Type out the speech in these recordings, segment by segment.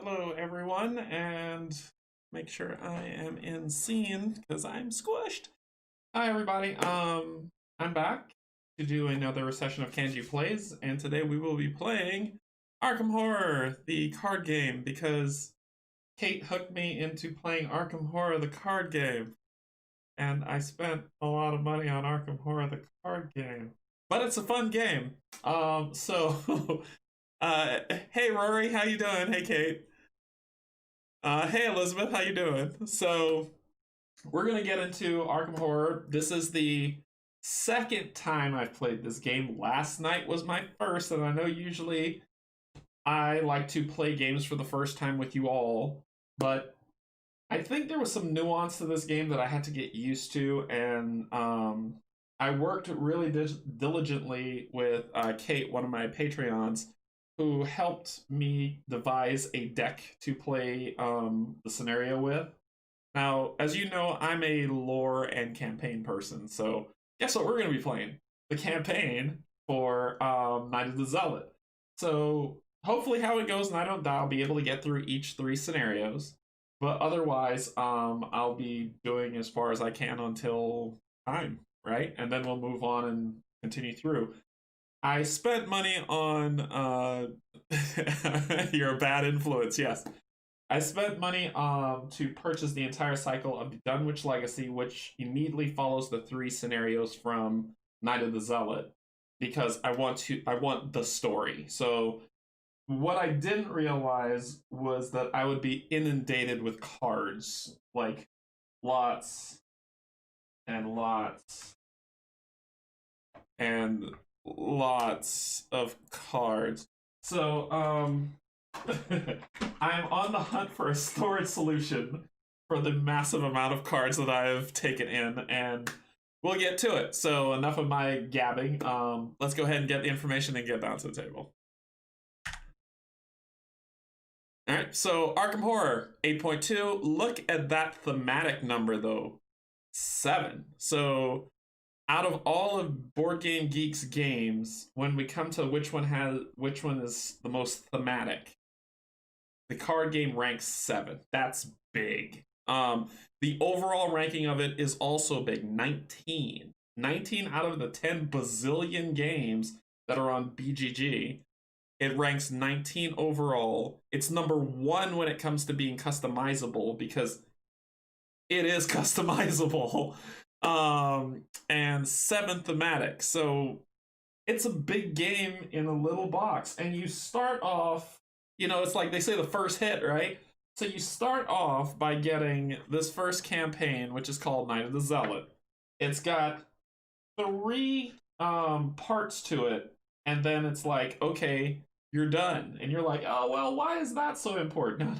Hello everyone, and make sure I am in scene because I'm squished. Hi everybody, I'm back to do another session of Canje Plays, and today we will be playing Arkham Horror, the card game, because Kate hooked me into playing Arkham Horror, the card game, and I spent a lot of money on Arkham Horror, the card game. But it's a fun game. So hey Rory, how you doing? Hey Kate. Hey Elizabeth, how you doing? So we're gonna get into Arkham Horror. This is the second time I've played this game. Last night was my first, and I know usually I like to play games for the first time with you all, but I think there was some nuance to this game that I had to get used to, and I worked really diligently with Kate, one of my Patreons, who helped me devise a deck to play the scenario with. Now, as you know, I'm a lore and campaign person, so guess what we're going to be playing? The campaign for Night of the Zealot. So hopefully how it goes, and I don't die, I'll be able to get through each 3 scenarios. But otherwise, I'll be doing as far as I can until time, right? And then we'll move on and continue through. I spent money on you're a bad influence, yes. I spent money to purchase the entire cycle of the Dunwich Legacy, which immediately follows the 3 scenarios from Night of the Zealot, because I want the story. So what I didn't realize was that I would be inundated with cards, like lots and lots and lots of cards. So, I'm on the hunt for a storage solution for the massive amount of cards that I have taken in, and we'll get to it. So, enough of my gabbing. Let's go ahead and get the information and get down to the table. All right, so Arkham Horror 8.2. Look at that thematic number, though, 7. So out of all of Board Game Geek's games, when we come to which one is the most thematic, the card game ranks 7. That's big. The overall ranking of it is also big, 19. 19 out of the 10 bazillion games that are on BGG. It ranks 19 overall. It's number 1 when it comes to being customizable, because it is customizable. And 7 thematic. So it's a big game in a little box. And you start off, you know, it's like they say the first hit, right? So you start off by getting this first campaign, which is called Night of the Zealot. It's got 3 parts to it, and then it's like, okay, you're done. And you're like, oh, well, why is that so important?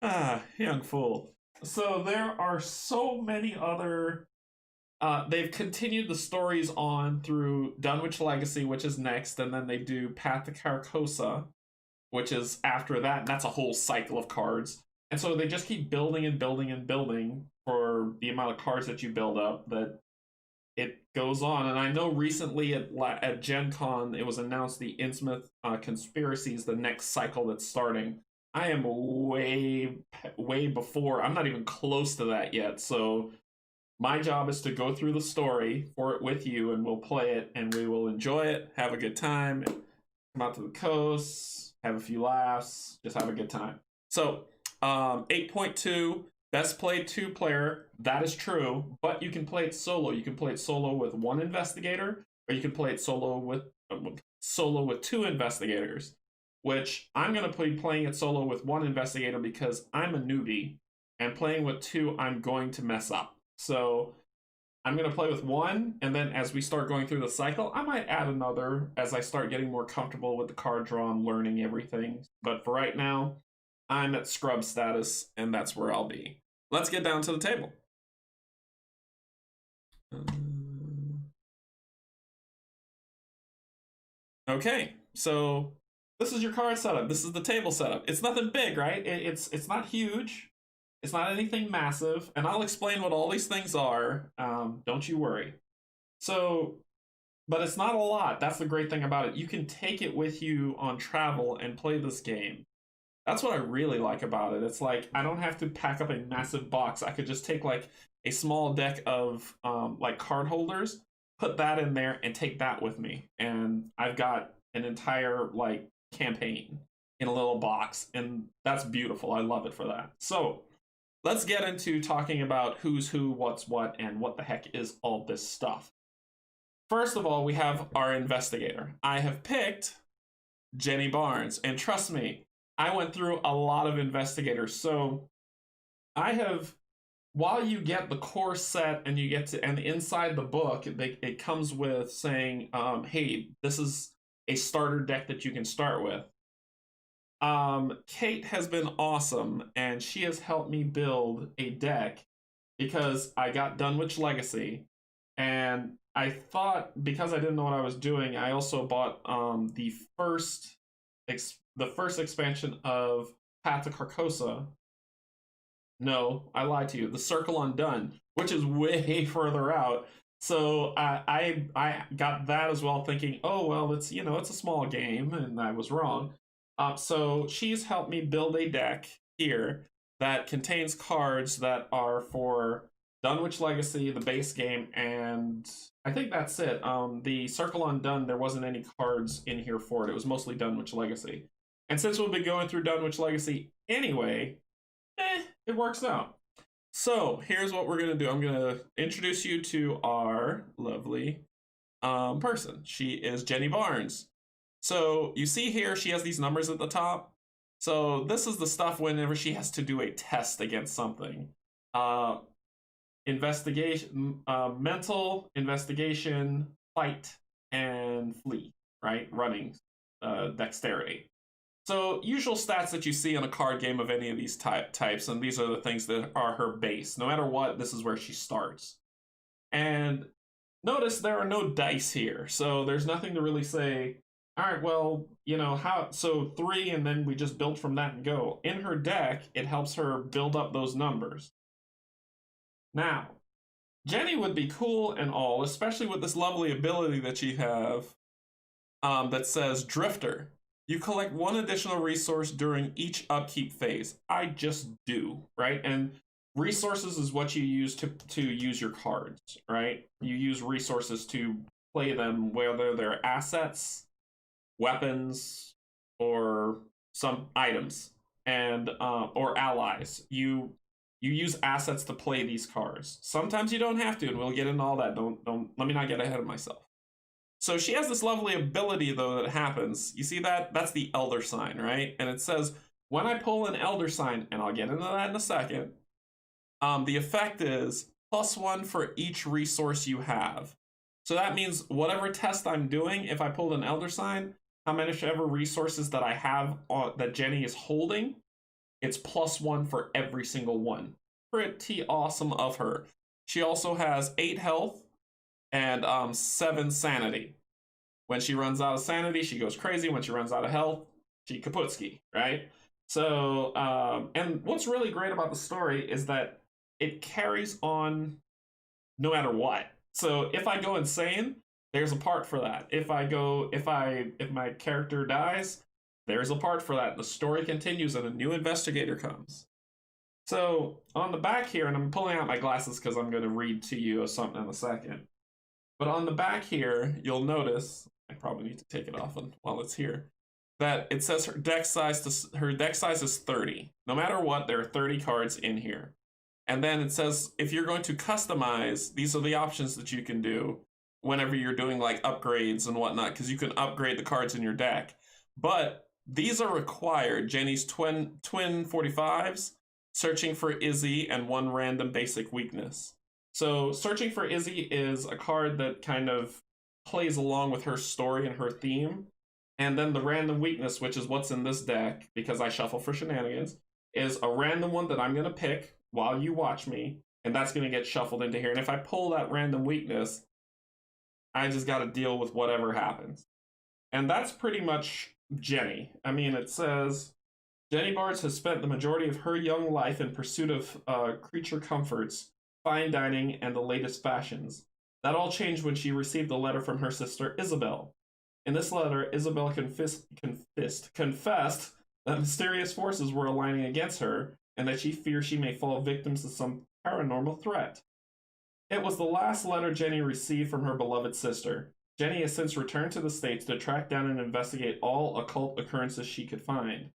Ah, young fool. So there are so many other... they've continued the stories on through Dunwich Legacy, which is next, and then they do Path to Carcosa, which is after that, and that's a whole cycle of cards. And so they just keep building and building and building for the amount of cards that you build up, that it goes on. And I know recently at Gen Con, it was announced the Innsmouth Conspiracy is the next cycle that's starting. I am way before. I'm not even close to that yet. So my job is to go through the story for it with you, and we'll play it, and we will enjoy it, have a good time, come out to the coast, have a few laughs, just have a good time. So 8.2, best played 2-player. That is true, but you can play it solo. You can play it solo with 1 investigator, or you can play it solo with 2 investigators, which I'm going to be playing it solo with 1 investigator because I'm a newbie, and playing with 2, I'm going to mess up. So I'm going to play with 1, and then as we start going through the cycle, I might add another as I start getting more comfortable with the card draw and learning everything. But for right now, I'm at scrub status, and that's where I'll be. Let's get down to the table. Okay, so this is your card setup. This is the table setup. It's nothing big, right? It's not huge. It's not anything massive, and I'll explain what all these things are. Don't you worry. So, but it's not a lot. That's the great thing about it. You can take it with you on travel and play this game. That's what I really like about it. It's like I don't have to pack up a massive box. I could just take like a small deck of like card holders, put that in there, and take that with me, and I've got an entire like campaign in a little box, and that's beautiful. I love it for that. So let's get into talking about who's who, what's what, and what the heck is all this stuff. First of all, we have our investigator. I have picked Jenny Barnes, and trust me, I went through a lot of investigators. So I have, while you get the core set and you get to, and inside the book, it comes with saying, hey, this is a starter deck that you can start with. Kate has been awesome, and she has helped me build a deck because I got Dunwich Legacy, and I thought, because I didn't know what I was doing, I also bought the first expansion of Path to Carcosa. No, I lied to you. The Circle Undone, which is way further out. So I got that as well, thinking, oh well, it's it's a small game, and I was wrong. So she's helped me build a deck here that contains cards that are for Dunwich Legacy, the base game, and I think that's it. The Circle Undone, there wasn't any cards in here for it. It was mostly Dunwich Legacy. And since we'll be going through Dunwich Legacy anyway, it works out. So here's what we're going to do. I'm going to introduce you to our lovely person. She is Jenny Barnes. So you see here, she has these numbers at the top. So this is the stuff whenever she has to do a test against something. Investigation, mental, investigation, fight, and flee, right? Running, dexterity. So usual stats that you see in a card game of any of these types, and these are the things that are her base. No matter what, this is where she starts. And notice there are no dice here, so there's nothing to really say, all right, well, how, so 3, and then we just build from that and go. In her deck, it helps her build up those numbers. Now, Jenny would be cool and all, especially with this lovely ability that you have that says Drifter. You collect 1 additional resource during each upkeep phase. I just do, right? And resources is what you use to use your cards, right? You use resources to play them, whether they're assets, weapons, or some items, and or allies. You use assets to play these cards. Sometimes you don't have to, and we'll get into all that. Don't let me not get ahead of myself. So she has this lovely ability, though, that happens. You see that? That's the Elder Sign, right? And it says, when I pull an Elder Sign, and I'll get into that in a second, the effect is +1 for each resource you have. So that means whatever test I'm doing, if I pulled an Elder Sign, how many ever resources that I have that Jenny is holding, it's +1 for every single one. Pretty awesome of her. She also has 8 health and 7 sanity. When she runs out of sanity, she goes crazy. When she runs out of health, she kaputski, right? So, and what's really great about the story is that it carries on no matter what. So if I go insane, there's a part for that. If my character dies, there's a part for that. The story continues and a new investigator comes. So on the back here, and I'm pulling out my glasses because I'm going to read to you something in a second. But on the back here, you'll notice, I probably need to take it off while it's here, that it says her deck size is 30. No matter what, there are 30 cards in here. And then it says if you're going to customize, these are the options that you can do whenever you're doing like upgrades and whatnot, because you can upgrade the cards in your deck. But these are required. Jenny's twin 45s, searching for Izzy, and 1 random basic weakness. So searching for Izzy is a card that kind of plays along with her story and her theme. And then the random weakness, which is what's in this deck, because I shuffle for shenanigans, is a random one that I'm going to pick while you watch me, and that's going to get shuffled into here. And if I pull that random weakness, I just got to deal with whatever happens. And that's pretty much Jenny. I mean, it says, Jenny Barnes has spent the majority of her young life in pursuit of creature comforts, fine dining, and the latest fashions. That all changed when she received a letter from her sister Isabel. In this letter, Isabel confessed that mysterious forces were aligning against her, and that she fears she may fall victim to some paranormal threat. It was the last letter Jenny received from her beloved sister. Jenny has since returned to the States to track down and investigate all occult occurrences she could find.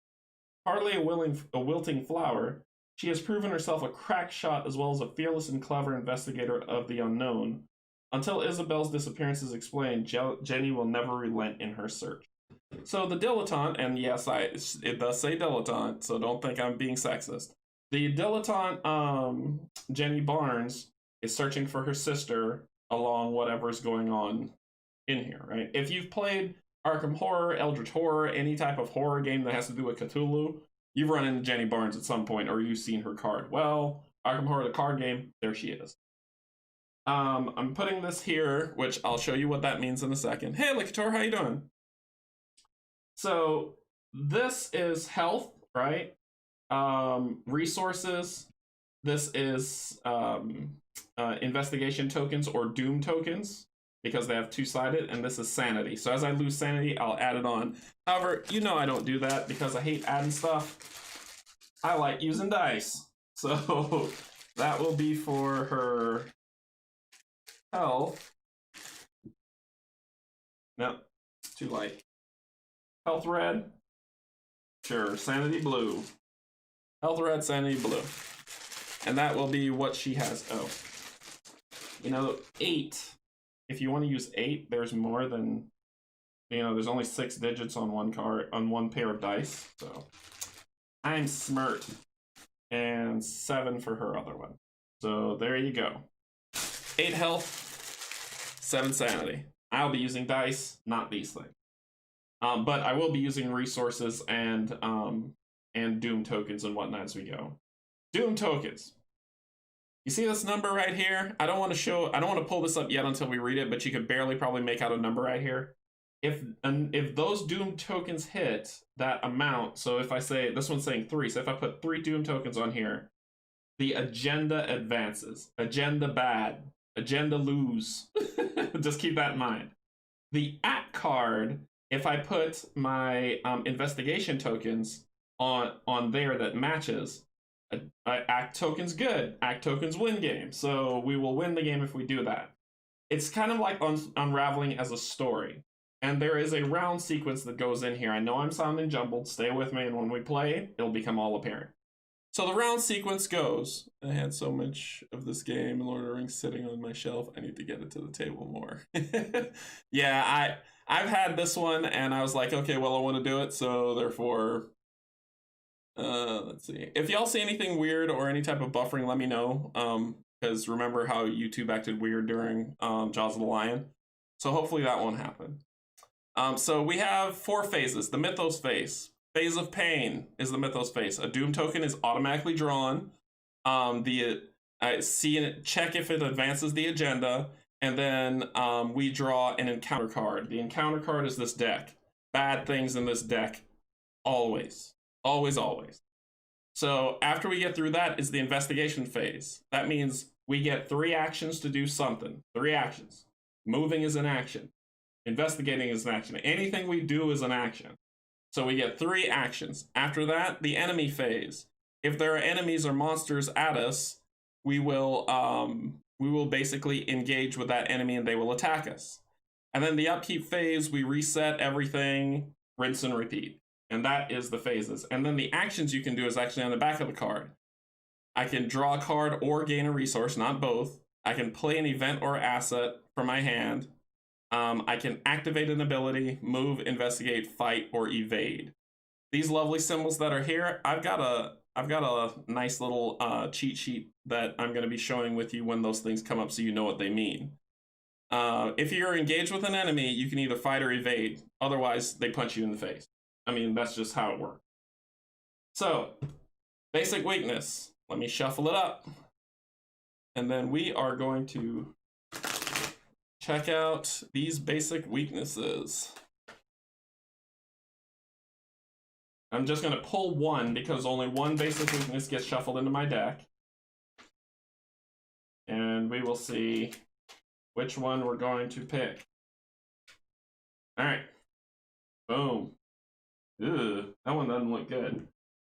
Hardly a wilting flower, she has proven herself a crack shot as well as a fearless and clever investigator of the unknown. Until Isabel's disappearance is explained, Jenny will never relent in her search. So the dilettante, and yes, it does say dilettante, so don't think I'm being sexist. The dilettante, Jenny Barnes, is searching for her sister along whatever's going on in here, right? If you've played Arkham Horror, Eldritch Horror, any type of horror game that has to do with Cthulhu, you've run into Jenny Barnes at some point, or you've seen her card. Well, Arkham Horror, the card game, there she is. I'm putting this here, which I'll show you what that means in a second. Hey, Licator, how you doing? So this is health, right? Resources. This is investigation tokens or doom tokens, because they have two-sided, and this is sanity. So as I lose sanity, I'll add it on. However, you know I don't do that because I hate adding stuff. I like using dice. So that will be for her health. No, it's too light. Health red. Sure, sanity blue. Health red, sanity blue. And that will be what she has. Oh. You know, 8. If you want to use 8, there's more than, you know, there's only 6 digits on one card, on one pair of dice. So I'm smart. And 7 for her other one. So there you go. 8 health, 7 sanity. I'll be using dice, not these things. But I will be using resources and doom tokens and whatnot as we go. Doom tokens. You see this number right here? I don't want to pull this up yet until we read it, but you could barely probably make out a number right here. If those doom tokens hit that amount, so if I say, this one's saying 3, so if I put 3 doom tokens on here, the agenda advances. Agenda bad. Agenda lose. Just keep that in mind. The act card, if I put my investigation tokens on there that matches, act tokens good. Act tokens win game. So we will win the game if we do that. It's kind of like unraveling as a story. And there is a round sequence that goes in here. I know I'm sounding jumbled. Stay with me, and when we play, it'll become all apparent. So the round sequence goes. I had so much of this game, Lord of the Rings, sitting on my shelf. I need to get it to the table more. Yeah, I've had this one, and I was like, okay, well, I want to do it, so therefore, let's see. If y'all see anything weird or any type of buffering, let me know. Because remember how YouTube acted weird during Jaws of the Lion? So hopefully that won't happen. So we have 4 phases. The Mythos phase. Phase of Pain is the Mythos phase. A Doom token is automatically drawn. Check if it advances the agenda, and then we draw an encounter card. The encounter card is this deck. Bad things in this deck, always. Always, always. So after we get through that is the investigation phase. That means we get 3 actions to do something. 3 actions. Moving is an action. Investigating is an action. Anything we do is an action. So we get 3 actions. After that, the enemy phase. If there are enemies or monsters at us, we will basically engage with that enemy and they will attack us. And then the upkeep phase, we reset everything, rinse and repeat. And that is the phases. And then the actions you can do is actually on the back of the card. I can draw a card or gain a resource, not both. I can play an event or asset from my hand. I can activate an ability, move, investigate, fight, or evade. These lovely symbols that are here, I've got a nice little cheat sheet that I'm going to be showing with you when those things come up so you know what they mean. If you're engaged with an enemy, you can either fight or evade. Otherwise, they punch you in the face. I mean, that's just how it works. So, basic weakness. Let me shuffle it up. And then we are going to check out these basic weaknesses. I'm just going to pull one because only one basic weakness gets shuffled into my deck. And we will see which one we're going to pick. All right. Boom. Ew, that one doesn't look good.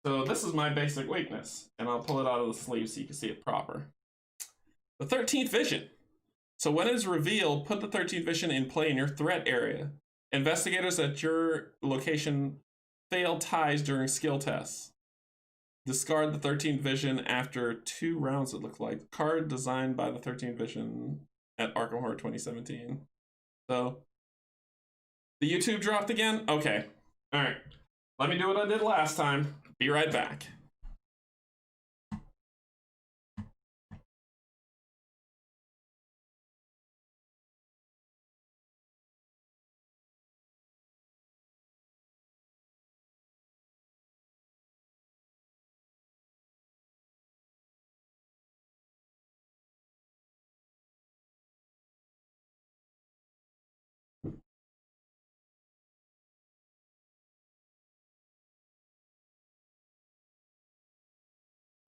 So this is my basic weakness, and I'll pull it out of the sleeve so you can see it proper. The 13th vision. So when it is revealed, put the 13th vision in play in your threat area. Investigators at your location fail ties during skill tests. Discard the 13th vision after 2 rounds, it looked like. Card designed by the 13th vision at Arkham Horror 2017. So, the YouTube dropped again? Okay. Alright. Let me do what I did last time. Be right back.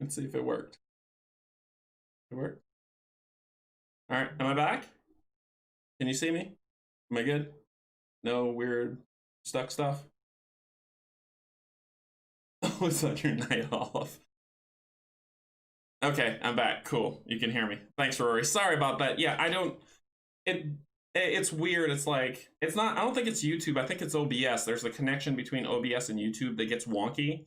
Let's see if it worked. It worked? Alright, am I back? Can you see me? Am I good? No weird stuck stuff? Oh, it's on your night off. Okay, I'm back. Cool. You can hear me. Thanks, Rory. Sorry about that. Yeah, I don't... It's weird. It's like... It's not... I don't think it's YouTube. I think it's OBS. There's a connection between OBS and YouTube that gets wonky.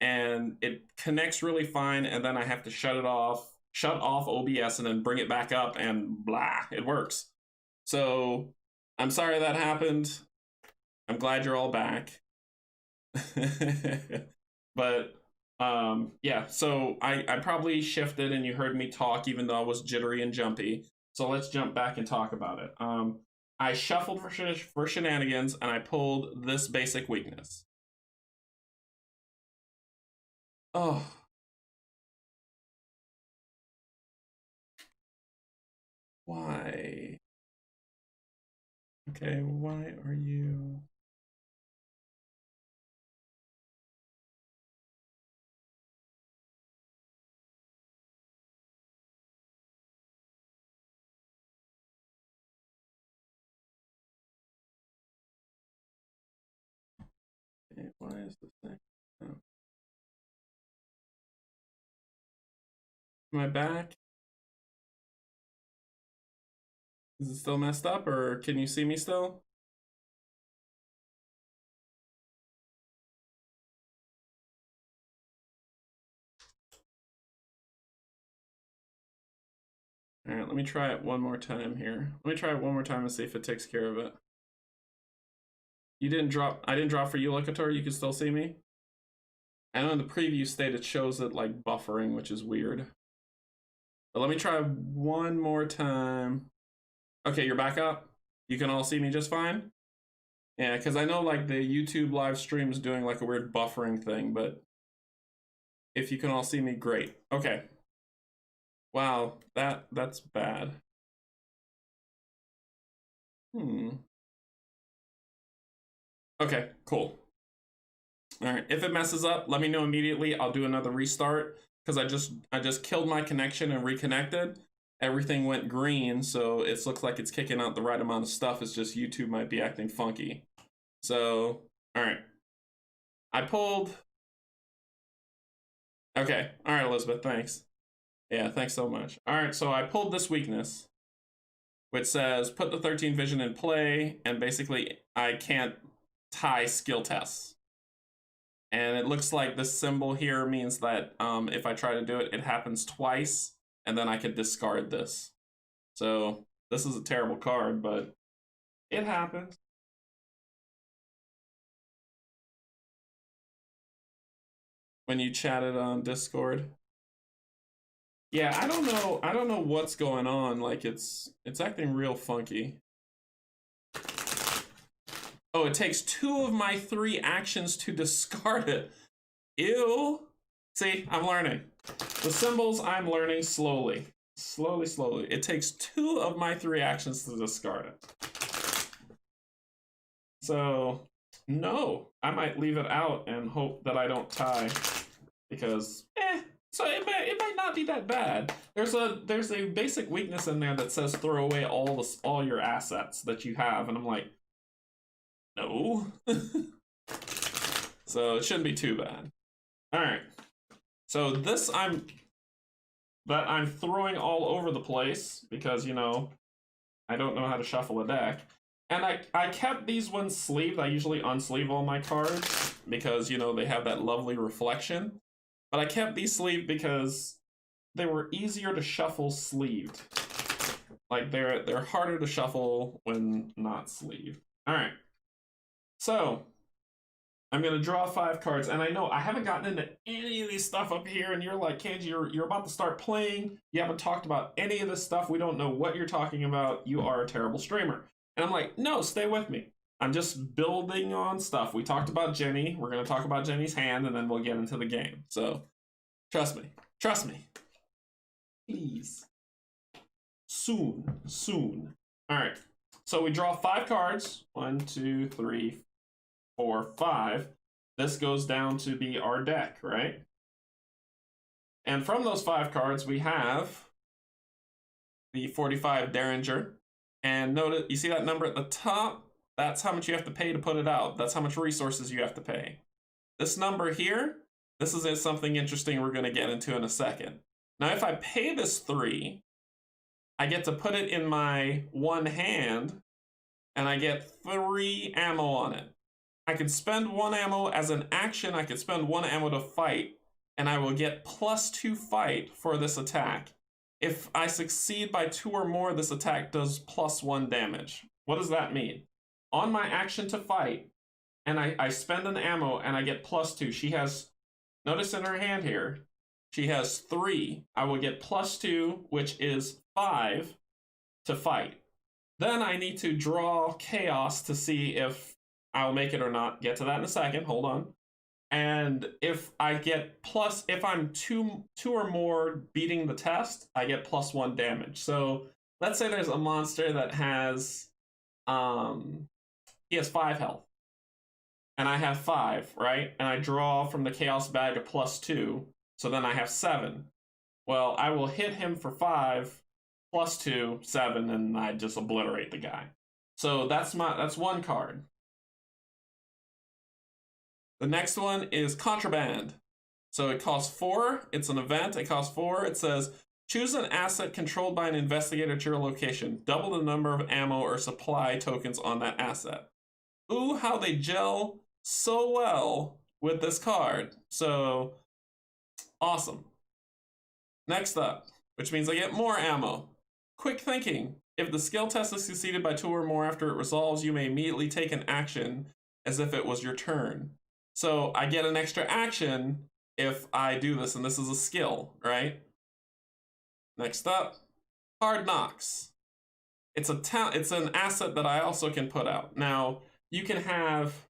And it connects really fine, and then I have to shut off OBS and then bring it back up, and blah, it works. So I'm sorry that happened. I'm glad you're all back. But yeah, so I probably shifted and you heard me talk even though I was jittery and jumpy. So let's jump back and talk about it. I shuffled for shenanigans and I pulled this basic weakness. Oh. Why? Okay, why are you... Okay, why is this thing? Oh. Am I back? Is it still messed up, or can you see me still? All right, let me try it one more time here. Let me try it one more time and see if it takes care of it. You didn't drop, I didn't drop for you, Locator, you can still see me? I know in the preview state it shows it like buffering, which is weird. But let me try one more time. Okay, you're back up? You can all see me just fine? Yeah, because I know like the YouTube live stream is doing like a weird buffering thing, but if you can all see me, great. Okay. Wow, that's bad. Okay, cool. All right, if it messes up, let me know immediately. I'll do another restart because I just killed my connection and reconnected. Everything went green, so it looks like it's kicking out the right amount of stuff. It's just YouTube might be acting funky. So, all right. I pulled... Okay, all right, Elizabeth, thanks. Yeah, thanks so much. All right, so I pulled this weakness, which says put the 13 vision in play, and basically I can't tie skill tests. And it looks like this symbol here means that if I try to do it, it happens twice, and then I could discard this. So this is a terrible card, but it happens. When you chatted on Discord. Yeah, I don't know what's going on. Like it's acting real funky. Oh, it takes 2 of my 3 actions to discard it. Ew. See, I'm learning. The symbols I'm learning slowly. Slowly. It takes 2 of my 3 actions to discard it. So, no. I might leave it out and hope that I don't tie. Because, so it might not be that bad. There's a basic weakness in there that says throw away all your assets that you have, and I'm like, no. So it shouldn't be too bad. All right. So this I'm throwing all over the place because, you know, I don't know how to shuffle a deck. And I kept these ones sleeved. I usually unsleeve all my cards because, you know, they have that lovely reflection. But I kept these sleeved because they were easier to shuffle sleeved. Like, they're harder to shuffle when not sleeved. All right. So, I'm going to draw 5 cards, and I know I haven't gotten into any of these stuff up here, and you're like, Canje, you're about to start playing. You haven't talked about any of this stuff. We don't know what you're talking about. You are a terrible streamer. And I'm like, no, stay with me. I'm just building on stuff. We talked about Jenny. We're going to talk about Jenny's hand, and then we'll get into the game. So, trust me. Trust me. Please. Soon. All right. So we draw 5 cards. 1, 2, 3, 4, 5. This goes down to be our deck, right? And from those 5 cards, we have the 45 Derringer. And notice, you see that number at the top? That's how much you have to pay to put it out. That's how much resources you have to pay. This number here, this is something interesting we're going to get into in a second. Now, if I pay this 3, I get to put it in my one hand, and I get 3 ammo on it. I can spend 1 ammo as an action. I could spend 1 ammo to fight, and I will get +2 fight for this attack. If I succeed by 2 or more, this attack does +1 damage. What does that mean? On my action to fight, and I spend an ammo, and I get +2. She has, notice in her hand here, she has 3. I will get +2, which is 5 to fight. Then I need to draw chaos to see if I'll make it or not. Get to that in a second. Hold on. And if I get if I'm two or more beating the test, I get +1 damage. So let's say there's a monster that has, he has 5 health. And I have 5, right? And I draw from the chaos bag a +2. So then I have 7. Well, I will hit him for 5, +2, 7, and I just obliterate the guy. So that's 1 card. The next one is Contraband. So it costs 4. It's an event. It costs 4. It says, choose an asset controlled by an investigator to your location. Double the number of ammo or supply tokens on that asset. Ooh, how they gel so well with this card. So, awesome. Next up, which means I get more ammo. Quick thinking. If the skill test is succeeded by 2 or more after it resolves, you may immediately take an action as if it was your turn. So I get an extra action if I do this, and this is a skill, right? Next up, Hard Knocks. It's an asset that I also can put out. Now, you can have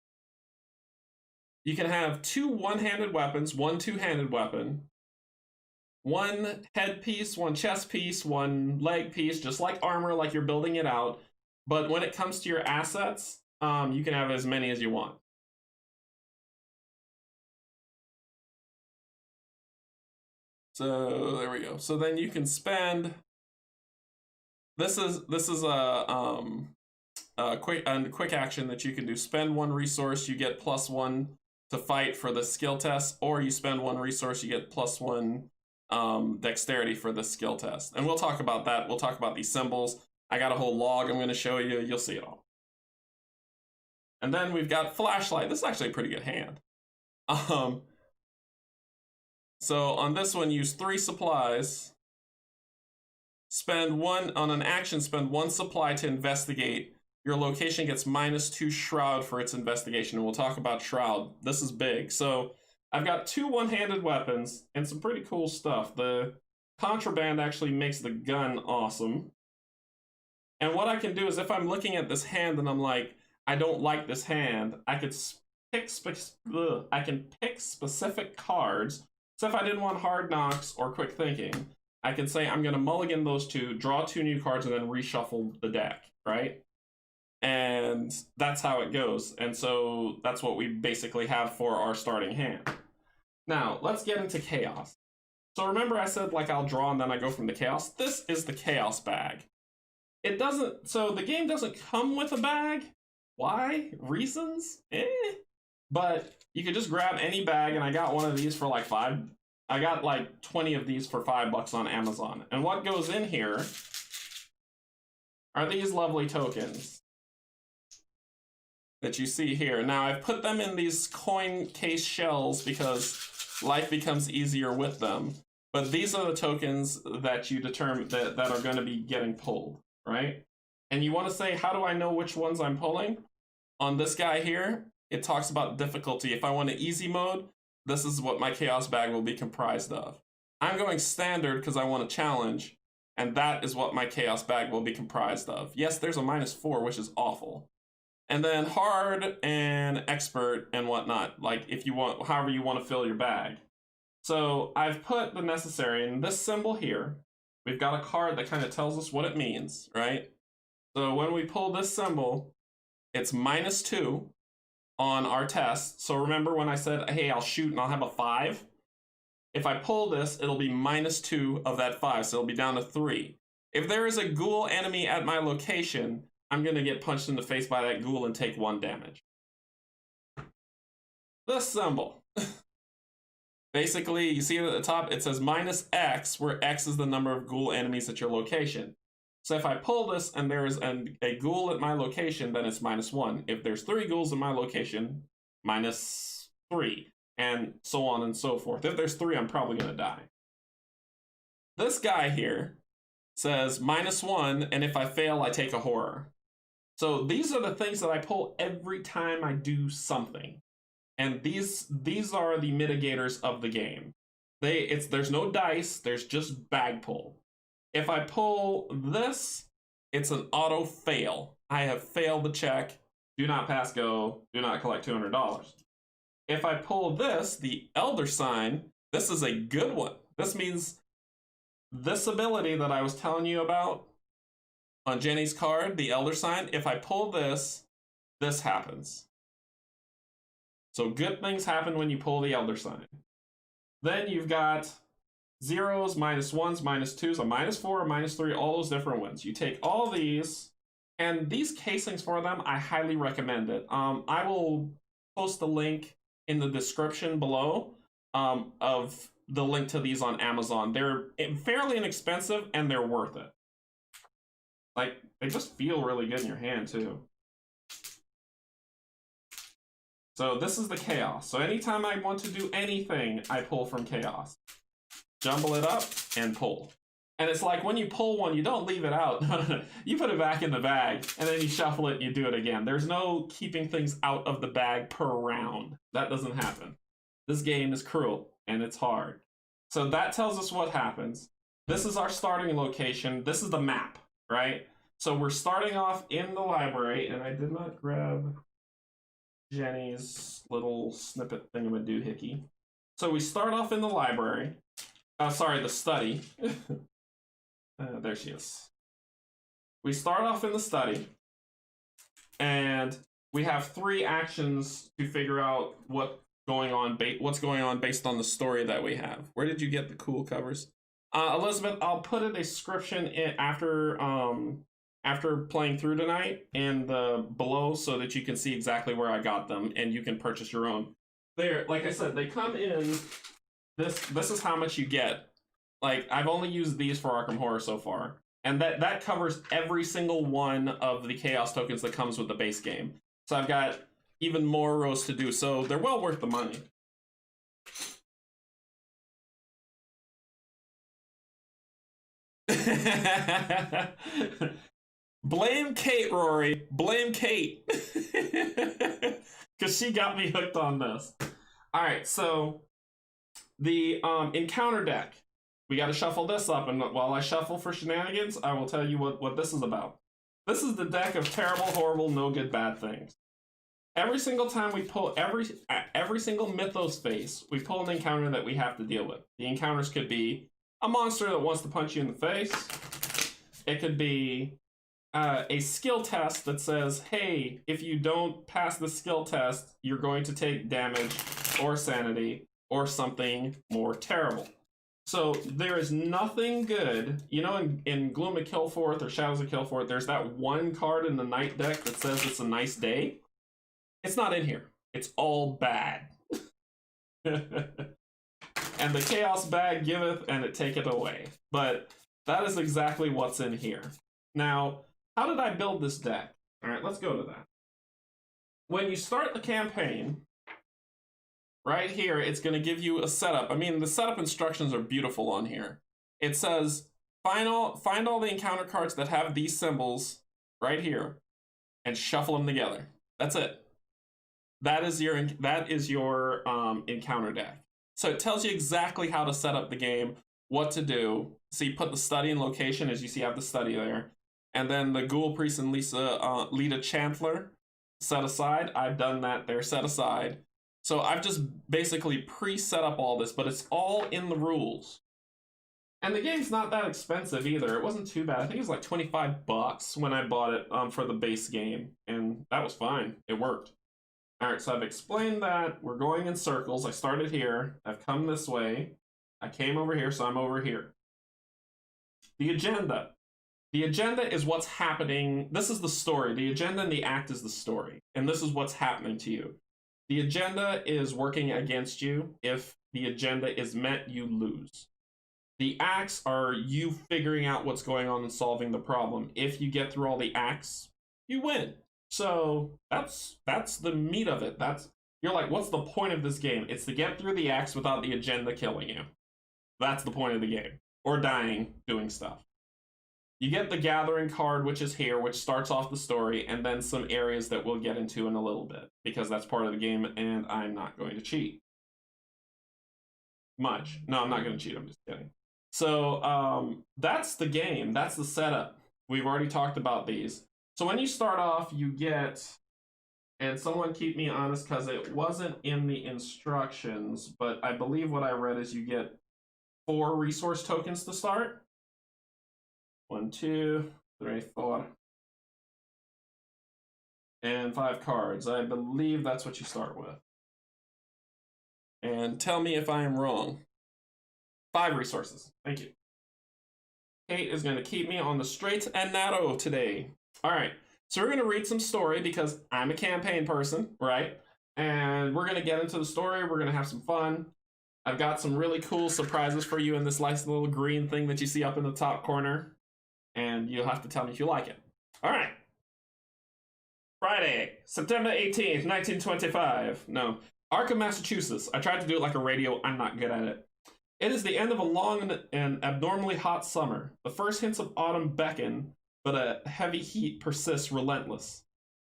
2 one-handed weapons, 1 two-handed weapon, 1 headpiece, 1 chest piece, 1 leg piece, just like armor, like you're building it out. But when it comes to your assets, you can have as many as you want. So there we go. So then you can spend. This is a quick action that you can do. Spend 1 resource, you get +1 to fight for the skill test, or you spend 1 resource, you get +1 dexterity for the skill test. And we'll talk about that. We'll talk about these symbols. I got a whole log I'm going to show you. You'll see it all. And then we've got Flashlight. This is actually a pretty good hand. So on this one, use 3 supplies. Spend 1 on an action. Spend 1 supply to investigate. Your location gets -2 Shroud for its investigation, and we'll talk about Shroud. This is big. So I've got 2 one-handed weapons and some pretty cool stuff. The Contraband actually makes the gun awesome. And what I can do is, if I'm looking at this hand and I'm like, I don't like this hand, I can pick specific cards. So if I didn't want Hard Knocks or Quick Thinking, I can say I'm going to mulligan those 2, draw 2 new cards, and then reshuffle the deck, right? And that's how it goes. And so that's what we basically have for our starting hand. Now, let's get into Chaos. So remember I said, like, I'll draw and then I go from the Chaos? This is the Chaos bag. It doesn't, so the game doesn't come with a bag. Why? Reasons? But you could just grab any bag, and I got one of these for like I got like 20 of these for $5 on Amazon. And what goes in here are these lovely tokens that you see here. Now, I've put them in these coin case shells because life becomes easier with them. But these are the tokens that you determine that are going to be getting pulled, right? And you want to say, how do I know which ones I'm pulling? On this guy here, it talks about difficulty. If I want an easy mode, this is what my chaos bag will be comprised of. I'm going standard because I want a challenge, and that is what my chaos bag will be comprised of. Yes, there's a -4, which is awful. And then hard and expert and whatnot, like if you want, however you want to fill your bag. So I've put the necessary in this symbol here. We've got a card that kind of tells us what it means, right? So when we pull this symbol, it's -2 on our test. So remember when I said, hey, I'll shoot and I'll have a 5? If I pull this, it'll be -2 of that 5, so it'll be down to 3. If there is a ghoul enemy at my location, I'm going to get punched in the face by that ghoul and take 1 damage. This symbol. Basically, you see it at the top, it says -X, where X is the number of ghoul enemies at your location. So if I pull this and there is a ghoul at my location, then it's -1. If there's 3 ghouls in my location, -3. And so on and so forth. If there's 3, I'm probably going to die. This guy here says -1, and if I fail, I take a horror. So these are the things that I pull every time I do something. And these are the mitigators of the game. There's no dice, there's just bag pull. If I pull this, it's an auto fail. I have failed the check. Do not pass go. Do not collect $200. If I pull this, the Elder Sign, this is a good one. This means this ability that I was telling you about on Jenny's card, the Elder Sign, if I pull this, this happens. So good things happen when you pull the Elder Sign. Then you've got 0s, -1s, -2s, a -4, a -3, all those different ones. You take all these, and these casings for them, I highly recommend it. I will post the link in the description below of the link to these on Amazon. They're fairly inexpensive, and they're worth it. Like, they just feel really good in your hand, too. So this is the chaos. So anytime I want to do anything, I pull from chaos. Jumble it up and pull. And it's like when you pull one, you don't leave it out. You put it back in the bag, and then you shuffle it and you do it again. There's no keeping things out of the bag per round. That doesn't happen. This game is cruel, and it's hard. So that tells us what happens. This is our starting location. This is the map, right? So we're starting off in the library, and I did not grab Jenny's little snippet thingamadoohickey. So we start off in the library. Sorry, the study. There she is. We start off in the study, and we have 3 actions to figure out what's going on based on the story that we have. Where did you get the cool covers? Elizabeth, I'll put a description in after playing through tonight and below so that you can see exactly where I got them and you can purchase your own. There, like I said, they come in. This is how much you get. Like, I've only used these for Arkham Horror so far. And that covers every single one of the Chaos tokens that comes with the base game. So I've got even more rows to do, so they're well worth the money. Blame Kate, Rory. Blame Kate. Because she got me hooked on this. Alright, so the encounter deck. We got to shuffle this up, and while I shuffle for shenanigans, I will tell you what this is about. This is the deck of terrible, horrible, no good, bad things. Every single time we pull every single Mythos face, we pull an encounter that we have to deal with. The encounters could be a monster that wants to punch you in the face. It could be a skill test that says, hey, if you don't pass the skill test, you're going to take damage or sanity or something more terrible. So there is nothing good. You know, in Gloom of Killforth or Shadows of Killforth, there's that one card in the night deck that says it's a nice day. It's not in here. It's all bad. And the chaos bag giveth and it taketh away. But that is exactly what's in here. Now, how did I build this deck? All right, let's go to that. When you start the campaign, right here, it's going to give you a setup. I mean, the setup instructions are beautiful on here. It says, find all the encounter cards that have these symbols right here and shuffle them together. That's it. That is your encounter deck. So it tells you exactly how to set up the game, what to do. So you put the study in location, as you see I have the study there. And then the Ghoul Priest and Lita Chantler set aside. I've done that, they're set aside. So I've just basically pre-set up all this, but it's all in the rules. And the game's not that expensive either. It wasn't too bad. I think it was like 25 bucks when I bought it for the base game. And that was fine. It worked. All right, so I've explained that. We're going in circles. I started here. I've come this way. I came over here, so I'm over here. The agenda. The agenda is what's happening. This is the story. The agenda and the act is the story. And this is what's happening to you. The agenda is working against you. If the agenda is met, you lose. The acts are you figuring out what's going on and solving the problem. If you get through all the acts, you win. So that's the meat of it. You're like, what's the point of this game? It's to get through the acts without the agenda killing you. That's the point of the game. Or dying doing stuff. You get the gathering card, which is here, which starts off the story, and then some areas that we'll get into in a little bit, because that's part of the game, and I'm not going to cheat. Much. No, I'm not going to cheat, I'm just kidding. So that's the game. That's the setup. We've already talked about these. So when you start off, you get, and someone keep me honest because it wasn't in the instructions, but I believe what I read is you get 4 resource tokens to start. 1, 2, 3, 4. And 5 cards. I believe that's what you start with. And tell me if I am wrong. 5 resources. Thank you. Kate is going to keep me on the straight and narrow today. All right. So we're going to read some story because I'm a campaign person, right? And we're going to get into the story. We're going to have some fun. I've got some really cool surprises for you in this nice little green thing that you see up in the top corner. And you'll have to tell me if you like it. All right. Friday, September 18th, 1925. No. Arkham, Massachusetts. I tried to do it like a radio. I'm not good at it. It is the end of a long and abnormally hot summer. The first hints of autumn beckon, but a heavy heat persists relentless.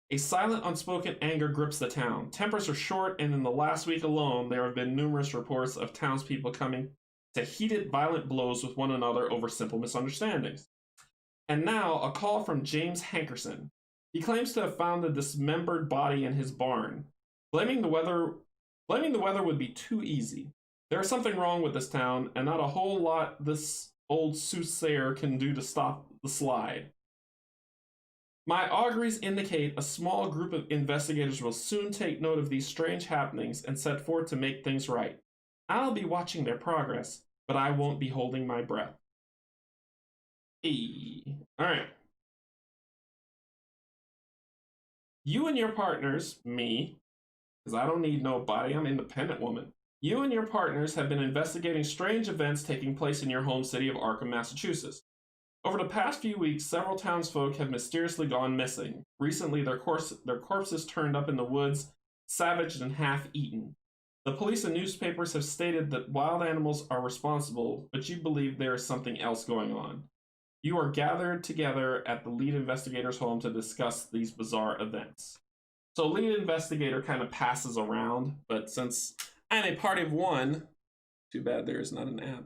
A silent, unspoken anger grips the town. Tempers are short, and in the last week alone, there have been numerous reports of townspeople coming to heated, violent blows with one another over simple misunderstandings. And now, a call from James Hankerson. He claims to have found a dismembered body in his barn. Blaming the weather would be too easy. There's something wrong with this town, and not a whole lot this old soothsayer can do to stop the slide. My auguries indicate a small group of investigators will soon take note of these strange happenings and set forth to make things right. I'll be watching their progress, but I won't be holding my breath. Alright. You and your partners, me, because I don't need nobody, I'm an independent woman. You and your partners have been investigating strange events taking place in your home city of Arkham, Massachusetts. Over the past few weeks, several townsfolk have mysteriously gone missing. Recently, their corpses turned up in the woods, savaged and half-eaten. The police and newspapers have stated that wild animals are responsible, but you believe there is something else going on. You are gathered together at the lead investigator's home to discuss these bizarre events. So lead investigator kind of passes around, but since I'm a party of one, too bad there is not an app.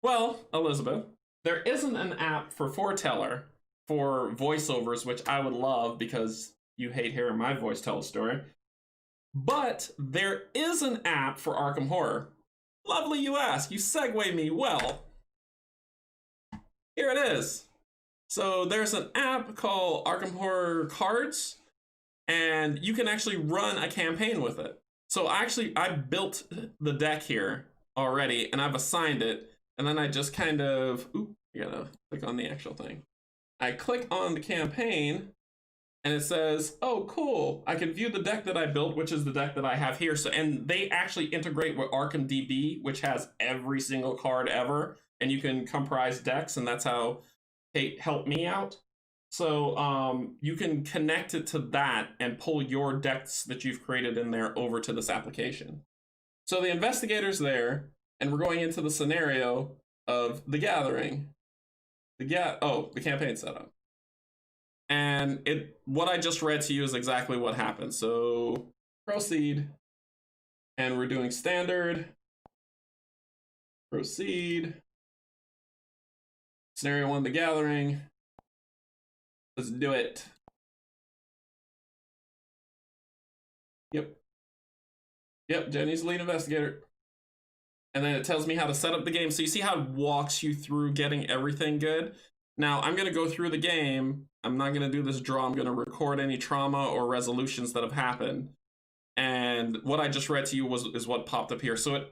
Well, Elizabeth, there isn't an app for Foreteller for voiceovers, which I would love because you hate hearing my voice tell a story. But there is an app for Arkham Horror. Lovely you ask, you segue me well. Here it is. So there's an app called Arkham Horror Cards, and you can actually run a campaign with it. So I built the deck here already, and I've assigned it, and then I just kind of, you gotta click on the actual thing. I click on the campaign, And it says, oh, cool, I can view the deck that I built, which is the deck that I have here. So, and they actually integrate with Arkham DB, which has every single card ever. And you can comprise decks, and that's how it helped me out. So you can connect it to that and pull your decks that you've created in there over to this application. So the investigator's there, and we're going into the scenario of the gathering. The campaign setup. And what I just read to you is exactly what happened. So proceed, and we're doing standard. Proceed. Scenario 1, the gathering. Let's do it. Yep, Jenny's the lead investigator. And then it tells me how to set up the game. So you see how it walks you through getting everything good? Now, I'm going to go through the game. I'm not going to do this draw. I'm going to record any trauma or resolutions that have happened. And what I just read to you is what popped up here. So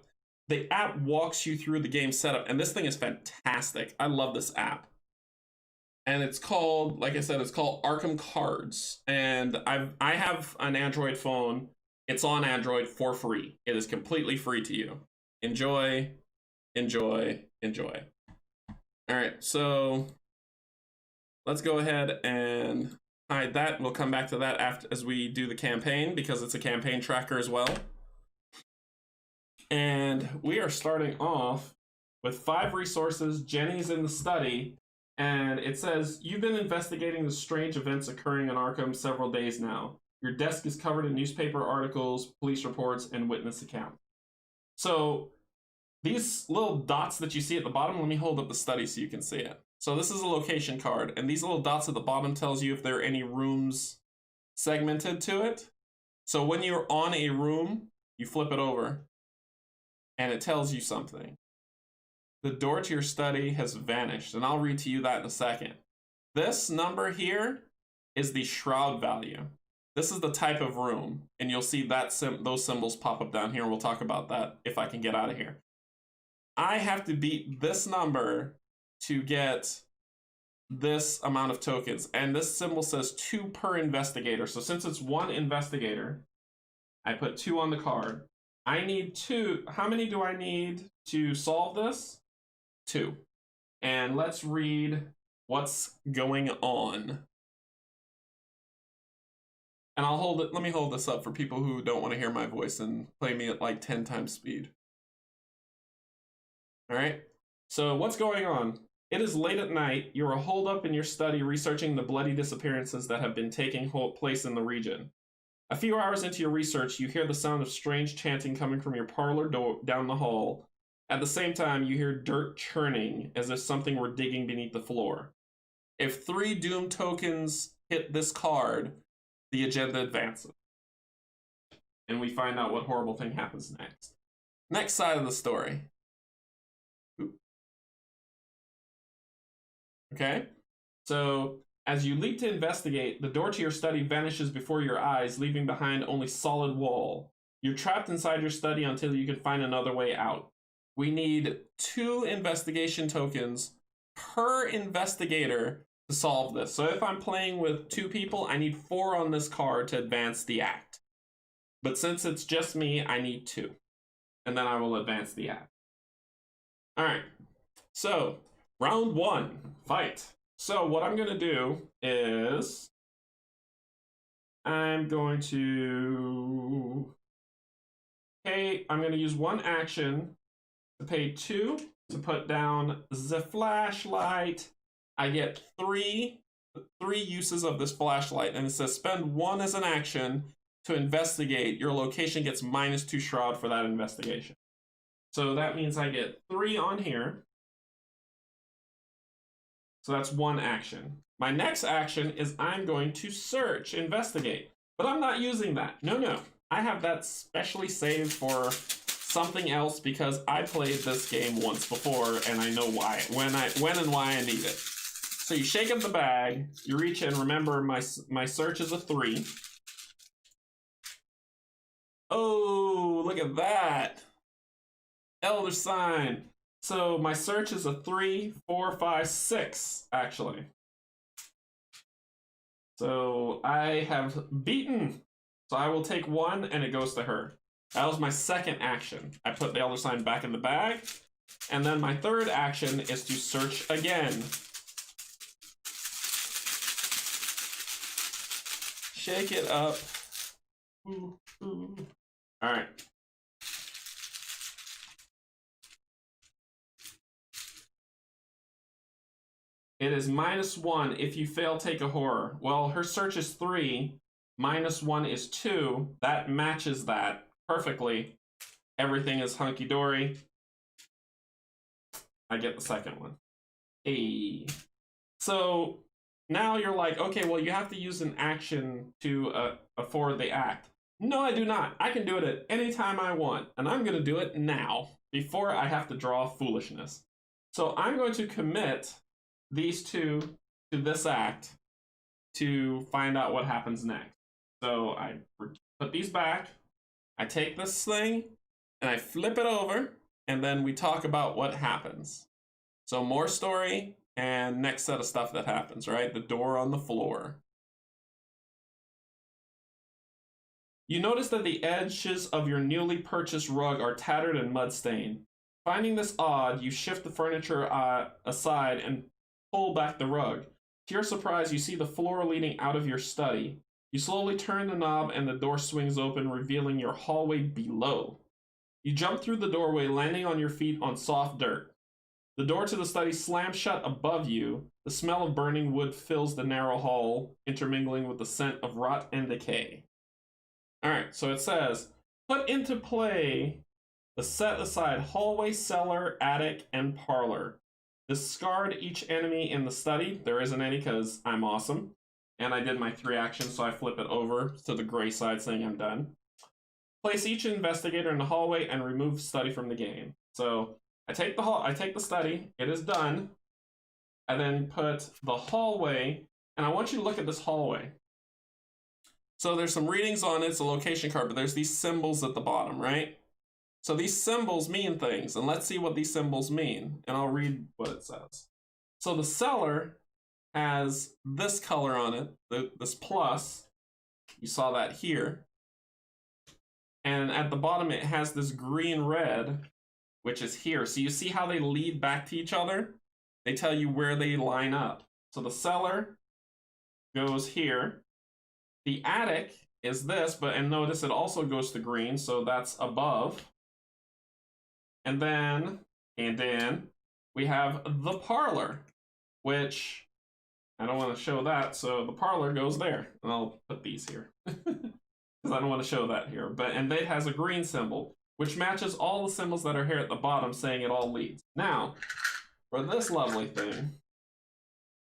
the app walks you through the game setup. And this thing is fantastic. I love this app. And it's called, like I said, it's called Arkham Cards. And I have an Android phone. It's on Android for free. It is completely free to you. Enjoy, enjoy, enjoy. All right, so let's go ahead and hide that. We'll come back to that as we do the campaign, because it's a campaign tracker as well. And we are starting off with 5 resources. Jenny's in the study. And it says, you've been investigating the strange events occurring in Arkham several days now. Your desk is covered in newspaper articles, police reports, and witness accounts. So these little dots that you see at the bottom, let me hold up the study so you can see it. So this is a location card, and these little dots at the bottom tells you if there are any rooms segmented to it. So when you're on a room, you flip it over, and it tells you something. The door to your study has vanished, and I'll read to you that in a second. This number here is the shroud value. This is the type of room, and you'll see that those symbols pop up down here, and we'll talk about that if I can get out of here. I have to beat this number to get this amount of tokens, and this symbol says 2 per investigator. So since it's 1 investigator, I put 2 on the card. I need 2. How many do I need to solve this? 2. And let's read what's going on. And I'll hold it. Let me hold this up for people who don't want to hear my voice and play me at like 10 times speed. All right. So what's going on? It is late at night. You are holed up in your study researching the bloody disappearances that have been taking place in the region. A few hours into your research, you hear the sound of strange chanting coming from your parlor door down the hall. At the same time, you hear dirt churning as if something were digging beneath the floor. If 3 doom tokens hit this card, the agenda advances. And we find out what horrible thing happens next. Next side of the story. Okay, so as you leap to investigate, the door to your study vanishes before your eyes, leaving behind only solid wall. You're trapped inside your study until you can find another way out. We need 2 investigation tokens per investigator to solve this. So if I'm playing with 2 people, I need 4 on this card to advance the act. But since it's just me, I need 2. And then I will advance the act. All right, so round 1, fight. So what I'm going to do is I'm going to use 1 action to pay 2 to put down the flashlight. I get 3 uses of this flashlight, and it says spend 1 as an action to investigate. Your location gets -2 shroud for that investigation. So that means I get 3 on here. So that's 1 action. My next action is I'm going to search, investigate. But I'm not using that. No. I have that specially saved for something else because I played this game once before and I know why, when and why I need it. So you shake up the bag, you reach in, remember my search is a 3. Oh, look at that. Elder sign. So my search is a 3, 4, 5, 6, actually. So I have beaten. So I will take one and it goes to her. That was my second action. I put the Elder Sign back in the bag. And then my third action is to search again. Shake it up. Ooh, ooh. All right. It is -1 if you fail, take a horror. Well, her search is 3. -1 is 2. That matches that perfectly. Everything is hunky-dory. I get the second one. Hey. So now you're like, okay, well, you have to use an action to forward the act. No, I do not. I can do it at any time I want, and I'm going to do it now before I have to draw foolishness. So I'm going to commit these two to this act to find out what happens next. So I put these back, I take this thing, and I flip it over, and then we talk about what happens. So more story, and next set of stuff that happens, right? The door on the floor. You notice that the edges of your newly purchased rug are tattered and mud-stained. Finding this odd, you shift the furniture aside and pull back the rug. To your surprise, you see the floor leading out of your study. You slowly turn the knob and the door swings open, revealing your hallway below. You jump through the doorway, landing on your feet on soft dirt. The door to the study slams shut above you. The smell of burning wood fills the narrow hall, intermingling with the scent of rot and decay. Alright, so it says, put into play the set aside hallway, cellar, attic, and parlor. Discard each enemy in the study. There isn't any because I'm awesome. And I did my 3 actions, so I flip it over to the gray side saying I'm done. Place each investigator in the hallway and remove study from the game. So I take the study, it is done. I then put the hallway, and I want you to look at this hallway. So there's some readings on it, it's a location card, but there's these symbols at the bottom, right? So these symbols mean things, and let's see what these symbols mean, and I'll read what it says. So the cellar has this color on it, this plus. You saw that here. And at the bottom it has this green-red, which is here. So you see how they lead back to each other? They tell you where they line up. So the cellar goes here. The attic is this, and notice it also goes to green, so that's above. And then we have the parlor, which I don't want to show that, so the parlor goes there. And I'll put these here because I don't want to show that here. And it has a green symbol, which matches all the symbols that are here at the bottom, saying it all leads. Now, for this lovely thing,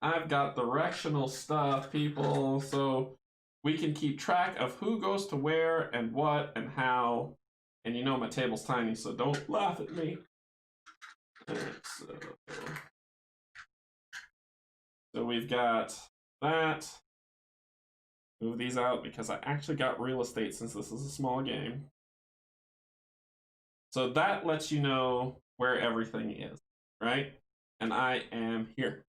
I've got directional stuff, people, so we can keep track of who goes to where and what and how. And you know my table's tiny, so don't laugh at me. So we've got that. Move these out because I actually got real estate since this is a small game. So that lets you know where everything is, right? And I am here.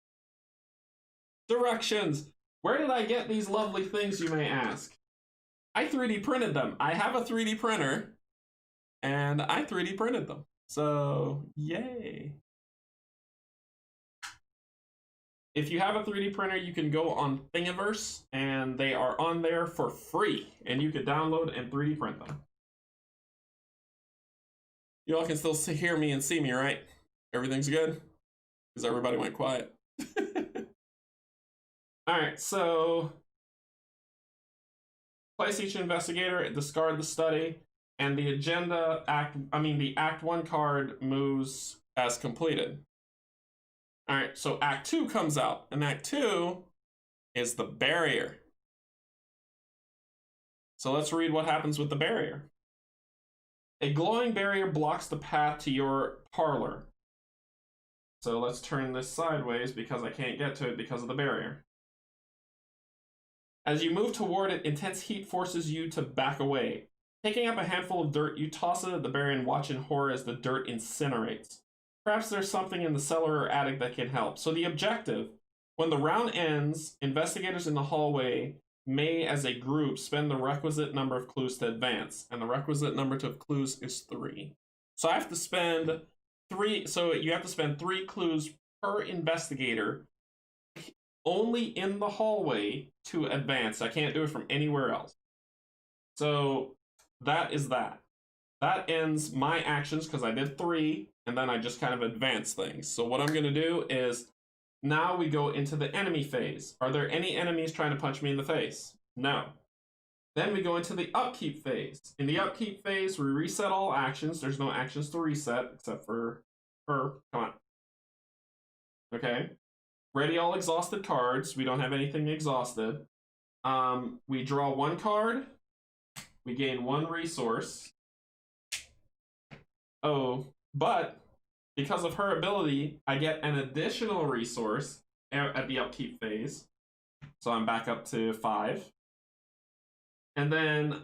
Directions. Where did I get these lovely things, you may ask? I 3D printed them. I have a 3D printer, and I 3D printed them. So, yay. If you have a 3D printer, you can go on Thingiverse, and they are on there for free, and you can download and 3D print them. You all can still hear me and see me, right? Everything's good? Because everybody went quiet. All right, so place each investigator, discard the study, and the the Act 1 card moves as completed. All right, so Act 2 comes out, and Act 2 is the barrier. So let's read what happens with the barrier. A glowing barrier blocks the path to your parlor. So let's turn this sideways because I can't get to it because of the barrier. As you move toward it, intense heat forces you to back away. Picking up a handful of dirt, you toss it at the barrier and watch in horror as the dirt incinerates. Perhaps there's something in the cellar or attic that can help. So the objective When the round ends, investigators in the hallway may, as a group, spend the requisite number of clues to advance, and the requisite number of clues is 3. So I have to spend 3. So you have to spend 3 clues per investigator only in the hallway to advance. I can't do it from anywhere else. So that is that. That ends my actions because I did 3, and then I just kind of advance things. So what I'm going to do is now we go into the enemy phase. Are there any enemies trying to punch me in the face? No. Then we go into the upkeep phase. In the upkeep phase, we reset all actions. There's no actions to reset except for her. Come on. Okay. Ready all exhausted cards. We don't have anything exhausted. We draw 1 card. We gain 1 resource. Oh, but because of her ability, I get an additional resource at the upkeep phase. So I'm back up to 5. And then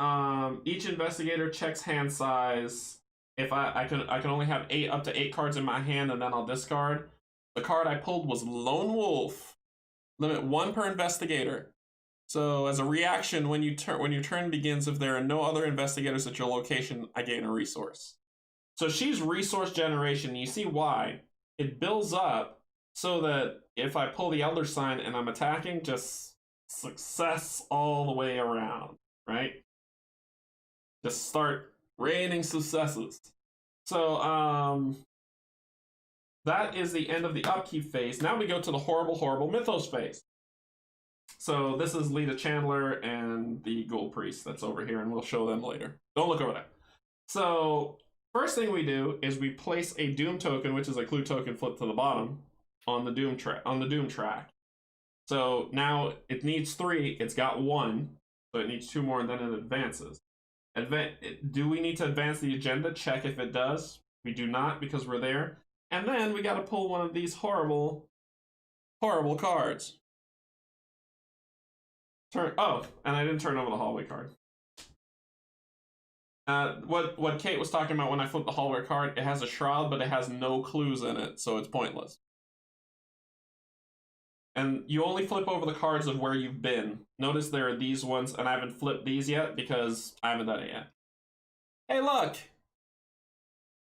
each investigator checks hand size. If I can only have up to 8 cards in my hand, and then I'll discard. The card I pulled was Lone Wolf. Limit 1 per investigator. So as a reaction, when your turn begins, if there are no other investigators at your location, I gain a resource. So she's resource generation. You see why. It builds up so that if I pull the Elder Sign and I'm attacking, just success all the way around, right? Just start raining successes. So that is the end of the upkeep phase. Now we go to the horrible, horrible Mythos phase. So this is Lita Chandler and the Ghoul Priest that's over here, and we'll show them later. Don't look over there. So first thing we do is we place a Doom token, which is a clue token flipped to the bottom, on the Doom track. So now it needs 3. It's got 1, so it needs 2 more, and then it advances. Do we need to advance the agenda? Check if it does. We do not because we're there. And then we got to pull one of these horrible, horrible cards. Oh, and I didn't turn over the hallway card. What Kate was talking about when I flipped the hallway card, it has a shroud, but it has no clues in it, so it's pointless. And you only flip over the cards of where you've been. Notice there are these ones, and I haven't flipped these yet because I haven't done it yet. Hey, look!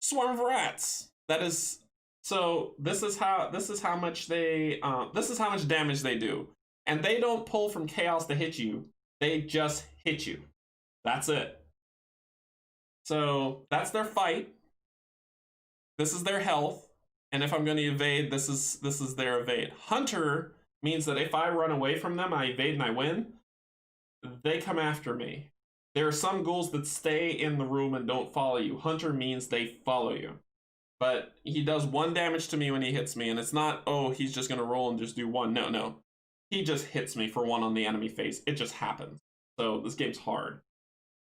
Swarm of rats! That is... So, this is how much they... this is how much damage they do. And they don't pull from chaos to hit you. They just hit you. That's it. So that's their fight. This is their health. And if I'm going to evade, this is their evade. Hunter means that if I run away from them, I evade and I win. They come after me. There are some ghouls that stay in the room and don't follow you. Hunter means they follow you. But he does 1 damage to me when he hits me. And it's not, oh, he's just going to roll and just do 1. No. He just hits me for 1 on the enemy face. It just happens. So this game's hard.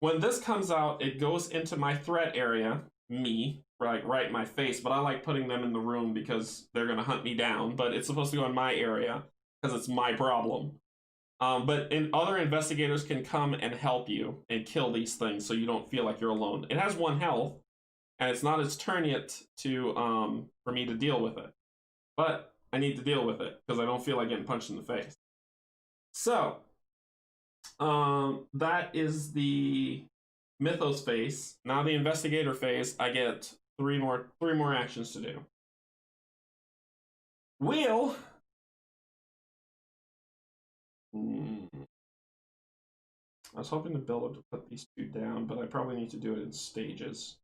When this comes out, it goes into my threat area, me, right in my face, but I like putting them in the room because they're going to hunt me down, but it's supposed to go in my area because it's my problem. But other investigators can come and help you and kill these things so you don't feel like you're alone. It has 1 health, and it's not its turn yet for me to deal with it. But I need to deal with it because I don't feel like getting punched in the face. So that is the Mythos phase. Now the investigator phase, I get 3 more actions to do. Wheel. I was hoping to build up to put these 2 down, but I probably need to do it in stages.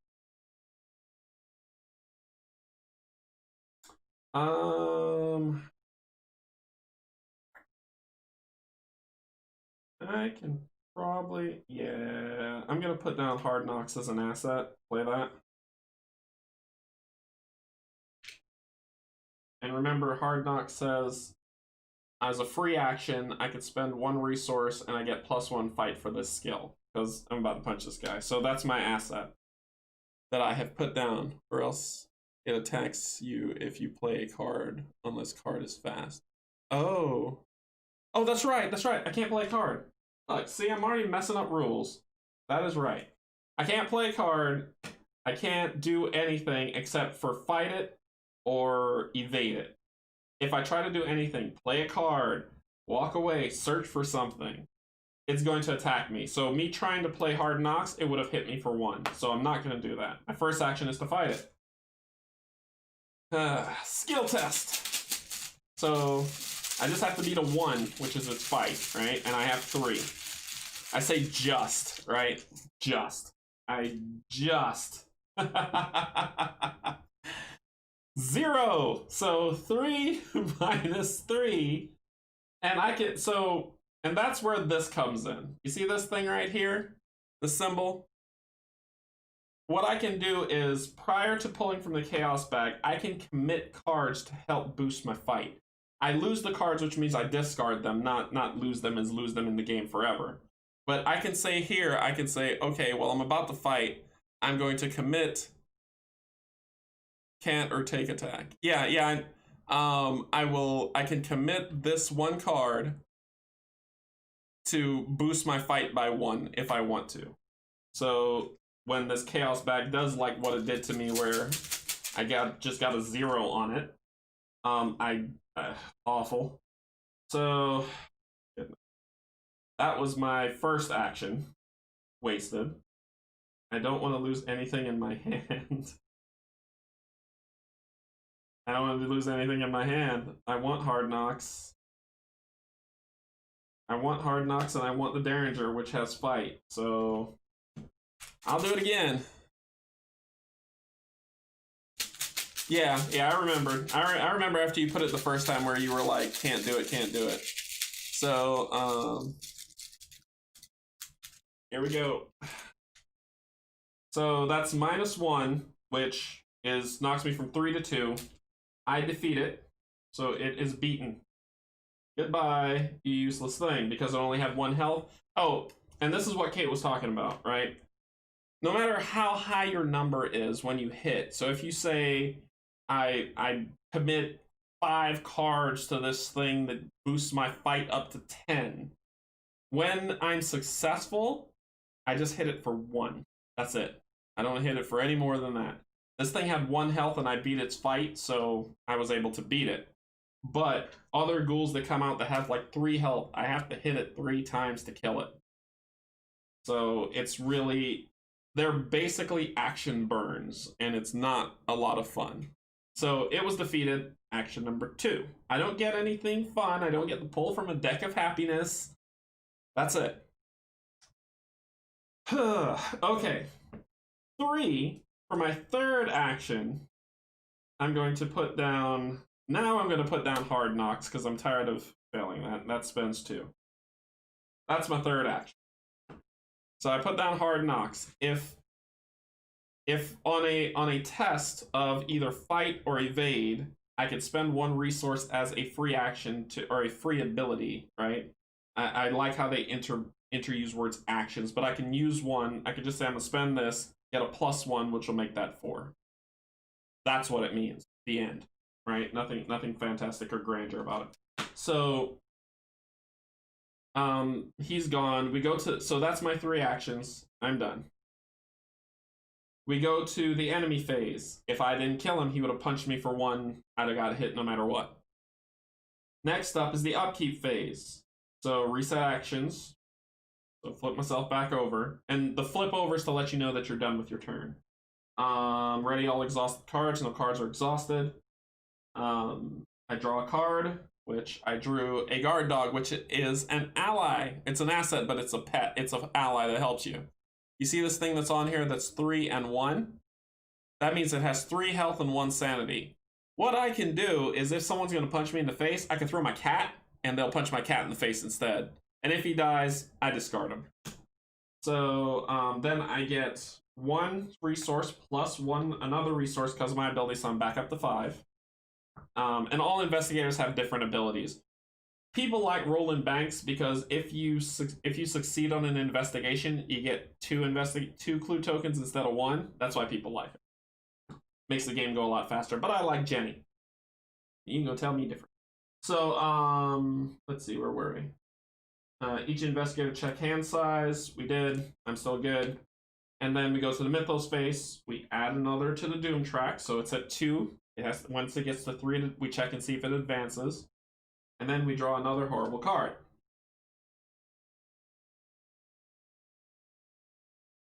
I can probably, yeah. I'm gonna put down Hard Knocks as an asset. Play that. And remember, Hard Knocks says, as a free action, I could spend 1 resource and I get +1 fight for this skill. Because I'm about to punch this guy. So that's my asset that I have put down, or else it attacks you if you play a card, unless card is fast. Oh. Oh, that's right. I can't play a card. Look, see, I'm already messing up rules. That is right. I can't play a card. I can't do anything except for fight it or evade it. if I try to do anything, play a card, walk away, search for something, it's going to attack me. So me trying to play Hard Knocks, it would have hit me for 1. So I'm not going to do that. My first action is to fight it. Skill test. So I just have to beat a 1, which is its fight, right? And I have 3. I say just, right? Just. I just. 0. So 3 minus 3. And I can, so, and that's where this comes in. You see this thing right here? The symbol? What I can do is, prior to pulling from the chaos bag, I can commit cards to help boost my fight. I lose the cards, which means I discard them, not lose them as lose them in the game forever. But I can say here, I can say, okay, well, I'm about to fight. I'm going to commit can't or take attack. Yeah, I can commit this 1 card to boost my fight by 1 if I want to. So when this chaos bag does like what it did to me, where I just got a 0 on it, awful. So that was my first action, wasted. I don't want to lose anything in my hand. I don't want to lose anything in my hand. I want Hard Knocks. I want Hard Knocks, and I want the Derringer, which has fight. So I'll do it again. Yeah, I remember. I remember after you put it the first time where you were like, can't do it, can't do it. So, here we go. So that's -1, which knocks me from 3 to 2. I defeat it, so it is beaten. Goodbye, you useless thing, because I only have 1 health. Oh, and this is what Kate was talking about, right? No matter how high your number is when you hit, so if you say, I commit 5 cards to this thing that boosts my fight up to 10, when I'm successful, I just hit it for 1. That's it. I don't hit it for any more than that. This thing had 1 health and I beat its fight, so I was able to beat it. But other ghouls that come out that have like 3 health, I have to hit it 3 times to kill it. So it's really, they're basically action burns, and it's not a lot of fun. So it was defeated. Action number 2. I don't get anything fun. I don't get the pull from a deck of happiness. That's it. Okay. 3. For my third action, I'm going to put down, now I'm going to put down Hard Knocks because I'm tired of failing that. That spends 2. That's my third action. So I put down Hard Knocks. If on a test of either fight or evade, I could spend 1 resource as a free action or a free ability, right? I like how they interuse words actions, but I can use 1. I could just say I'm gonna spend this, get a +1, which will make that 4. That's what it means. The end, right? Nothing fantastic or grandeur about it. So he's gone. We go to, so that's my 3 actions. I'm done. We go to the enemy phase. If I didn't kill him, he would have punched me for 1. I'd have got hit no matter what. Next up is the upkeep phase. So reset actions. So flip myself back over. And the flip over is to let you know that you're done with your turn. Ready all exhausted cards. No cards are exhausted. I draw a card, which I drew a guard dog, which is an ally. It's an asset, but it's a pet. It's an ally that helps you. You see this thing that's on here that's 3 and 1? That means it has 3 health and 1 sanity. What I can do is if someone's going to punch me in the face, I can throw my cat, and they'll punch my cat in the face instead. And if he dies, I discard him. So then I get 1 resource plus another resource because of my ability, so I'm back up to 5. And all investigators have different abilities. People like rolling banks because if you succeed on an investigation, you get 2 clue tokens instead of 1. That's why people like it. Makes the game go a lot faster. But I like Jenny. You can go tell me different. So let's see, where were we? Each investigator check hand size. We did. I'm still good. And then we go to the Mythos phase. We add another to the Doom track, so it's at 2. Once it gets to 3, we check and see if it advances. And then we draw another horrible card.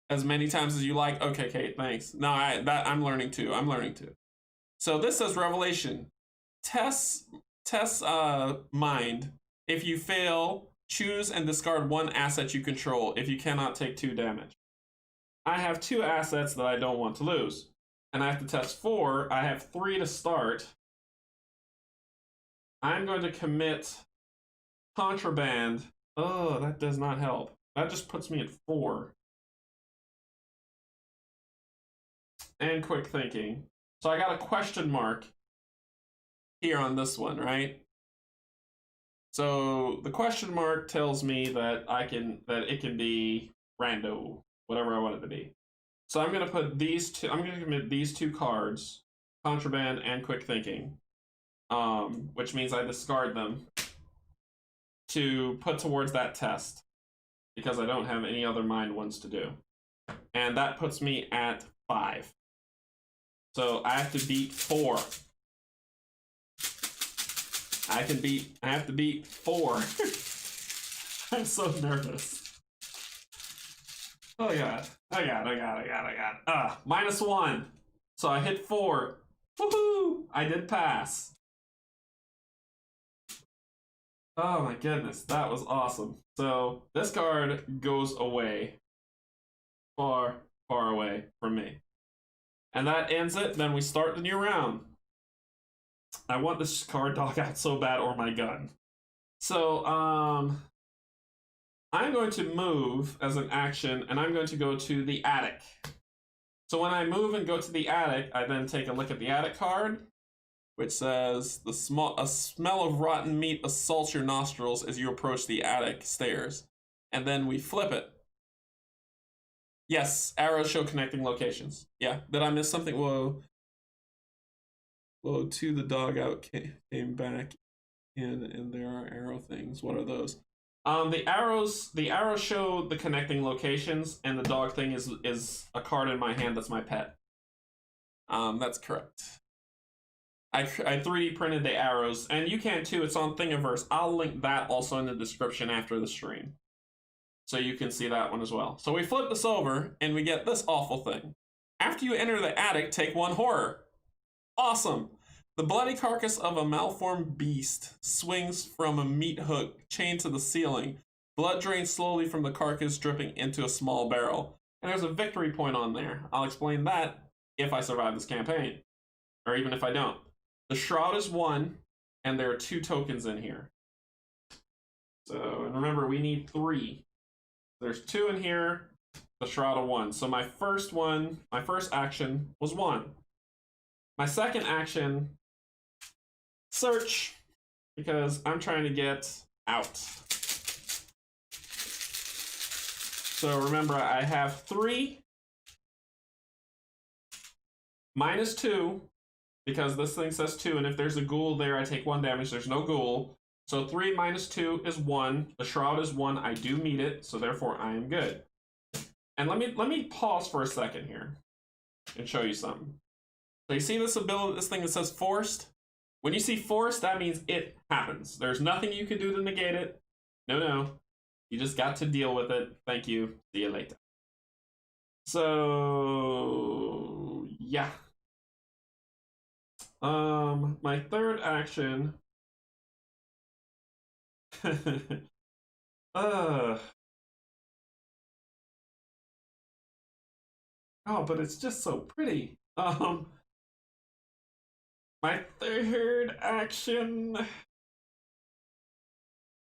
As many times as you like. Okay, Kate, thanks. No, I'm learning too. I'm learning too. So this says Revelation. Test mind. If you fail, choose and discard 1 asset you control. If you cannot, take 2 damage. I have 2 assets that I don't want to lose. And I have to test 4. I have 3 to start. I'm going to commit contraband. Oh, that does not help. That just puts me at 4. And quick thinking. So I got a question mark here on this one, right? So the question mark tells me that it can be rando, whatever I want it to be. So I'm gonna put these two. I'm gonna commit these 2 cards, contraband and quick thinking, which means I discard them to put towards that test because I don't have any other mind ones to do, and that puts me at 5. So I have to beat 4. I have to beat 4. I'm so nervous. Oh god. I got. -1. So I hit 4. Woohoo! I did pass. Oh my goodness, that was awesome. So this card goes away. Far, far away from me. And that ends it. Then we start the new round. I want this card dog out so bad, or my gun. So, I'm going to move as an action, and I'm going to go to the attic. So when I move and go to the attic, I then take a look at the attic card, which says, a smell of rotten meat assaults your nostrils as you approach the attic stairs. And then we flip it. Yes, arrows show connecting locations. Yeah, did I miss something? Whoa. Whoa, to the dog out came back in, and there are arrow things. What are those? The arrows show the connecting locations, and the dog thing is a card in my hand that's my pet. That's correct. I 3D printed the arrows, and you can too. It's on Thingiverse. I'll link that also in the description after the stream, so you can see that one as well. So we flip this over, and we get this awful thing. After you enter the attic, take 1 horror. Awesome. The bloody carcass of a malformed beast swings from a meat hook chained to the ceiling. Blood drains slowly from the carcass, dripping into a small barrel. And there's a victory point on there. I'll explain that if I survive this campaign, or even if I don't. The shroud is 1, and there are 2 tokens in here. So, and remember, we need 3. There's 2 in here, the shroud of 1. So my first action was 1. My second action, search, because I'm trying to get out. So remember, I have 3 -2, because this thing says 2, and if there's a ghoul there, I take 1 damage. There's no ghoul. So 3 -2 is 1. The shroud is 1. I do meet it, so therefore I am good. And let me pause for a second here and show you something. So you see this ability, this thing that says forced? When you see forced, that means it happens. There's nothing you can do to negate it. No. You just got to deal with it. Thank you. See you later. So, yeah. My third action. Oh, but it's just so pretty. My third action.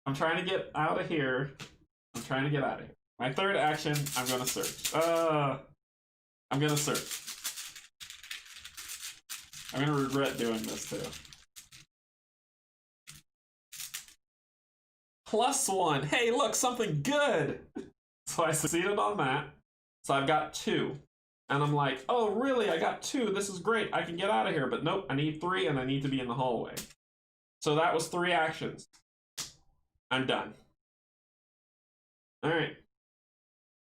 I'm trying to get out of here. My third action, I'm gonna search. I'm gonna search. I'm gonna regret doing this too. +1. Hey, look, something good. So I succeeded on that. So I've got 2. And I'm like, oh, really? I got 2. This is great. I can get out of here. But nope, I need 3, and I need to be in the hallway. So that was 3 actions. I'm done. All right.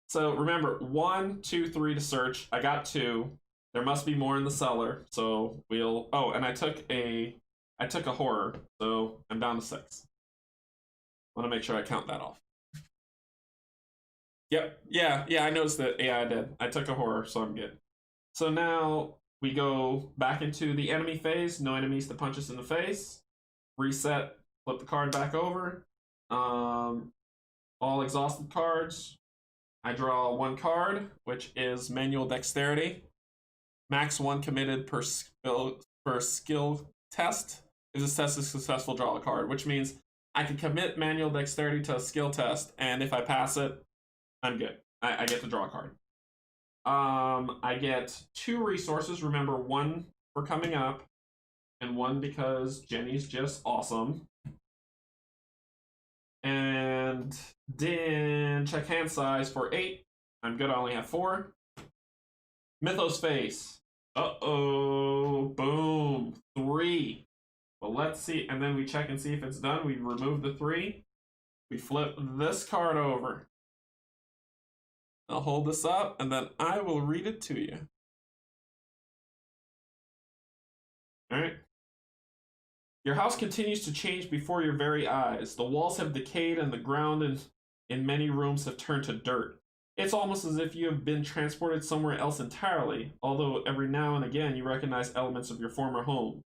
So remember, 1, 2, 3 to search. I got 2. There must be more in the cellar, so we'll. Oh, and I took a horror, so I'm down to 6. Want to make sure I count that off. Yep. Yeah. I noticed that. Yeah, I did. I took a horror, so I'm good. So now we go back into the enemy phase. No enemies to punch us in the face. Reset. Flip the card back over. All exhausted cards. I draw 1 card, which is manual dexterity. Max 1 committed per skill test. If this test is successful, draw a card, which means I can commit manual dexterity to a skill test, and if I pass it, I'm good. I get to draw a card. I get 2 resources. Remember, 1 for coming up, and 1 because Jenny's just awesome. And then check hand size for 8. I'm good. I only have 4. Mythos face. Uh-oh. Boom. 3. Well, let's see. And then we check and see if it's done. We remove the 3. We flip this card over. I'll hold this up, and then I will read it to you. All right. Your house continues to change before your very eyes. The walls have decayed, and the ground in many rooms have turned to dirt. It's almost as if you have been transported somewhere else entirely, although every now and again you recognize elements of your former home.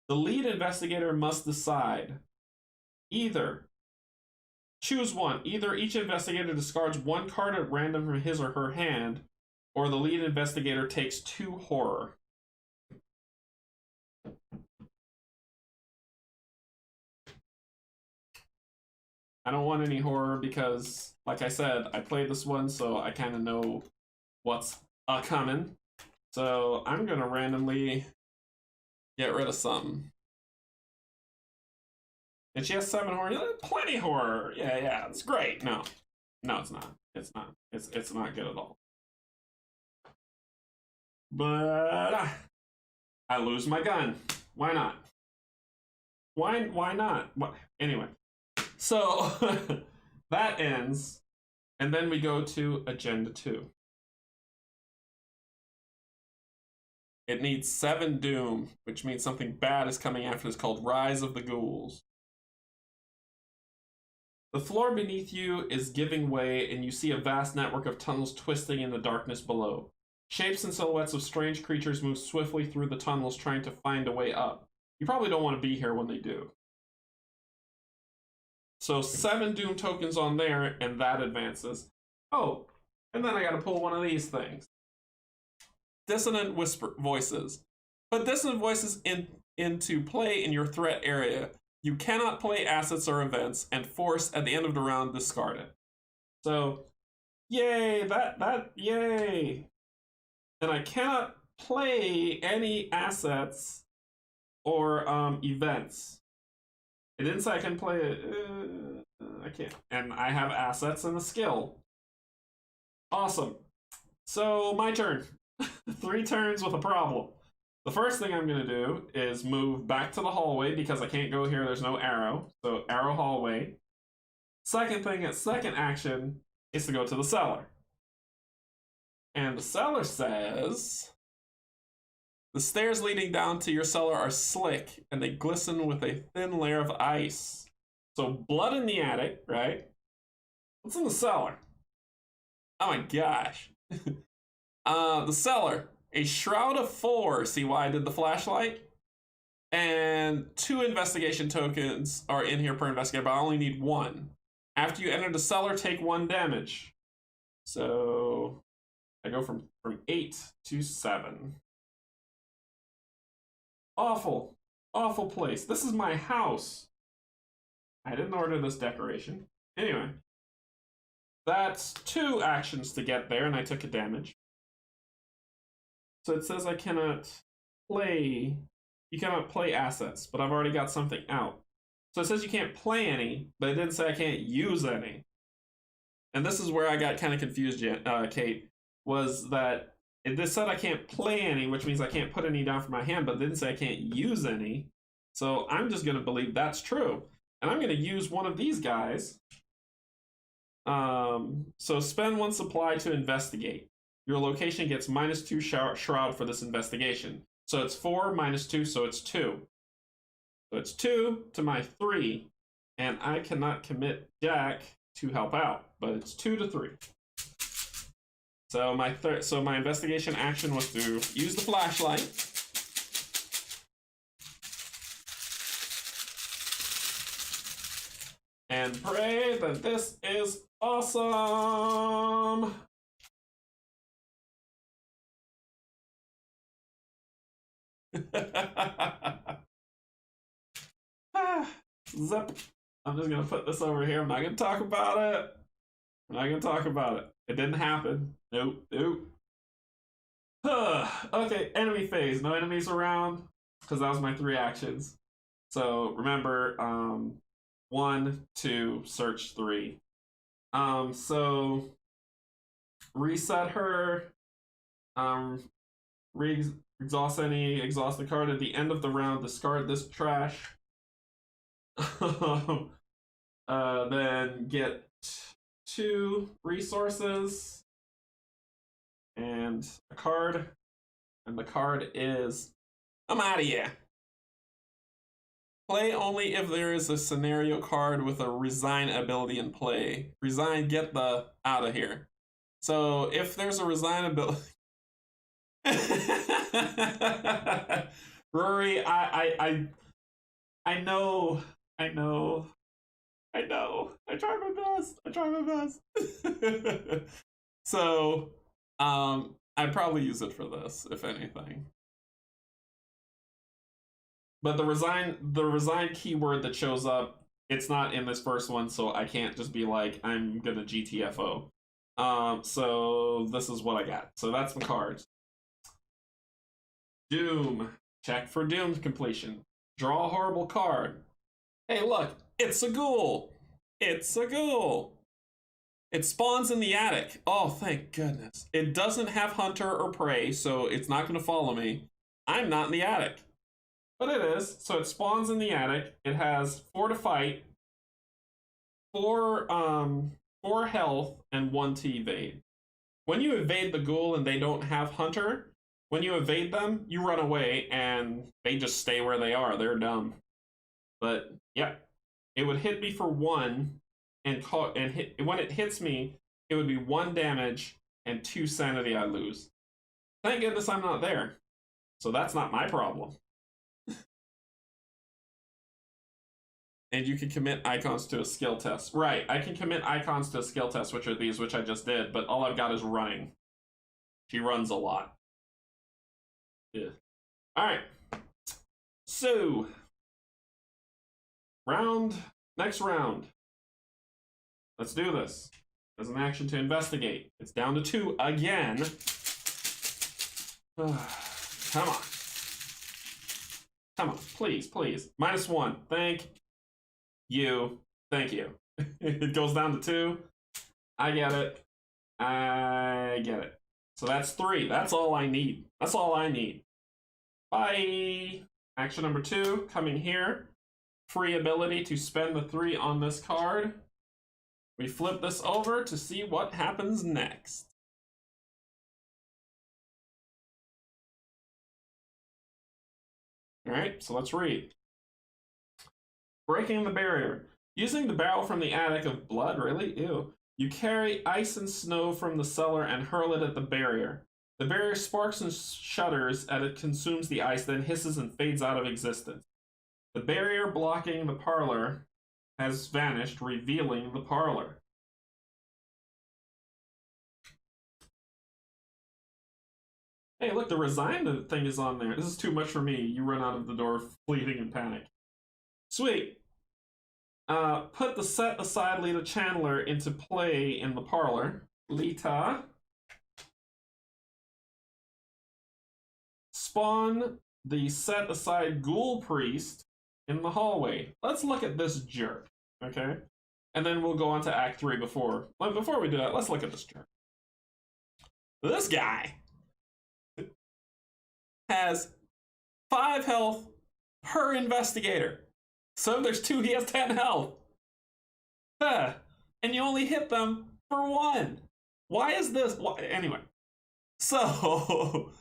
The lead investigator must decide. Choose one. Either each investigator discards 1 card at random from his or her hand, or the lead investigator takes 2 horror. I don't want any horror because, like I said, I played this one, so I kind of know what's coming. So I'm going to randomly get rid of something. And she has 7 horror. Plenty horror. Yeah, it's great. No, it's not. It's not. It's not good at all. But I lose my gun. Why not? Why not? What? Anyway. So that ends, and then we go to Agenda 2. It needs 7 doom, which means something bad is coming after this, called Rise of the Ghouls. The floor beneath you is giving way, and you see a vast network of tunnels twisting in the darkness below. Shapes and silhouettes of strange creatures move swiftly through the tunnels, trying to find a way up. You probably don't want to be here when they do. So 7 doom tokens on there, and that advances. Oh, and then I gotta pull one of these things. Dissonant voices. Put dissonant voices into play in your threat area. You cannot play assets or events, and force at the end of the round discard it. So, yay, yay. And I cannot play any assets or events. It didn't say I can play it. I can't. And I have assets and a skill. Awesome. So, my turn. 3 turns with a problem. The first thing I'm going to do is move back to the hallway because I can't go here. There's no arrow. So, arrow hallway. Second thing, at second action, is to go to the cellar. And the cellar says, the stairs leading down to your cellar are slick, and they glisten with a thin layer of ice. So, blood in the attic, right? What's in the cellar? Oh my gosh. The cellar. A shroud of 4. See why I did the flashlight? And 2 investigation tokens are in here per investigator, but I only need 1. After you enter the cellar, take 1 damage. So I go from 8 to 7. Awful place. This is my house. I didn't order this decoration. Anyway, that's 2 actions to get there, and I took a damage. So it says I cannot play. You cannot play assets, but I've already got something out. So it says you can't play any, but it didn't say I can't use any. And this is where I got kind of confused, Kate, was that this said I can't play any, which means I can't put any down from my hand, but it didn't say I can't use any. So I'm just going to believe that's true. And I'm going to use one of these guys. So spend 1 supply to investigate. your location gets -2 shroud for this investigation. So it's 4 minus 2, so it's 2. So it's 2 to my 3, and I cannot commit Jack to help out, but it's 2 to 3. So my investigation action was to use the flashlight. And pray that this is awesome. Zip. I'm just gonna put this over here. I'm not gonna talk about it. I'm not gonna talk about it. It didn't happen. Nope. Okay, enemy phase. No enemies around, because that was my 3 actions. So remember, 1, 2, search 3. So reset her. Exhaust any exhausted card at the end of the round. Discard this trash. Then get 2 resources and a card, and the card is I'm out of here. Play only if there is a scenario card with a resign ability in play. Resign, get the out of here. So if there's a resign ability, Rory, I know. I try my best. So, I'd probably use it for this, if anything. But the resign keyword that shows up, it's not in this first one, so I can't just be like, I'm gonna GTFO. So this is what I got. So that's the cards. Doom. Check for Doom completion. Draw a horrible card. Hey, look, it's a ghoul. It's a ghoul. It spawns in the attic. Oh, thank goodness. It doesn't have hunter or prey, so it's not going to follow me. I'm not in the attic. But it is. So it spawns in the attic. It has 4 to fight, 4 health, and 1 to evade. When you evade the ghoul and they don't have hunter, when you evade them, you run away and they just stay where they are. They're dumb. But yeah, it would hit me for 1, and when it hits me, it would be 1 damage and 2 sanity I lose. Thank goodness I'm not there. So that's not my problem. And you can commit icons to a skill test. Right, I can commit icons to a skill test, which are these, which I just did, but all I've got is running. She runs a lot. Yeah. Alright. So, next round. Let's do this. As an action to investigate. It's down to 2 again. Come on. Come on, please. -1. Thank you. It goes down to 2. I get it. So that's 3. That's all I need. Bye. Action number 2, coming here. Free ability to spend the 3 on this card. We flip this over to see what happens next. Alright, so let's read. Breaking the barrier. Using the barrel from the attic of blood, really? Ew. You carry ice and snow from the cellar and hurl it at the barrier. The barrier sparks and shudders as it consumes the ice, then hisses and fades out of existence. The barrier blocking the parlor has vanished, revealing the parlor. Hey, look, the resign thing is on there. This is too much for me. You run out of the door, fleeting in panic. Sweet. Put the set aside Lita Chandler into play in the parlor. Lita. Spawn the set aside Ghoul Priest in the hallway. Let's look at this jerk, okay? And then we'll go on to Act 3 before we do that, let's look at this jerk. This guy has 5 health per investigator. So if there's 2, he has 10 health. And you only hit them for 1. Why is this? Anyway, So,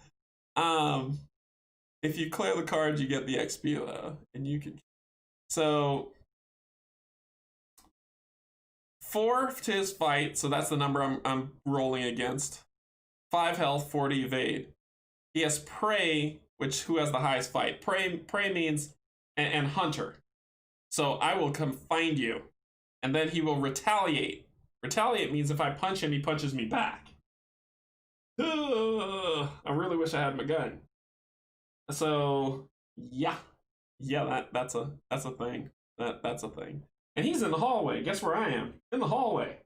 if you clear the card, you get the XP though, and you can. So, 4 to his fight, so that's the number I'm rolling against. 5 health, 40 evade. He has prey, which who has the highest fight? Prey means and hunter. So I will come find you, and then he will retaliate. Retaliate means if I punch him, he punches me back. I really wish I had my gun. So yeah, that's a thing. That's a thing. And he's in the hallway. Guess where I am? In the hallway.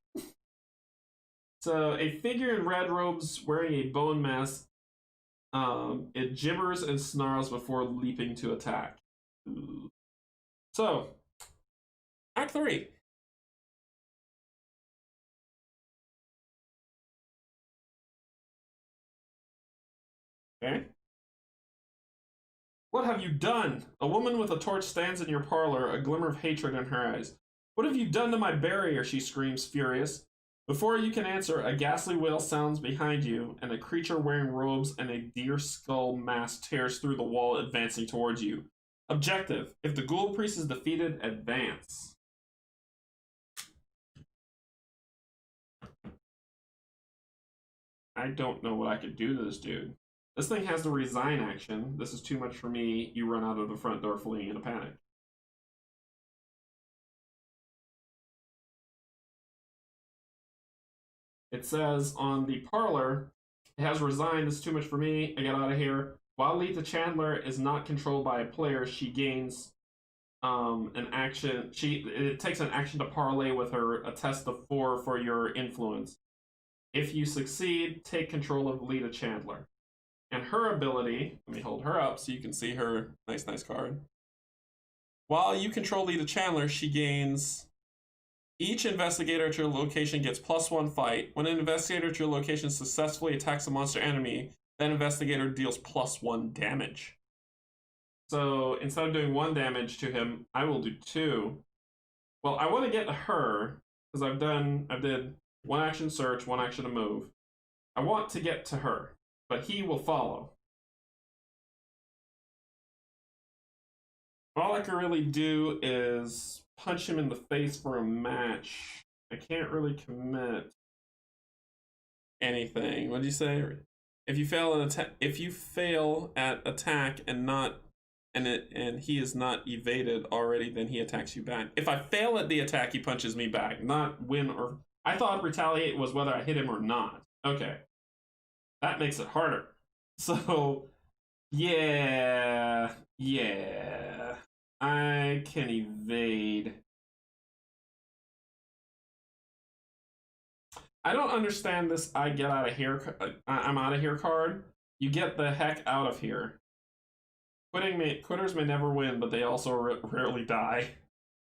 So a figure in red robes wearing a bone mask. It gibbers and snarls before leaping to attack. So, Act 3. Okay. What have you done? A woman with a torch stands in your parlor, a glimmer of hatred in her eyes. What have you done to my barrier? She screams, furious. Before you can answer, a ghastly wail sounds behind you, and a creature wearing robes and a deer skull mask tears through the wall, advancing towards you. Objective: if the ghoul priest is defeated, advance. I don't know what I could do to this dude. This thing has the resign action. This is too much for me. You run out of the front door fleeing in a panic. It says on the parlor, it has resigned. This is too much for me. I get out of here. While Lita Chandler is not controlled by a player, she gains an action. It takes an action to parlay with her, a test of 4 for your influence. If you succeed, take control of Lita Chandler. And her ability, let me hold her up so you can see her nice card. While you control Lita Chandler, she gains each investigator at your location gets +1 fight. When an investigator at your location successfully attacks a monster enemy, that investigator deals +1 damage. So instead of doing 1 damage to him, I will do 2. Well, I want to get to her because I did 1 action search, 1 action to move. I want to get to her, but he will follow. All I can really do is punch him in the face for a match. I can't really commit anything. What did you say? If you fail at attack and he is not evaded already, then he attacks you back. If I fail at the attack, he punches me back. Not win or I thought retaliate was whether I hit him or not. Okay. That makes it harder. So yeah. I can evade. I don't understand this I get out of here, I'm out of here card. You get the heck out of here. Quitters may never win, but they also rarely die.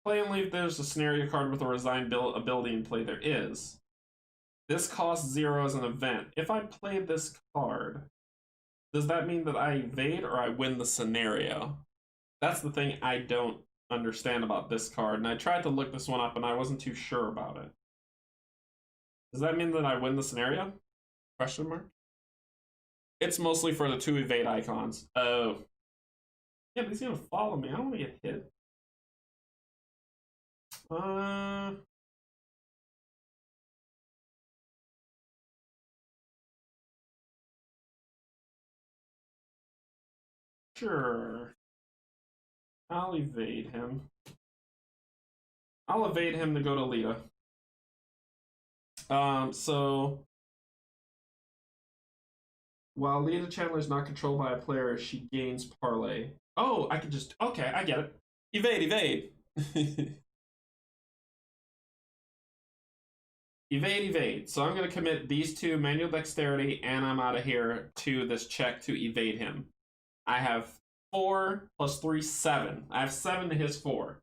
Play and leave, there's a scenario card with a resigned ability in play. There is. This costs 0 as an event. If I play this card, does that mean that I evade or I win the scenario? That's the thing I don't understand about this card, and I tried to look this one up and I wasn't too sure about it. Does that mean that I win the scenario? Question mark? It's mostly for the 2 evade icons. Oh. Yeah, but he's gonna follow me. I don't want to get hit. Sure. I'll evade him. I'll evade him to go to Lita. So while Lita Chandler is not controlled by a player, she gains parlay. Oh, I could just okay, I get it. Evade. Evade. So I'm gonna commit these 2 manual dexterity, and I'm out of here to this check to evade him. I have 4 + 3, 7. I have 7 to his 4.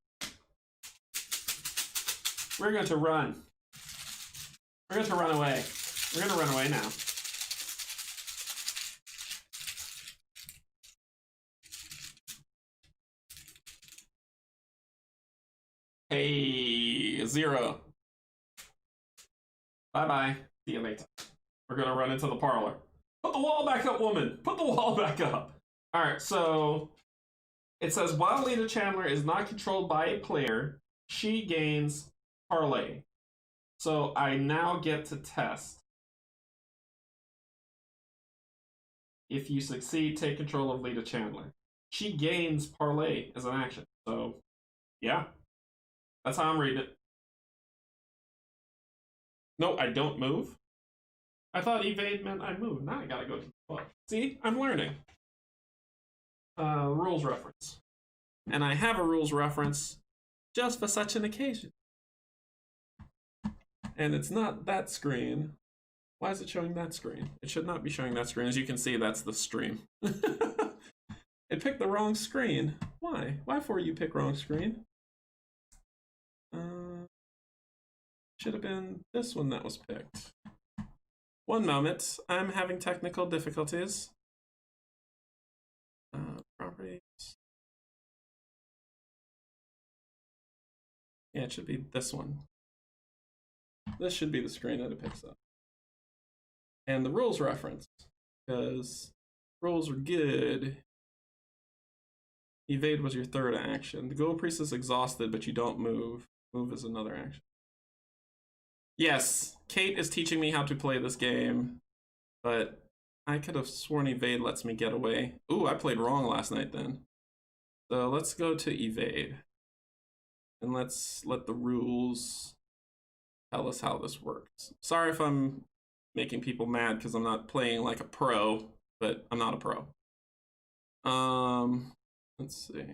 We're going to run. We're going to run away. We're going to run away now. Hey, 0. Bye-bye. See you later. We're going to run into the parlor. Put the wall back up, woman. Put the wall back up. All right, so it says while Lita Chandler is not controlled by a player, she gains parlay. So I now get to test. If you succeed, take control of Lita Chandler. She gains parlay as an action. So, yeah. That's how I'm reading it. No, I don't move. I thought evade meant I move. Now I gotta go to the book. See? I'm learning. Rules reference. And I have a rules reference just for such an occasion. And it's not that screen. Why is it showing that screen? It should not be showing that screen. As you can see, that's the stream. It picked the wrong screen. Why? Why for you pick wrong screen? Should have been this one that was picked. One moment. I'm having technical difficulties. Properties. Yeah, it should be this one. This should be the screen that it picks up. And the rules reference, because rules are good. Evade was your third action. The Ghoul Priest is exhausted, but you don't move. Move is another action. Yes, Kate is teaching me how to play this game, but I could have sworn evade lets me get away. Ooh, I played wrong last night then. So let's go to evade. And let's let the rules tell us how this works. Sorry if I'm making people mad because I'm not playing like a pro, but I'm not a pro. Let's see.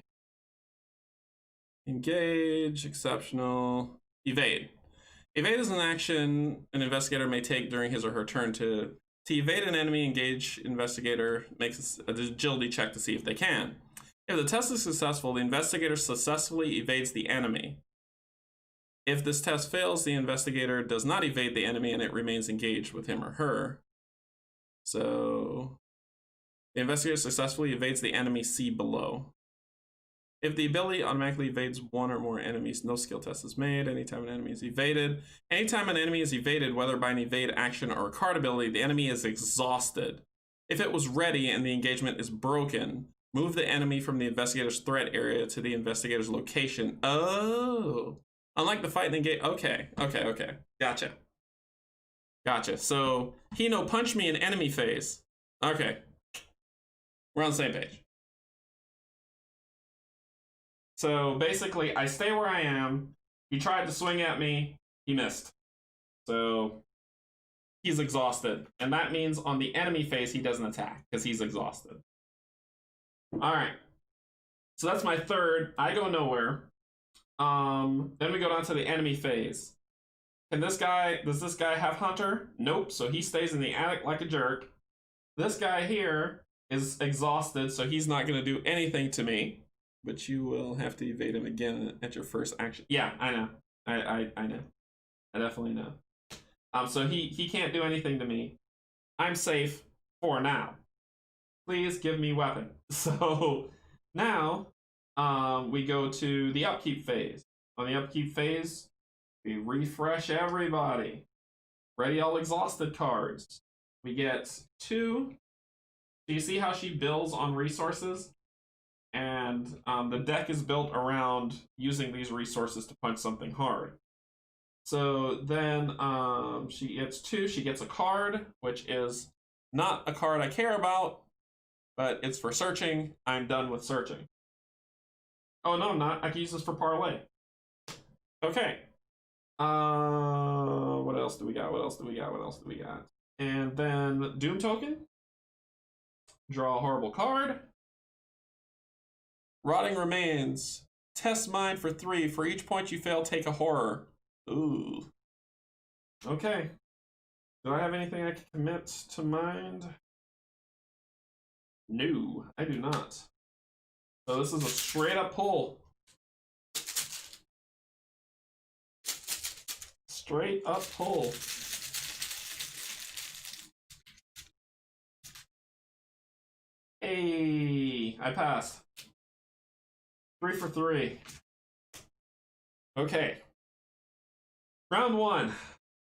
Engage, exceptional, evade. Evade is an action an investigator may take during his or her turn to evade an enemy. Engage investigator makes an agility check to see if they can. If the test is successful, the investigator successfully evades the enemy. If this test fails, the investigator does not evade the enemy and it remains engaged with him or her. So the investigator successfully evades the enemy, see below. If the ability automatically evades one or more enemies, no skill test is made. Anytime an enemy is evaded. Anytime an enemy is evaded, whether by an evade action or a card ability, the enemy is exhausted. If it was ready and the engagement is broken, move the enemy from the investigator's threat area to the investigator's location. Oh. Unlike the fight and engage. Okay. Gotcha. So, he no punch me in enemy phase. Okay. We're on the same page. So basically, I stay where I am. He tried to swing at me. He missed. So he's exhausted. And that means on the enemy phase, he doesn't attack because he's exhausted. All right. So that's my third. I go nowhere. Then we go down to the enemy phase. Does this guy have Hunter? Nope. So he stays in the attic like a jerk. This guy here is exhausted, so he's not going to do anything to me. But you will have to evade him again at your first action. Yeah, I know. I know. I definitely know. So he can't do anything to me. I'm safe for now. Please give me weapon. So now we go to the upkeep phase. On the upkeep phase, we refresh everybody. Ready all exhausted cards. We get 2. Do you see how she builds on resources? And the deck is built around using these resources to punch something hard. So then she gets 2. She gets a card, which is not a card I care about, but it's for searching. I'm done with searching. Oh, no, I'm not. I can use this for parlay. Okay. What else do we got? And then Doom token. Draw a horrible card. Rotting Remains. Test mind for 3. For each point you fail, take a horror. Ooh. Okay. Do I have anything I can commit to mind? No, I do not. So this is a straight up pull. Straight up pull. Hey, I passed. 3 for 3. Okay. Round 1.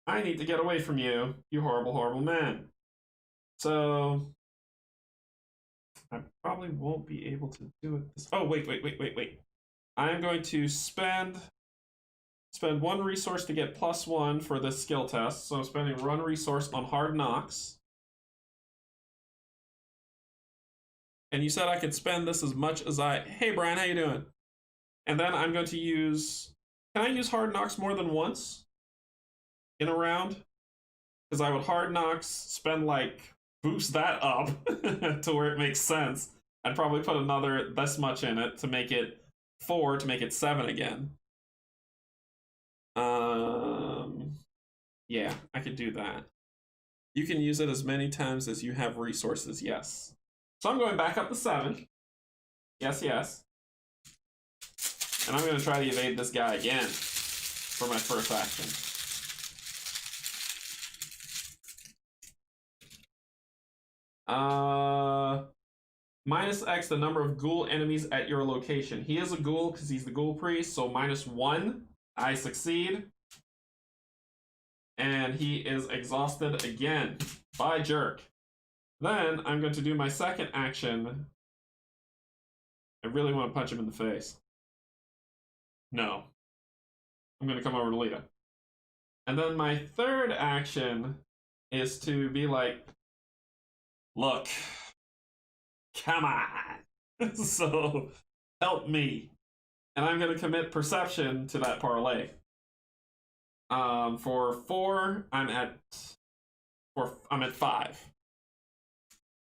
I need to get away from you, you horrible, horrible man. So I probably won't be able to do it this. Oh, wait. I'm going to spend one resource to get +1 for this skill test. So I'm spending 1 resource on Hard Knocks. And you said I could spend this as much as I... Hey, Brian, how you doing? And then I'm going to use... Can I use Hard Knocks more than once in a round? Because I would Hard Knocks, spend like... Boost that up to where it makes sense. I'd probably put another this much in it to make it 4 to make it 7 again. Yeah, I could do that. You can use it as many times as you have resources, yes. So I'm going back up to 7. Yes. And I'm going to try to evade this guy again for my first action. -X the number of ghoul enemies at your location. He is a ghoul because he's the ghoul priest, so -1. I succeed. And he is exhausted again. Bye, jerk. Then I'm going to do my second action. I really want to punch him in the face. No. I'm going to come over to Lita. And then my third action is to be like, look, come on. So help me. And I'm going to commit perception to that parlay. For 4, I'm at 5.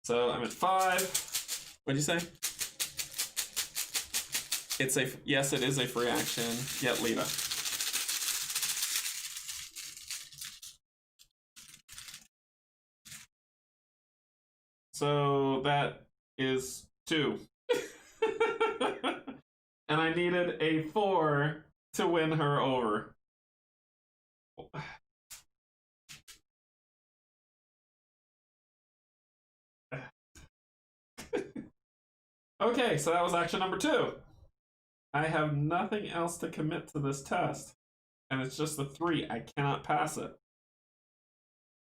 So I'm at 5. What'd you say? Yes, it is a free action. Get Lita. So that is 2. And I needed a 4 to win her over. Okay, so that was action number 2. I have nothing else to commit to this test. And it's just the 3. I cannot pass it.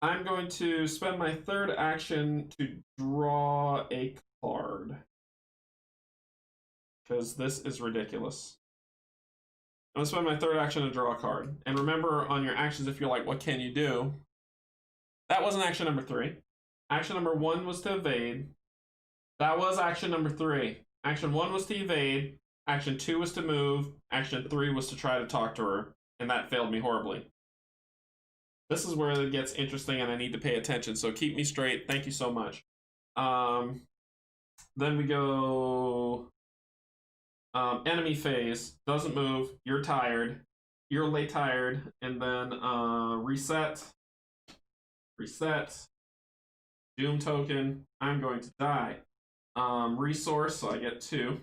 I'm going to spend my third action to draw a card. Because this is ridiculous. I'm going to spend my third action to draw a card. And remember, on your actions, if you're like, what can you do? That wasn't action number 3. Action number 1 was to evade. That was action number 3. Action 1 was to evade. Action 2 was to move. Action 3 was to try to talk to her. And that failed me horribly. This is where it gets interesting and I need to pay attention. So keep me straight. Thank you so much. Then we go... enemy phase. Doesn't move. You're tired. You're late tired. And then reset. Reset. Doom token. I'm going to die. Resource, so I get 2.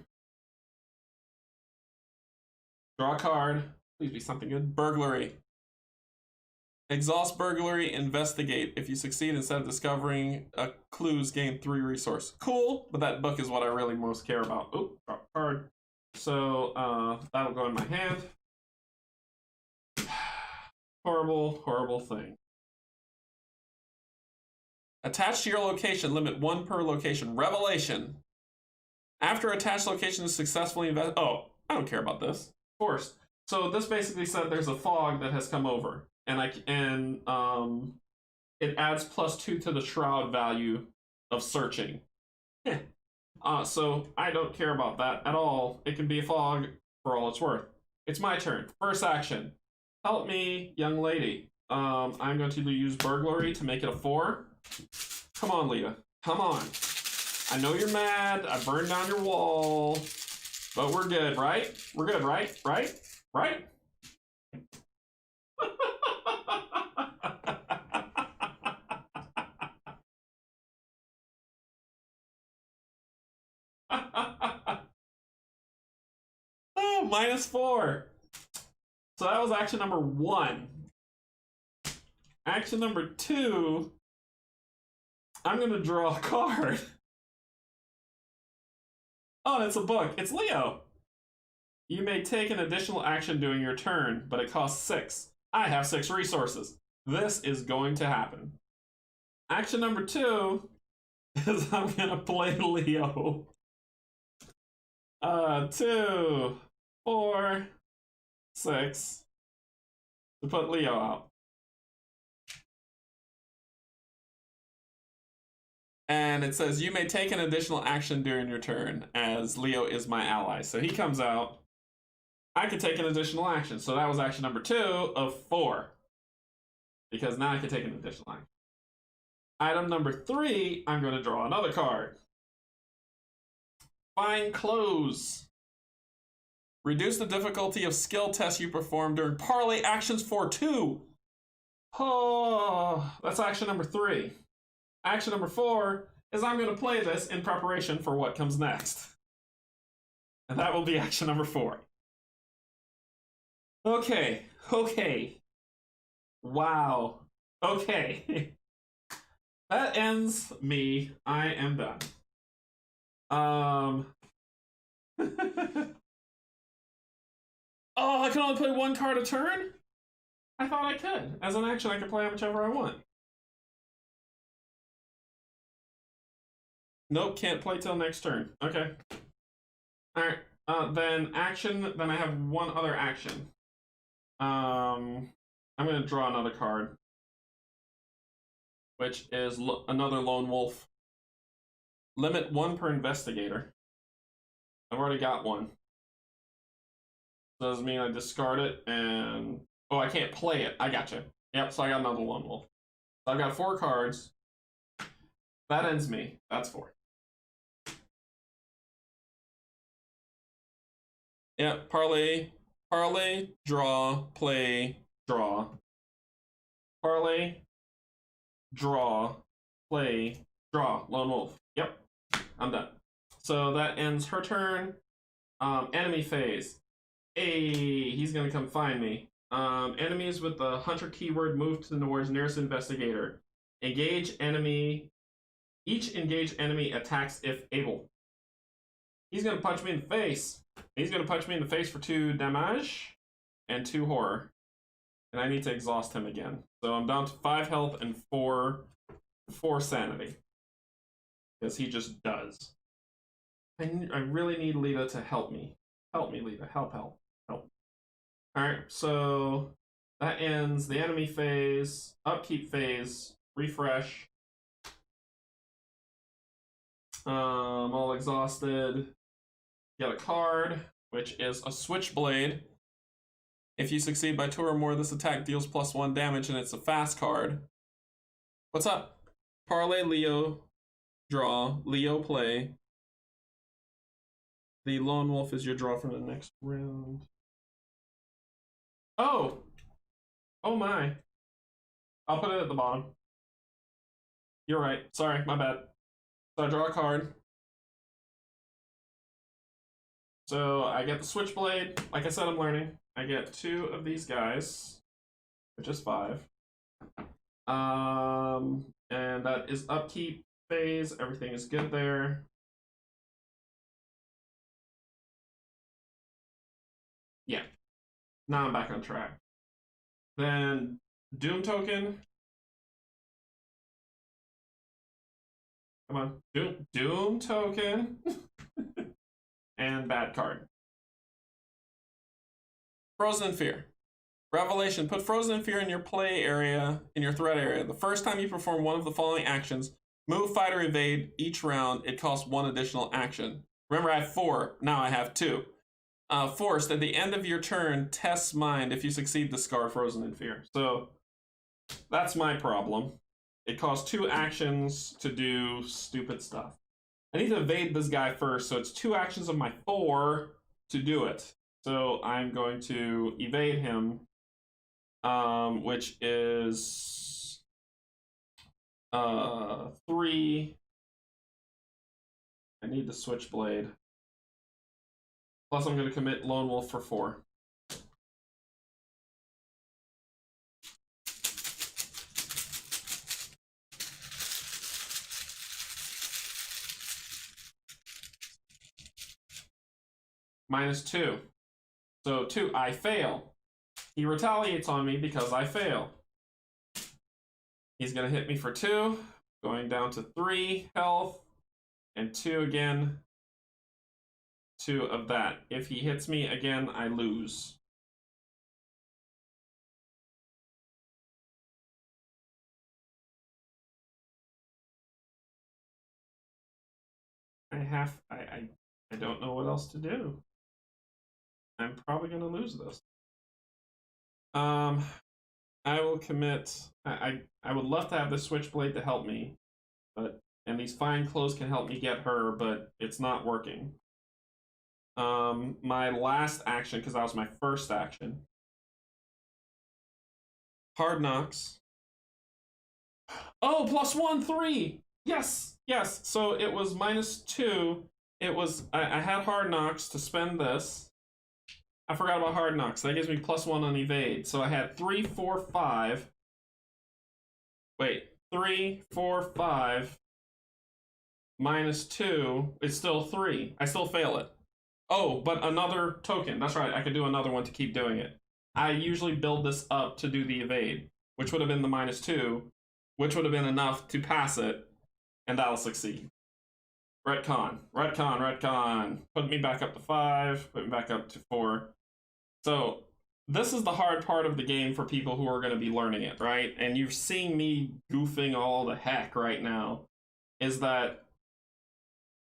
Draw a card. Please be something good. Burglary. Exhaust burglary, investigate. If you succeed, instead of discovering clues, gain 3 resource. Cool, but that book is what I really most care about. Oh, drop a card. So that'll go in my hand. Horrible, horrible thing. Attached to your location, limit 1 per location. Revelation. After attached location is successfully invested. Oh, I don't care about this. Of course. So this basically said there's a fog that has come over, and it adds +2 to the shroud value of searching. So I don't care about that at all. It can be a fog for all it's worth. It's my turn. First action. Help me, young lady. I'm going to use burglary to make it a 4. Come on, Lita. Come on. I know you're mad. I burned down your wall. But we're good, right? We're good, right? Right? Right? Oh, -4. So that was action number 1. Action number 2, I'm going to draw a card. Oh, and it's a book. It's Leo. You may take an additional action during your turn, but it costs 6. I have 6 resources. This is going to happen. Action number 2, is I'm gonna play Leo. 2, 4, 6 to put Leo out. And it says you may take an additional action during your turn, as Leo is my ally. So he comes out. I can take an additional action. So that was action number 2 of 4. Because now I can take an additional action. Item number 3, I'm going to draw another card. Find clothes. Reduce the difficulty of skill tests you perform during parlay actions for 2. Oh, that's action number 3. Action number 4 is I'm going to play this in preparation for what comes next. And that will be action number 4. Okay. Wow. Okay. That ends me. I am done. Oh, I can only play 1 card a turn? I thought I could. As an action, I can play whichever I want. Nope, can't play till next turn. Okay. Alright. Then action. Then I have one other action. I'm going to draw another card, which is another lone wolf. Limit 1 per investigator. I've already got one. Does mean I discard it and... Oh, I can't play it. I gotcha. Yep, so I got another lone wolf. So I've got 4 cards. That ends me. That's 4. Yeah, parlay, draw, play, draw. Parlay, draw, play, draw. Lone wolf. Yep, I'm done. So that ends her turn. Enemy phase. Hey, he's gonna come find me. Enemies with the hunter keyword move to the nearest investigator. Engage enemy. Each engaged enemy attacks if able. He's gonna punch me in the face. He's gonna punch me in the face for 2 damage and 2 horror. And I need to exhaust him again. So I'm down to 5 health and 4 sanity. Because he just does. I really need Lita to help me. Help me, Lita. Help. Alright, so that ends the enemy phase, upkeep phase, refresh. All exhausted. Get a card, which is a switchblade. If you succeed by 2 or more, this attack deals +1 damage, and it's a fast card. What's up? Parlay, Leo, draw, Leo, play. The lone wolf is your draw for the next round. Oh! Oh my. I'll put it at the bottom. You're right. Sorry, my bad. So I draw a card. So I get the switchblade. Like I said, I'm learning. I get 2 of these guys, which is 5. And that is upkeep phase. Everything is good there. Yeah. Now I'm back on track. Then Doom token. Come on. Doom token. And bad card. Frozen in Fear. Revelation. Put Frozen in Fear in your play area, in your threat area. The first time you perform one of the following actions, move, fight, or evade each round, it costs 1 additional action. Remember, I have 4. Now I have 2. Forced. At the end of your turn, test mind. If you succeed, discard Frozen in Fear. So that's my problem. It costs 2 actions to do stupid stuff. I need to evade this guy first, so it's 2 actions of my 4 to do it. So I'm going to evade him, which is 3. I need the switchblade. Plus I'm going to commit Lone Wolf for 4. -2. So 2, I fail. He retaliates on me because I fail. He's going to hit me for 2. Going down to 3 health and 2 again. 2 of that. If he hits me again, I lose. I don't know what else to do. I'm probably gonna lose this. I will commit. I would love to have the switchblade to help me, and these fine clothes can help me get her, but it's not working. My last action, because that was my first action. Hard knocks. Oh, +1, 3. Yes, yes. So it was -2. It was I had hard knocks to spend this. I forgot about hard knocks. That gives me +1 on evade. So I had 3, 4, 5. Wait, 3, 4, 5 -2. It's still 3. I still fail it. Oh, but another token. That's right. I could do another one to keep doing it. I usually build this up to do the evade, which would have been the -2, which would have been enough to pass it, and that'll succeed. Retcon, retcon, retcon. Put me back up to 5, put me back up to 4. So this is the hard part of the game for people who are going to be learning it, right? And you're seeing me goofing all the heck right now, is that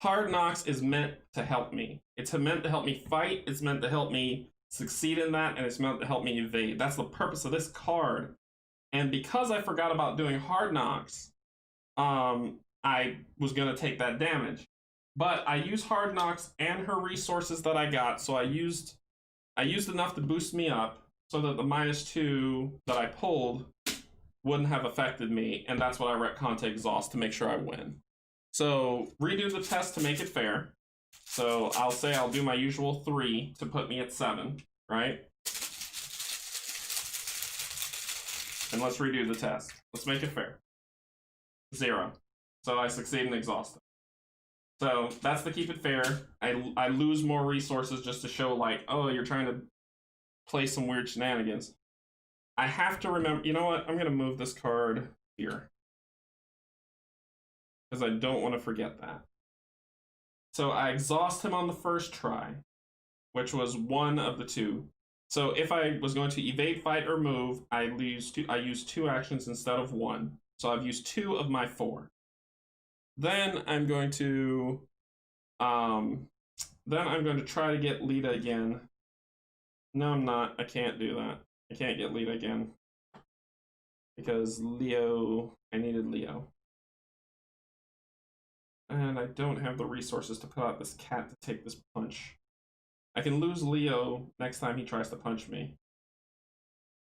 hard knocks is meant to help me. It's meant to help me fight, it's meant to help me succeed in that, and it's meant to help me evade. That's the purpose of this card. And because I forgot about doing hard knocks, I was going to take that damage. But I used hard knocks and her resources that I got, so I used enough to boost me up so that the -2 that I pulled wouldn't have affected me, and that's what I retcon to exhaust to make sure I win. So redo the test to make it fair. So I'll say I'll do my usual 3 to put me at 7, right? And let's redo the test. Let's make it fair. 0. So I succeed and exhaust it. So that's to keep it fair. I lose more resources just to show, like, oh, you're trying to play some weird shenanigans. I have to remember, you know what? I'm going to move this card here, because I don't want to forget that. So I exhaust him on the first try, which was 1 of the 2. So if I was going to evade, fight, or move, I use 2 actions instead of 1. So I've used 2 of my 4. Then I'm going to try to get Lita again. No, I'm not. I can't do that. I can't get Lita again, because I needed Leo. And I don't have the resources to put out this cat to take this punch. I can lose Leo next time he tries to punch me.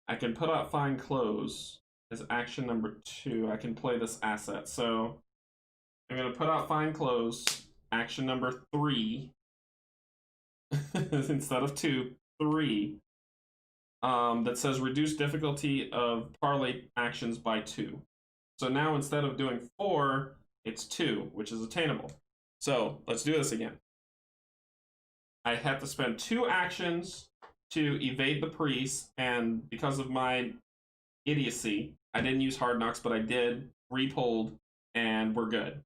I can put out fine clothes as action number 2. I can play this asset. So I'm going to put out fine clothes, action number 3, instead of 2, 3, that says reduce difficulty of parlay actions by 2. So now instead of doing 4, it's 2, which is attainable. So let's do this again. I had to spend 2 actions to evade the priest, and because of my idiocy, I didn't use hard knocks, but I did, repulled, and we're good.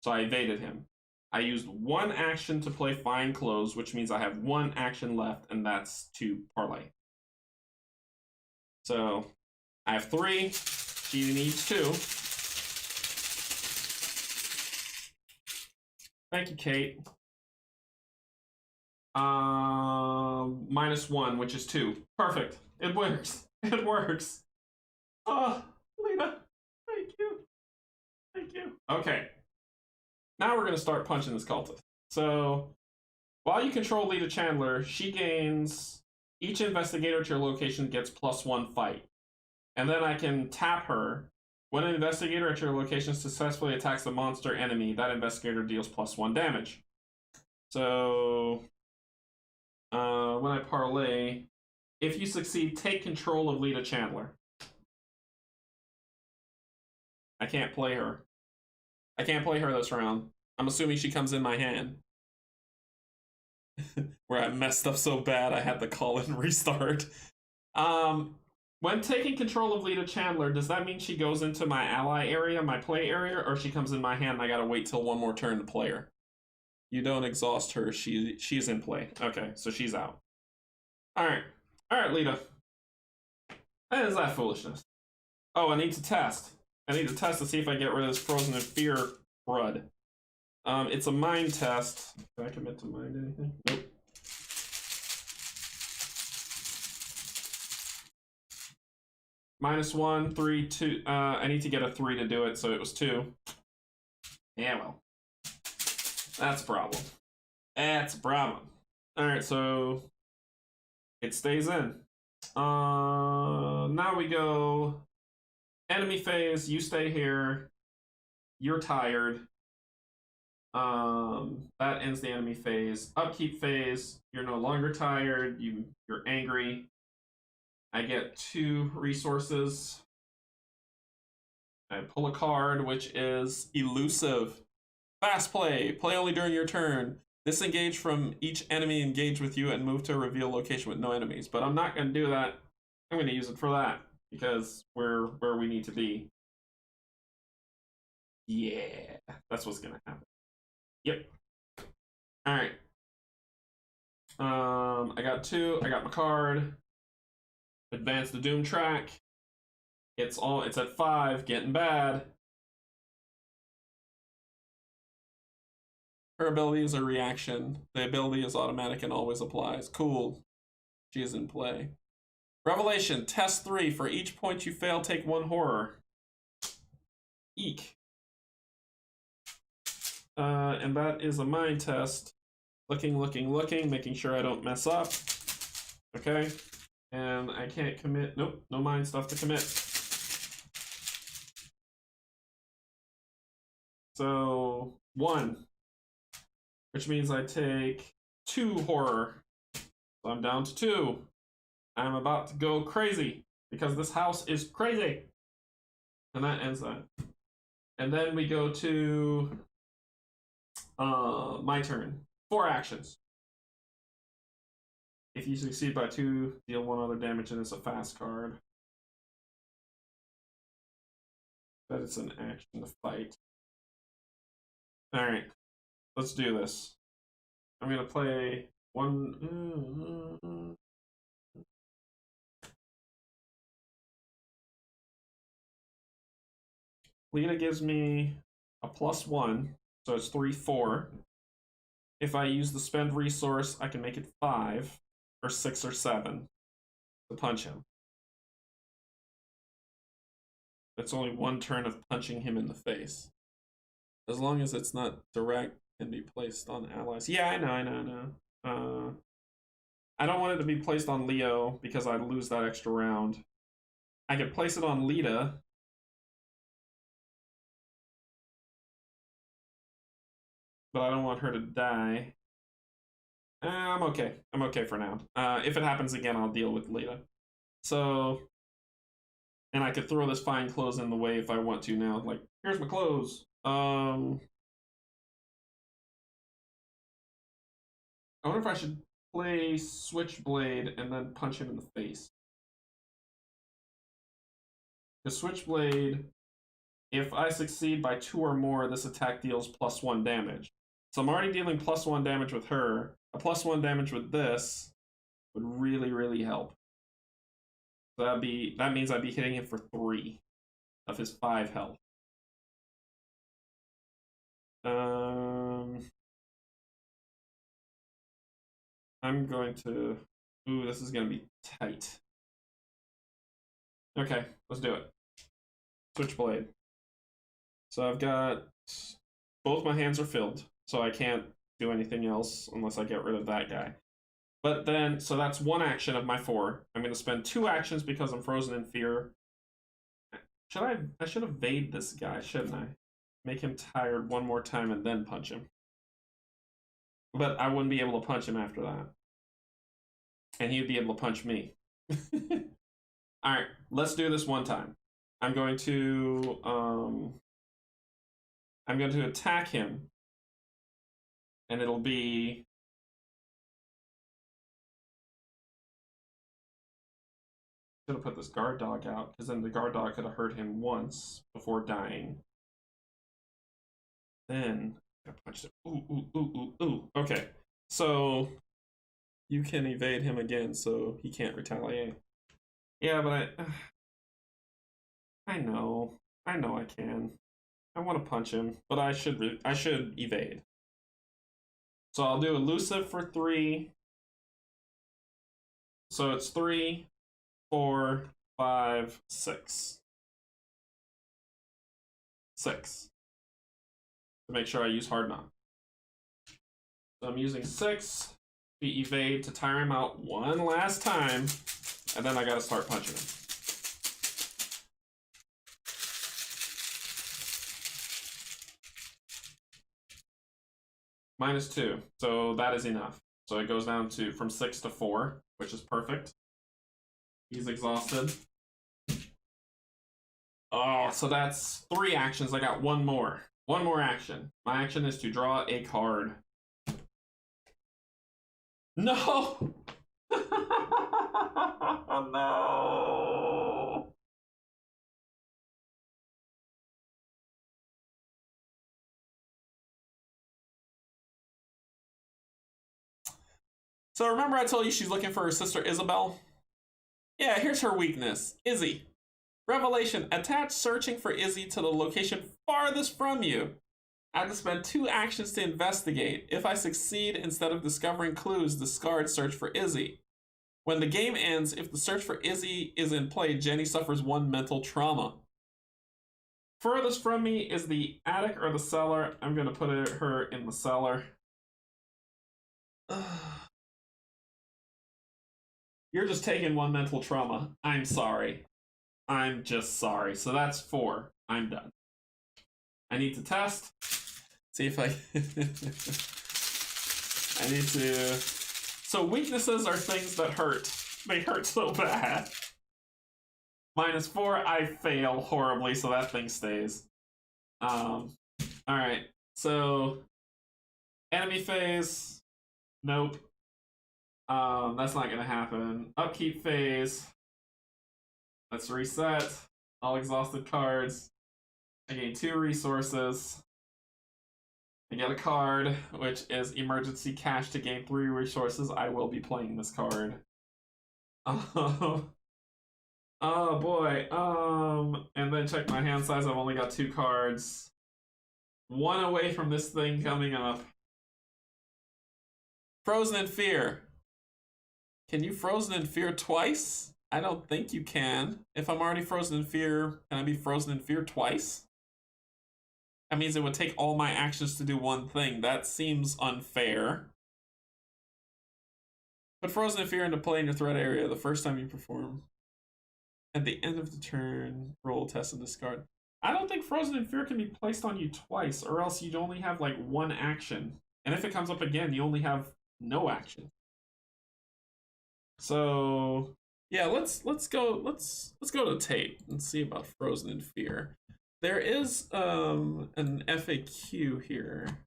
So I evaded him. I used 1 action to play fine clothes, which means I have 1 action left, and that's to parlay. So I have 3. She needs 2. Thank you, Kate. -1, which is 2. Perfect. It works. It works. Oh, Lena. Thank you. Thank you. Okay. Now we're going to start punching this cultist. So, while you control Lita Chandler, she gains... Each investigator to your location gets +1 fight. And then I can tap her. When an investigator at your location successfully attacks a monster enemy, that investigator deals +1 damage. So, when I parlay, if you succeed, take control of Lita Chandler. I can't play her. I can't play her this round. I'm assuming she comes in my hand. Where I messed up so bad I had to call and restart. When taking control of Lita Chandler, does that mean she goes into my ally area, my play area, or she comes in my hand and I gotta wait till one more turn to play her? You don't exhaust her, she's in play. Okay, so she's out. Alright. Alright, Lita. That is that foolishness. Oh, I need to test. I need to test to see if I get rid of this frozen in fear crud. It's a mind test. Can I commit to mind anything? Nope. -1, 3, 2. I need to get a 3 to do it, so it was 2. Yeah, well. That's a problem. That's a problem. Alright, so it stays in. Now we go enemy phase, you stay here. You're tired. That ends the enemy phase. Upkeep phase, you're no longer tired, you're angry. I get 2 resources. I pull a card, which is Elusive. Fast play. Play only during your turn. Disengage from each enemy engaged with you and move to a reveal location with no enemies. But I'm not going to do that. I'm going to use it for that because we're where we need to be. Yeah, that's what's going to happen. Yep. All right. I got 2. I got my card. Advance the Doom track. It's at 5, getting bad. Her ability is a reaction. The ability is automatic and always applies. Cool. She is in play. Revelation, test 3. For each point you fail, take 1 horror. Eek. And that is a mind test. Looking, making sure I don't mess up. Okay. And I can't commit. Nope, no mind stuff to commit. So 1, which means I take 2 horror. So I'm down to 2. I'm about to go crazy because this house is crazy. And that ends that. And then we go to my turn. 4 actions. If you succeed by 2, deal 1 other damage, and it's a fast card. But it's an action to fight. Alright, let's do this. I'm gonna play 1. Lita gives me a +1, so it's 3, 4. If I use the spend resource, I can make it 5, or 6, or 7 to punch him. It's only 1 turn of punching him in the face. As long as it's not direct, can be placed on allies. Yeah, I know. I don't want it to be placed on Leo because I'd lose that extra round. I could place it on Lita. But I don't want her to die. I'm okay. I'm okay for now. If it happens again, I'll deal with Lita. So, and I could throw this fine clothes in the way if I want to now. Like, here's my clothes. I wonder if I should play Switchblade and then punch him in the face. The Switchblade, if I succeed by 2 or more, this attack deals +1 damage. So I'm already dealing +1 damage with her. A +1 damage with this would really, really help. So that means I'd be hitting him for 3 of his 5 health. I'm going to... Ooh, this is going to be tight. Okay, let's do it. Switchblade. So I've got... Both my hands are filled, so I can't do anything else unless I get rid of that guy. But then, so that's 1 action of my 4. I'm going to spend 2 actions because I'm frozen in fear. I should evade this guy, shouldn't I? Make him tired 1 more time and then punch him. But I wouldn't be able to punch him after that. And he would be able to punch me. Alright, let's do this 1 time. I'm going to attack him. And it'll be... Should have put this guard dog out, because then the guard dog could have hurt him once before dying. Then I punched it. Ooh, ooh, ooh, ooh, ooh. Okay. So you can evade him again, so he can't retaliate. Yeah, but I know. I know I can. I want to punch him, but I should evade. So I'll do elusive for 3. So it's 3, 4, 5, 6. 6. To make sure I use hard knock. So I'm using 6 to evade to tire him out one last time, and then I gotta start punching him. -2, so that is enough. So it goes down to from 6 to 4, which is perfect. He's exhausted. Oh, so that's 3 actions. I got 1 more. 1 more action. My action is to draw a card. No! No! So remember I told you she's looking for her sister Isabel? Yeah, here's her weakness. Izzy. Revelation. Attach searching for Izzy to the location farthest from you. I have to spend 2 actions to investigate. If I succeed, instead of discovering clues, discard search for Izzy. When the game ends, if the search for Izzy is in play, Jenny suffers 1 mental trauma. Furthest from me is the attic or the cellar. I'm going to put her in the cellar. You're just taking 1 mental trauma. I'm sorry. I'm just sorry. So that's 4. I'm done. I need to test. See if I... I need to... So weaknesses are things that hurt. They hurt so bad. -4, I fail horribly, so that thing stays. Alright. So... Enemy phase. Nope. That's not gonna happen. Upkeep phase. Let's reset. All exhausted cards. I gain 2 resources. I get a card, which is emergency cash to gain 3 resources. I will be playing this card. Oh, oh boy. And then check my hand size. I've only got 2 cards. 1 away from this thing coming up. Frozen in Fear. Can you Frozen in Fear twice? I don't think you can. If I'm already Frozen in Fear, can I be Frozen in Fear twice? That means it would take all my actions to do 1 thing. That seems unfair. Put Frozen in Fear into play in your threat area the first time you perform. At the end of the turn, roll, test, and discard. I don't think Frozen in Fear can be placed on you twice, or else you'd only have like 1 action. And if it comes up again, you only have no action. So yeah, let's go to tape and see about Frozen in Fear. There is an FAQ here.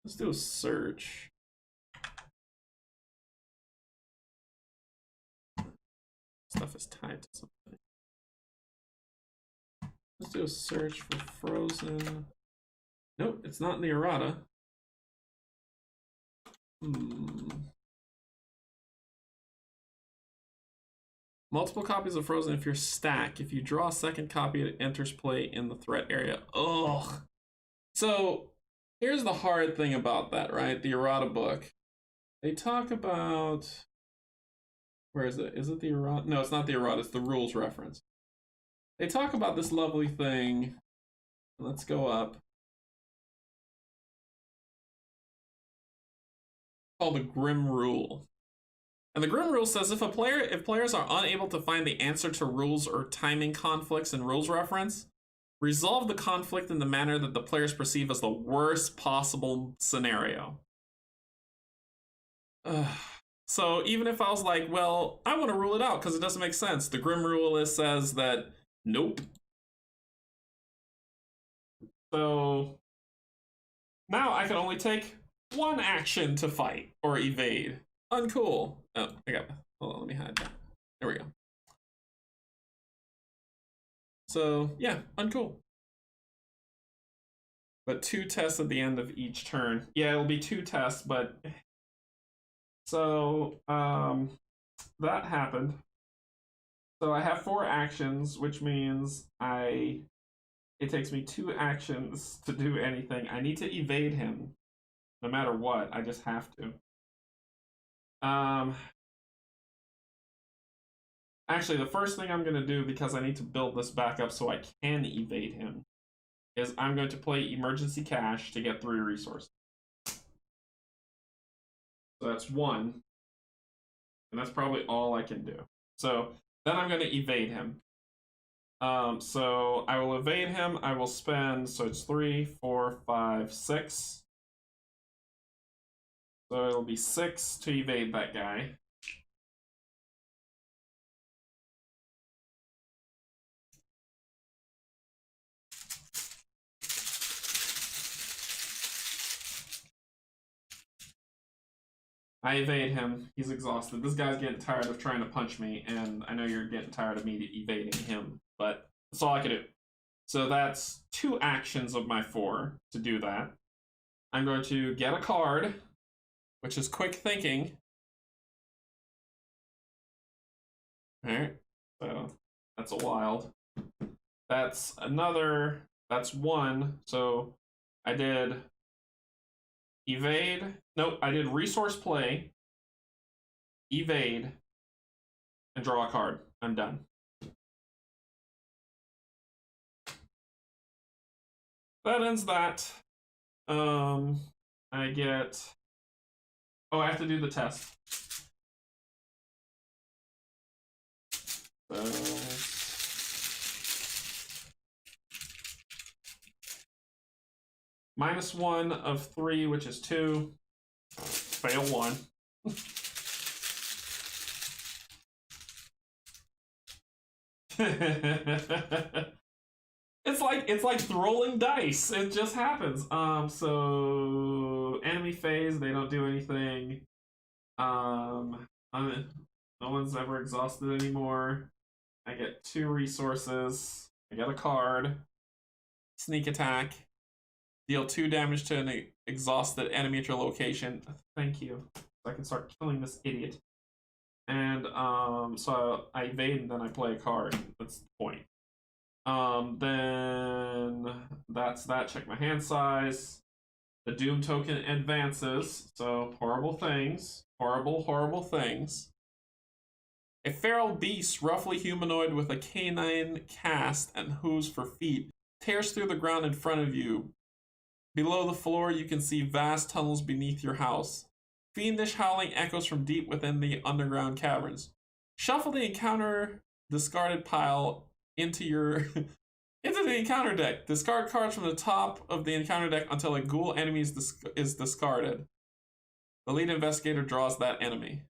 Let's do a search. Stuff is tied to something. Let's do a search for Frozen. Nope, it's not in the errata. Multiple copies of Frozen if you're stack. If you draw a second copy, it enters play in the threat area. Ugh. So here's the hard thing about that, right? The errata book. They talk about... Where is it? Is it the errata? No, it's not the errata. It's the rules reference. They talk about this lovely thing. Let's go up. Called the Grim Rule. And the Grim Rule says if players are unable to find the answer to rules or timing conflicts in rules reference, resolve the conflict in the manner that the players perceive as the worst possible scenario. So even if I was like, well, I want to rule it out because it doesn't make sense, the Grim Rule says that nope. So now I can only take 1 action to fight or evade. Uncool. Oh, I got. Hold on, let me hide that. There we go. So yeah, uncool. But 2 tests at the end of each turn. Yeah, it'll be 2 tests, but so that happened. So I have 4 actions, which means it takes me 2 actions to do anything. I need to evade him, no matter what. I just have to. Actually, the first thing I'm gonna do, because I need to build this back up so I can evade him, is I'm going to play emergency cash to get 3 resources. So that's 1, and that's probably all I can do. So then I'm going to evade him. So I will evade him. I will spend, so it's 3, 4, 5, 6. So it'll be 6 to evade that guy. I evade him. He's exhausted. This guy's getting tired of trying to punch me, and I know you're getting tired of me evading him, but that's all I can do. So that's 2 actions of my 4 to do that. I'm going to get a card, which is quick thinking. Alright, so that's a wild. That's another, that's 1. So I did evade. Nope, I did resource play, evade, and draw a card. I'm done. That ends that. I get. Oh, I have to do the test. So. -1 of 3, which is 2. Fail 1. It's like rolling dice. It just happens. So enemy phase, they don't do anything. No one's ever exhausted anymore. I get 2 resources. I get a card. Sneak attack. Deal 2 damage to an exhausted enemy at your location. Thank you. So I can start killing this idiot. And so I evade and then I play a card. That's the point. Then that's that. Check my hand size. The Doom token advances. So horrible things. Horrible, horrible things. A feral beast, roughly humanoid with a canine cast and hooves for feet, tears through the ground in front of you. Below the floor, you can see vast tunnels beneath your house. Fiendish howling echoes from deep within the underground caverns. Shuffle the encounter discarded pile into your into the encounter deck. Discard cards from the top of the encounter deck until a ghoul enemy is discarded. The lead investigator draws that enemy.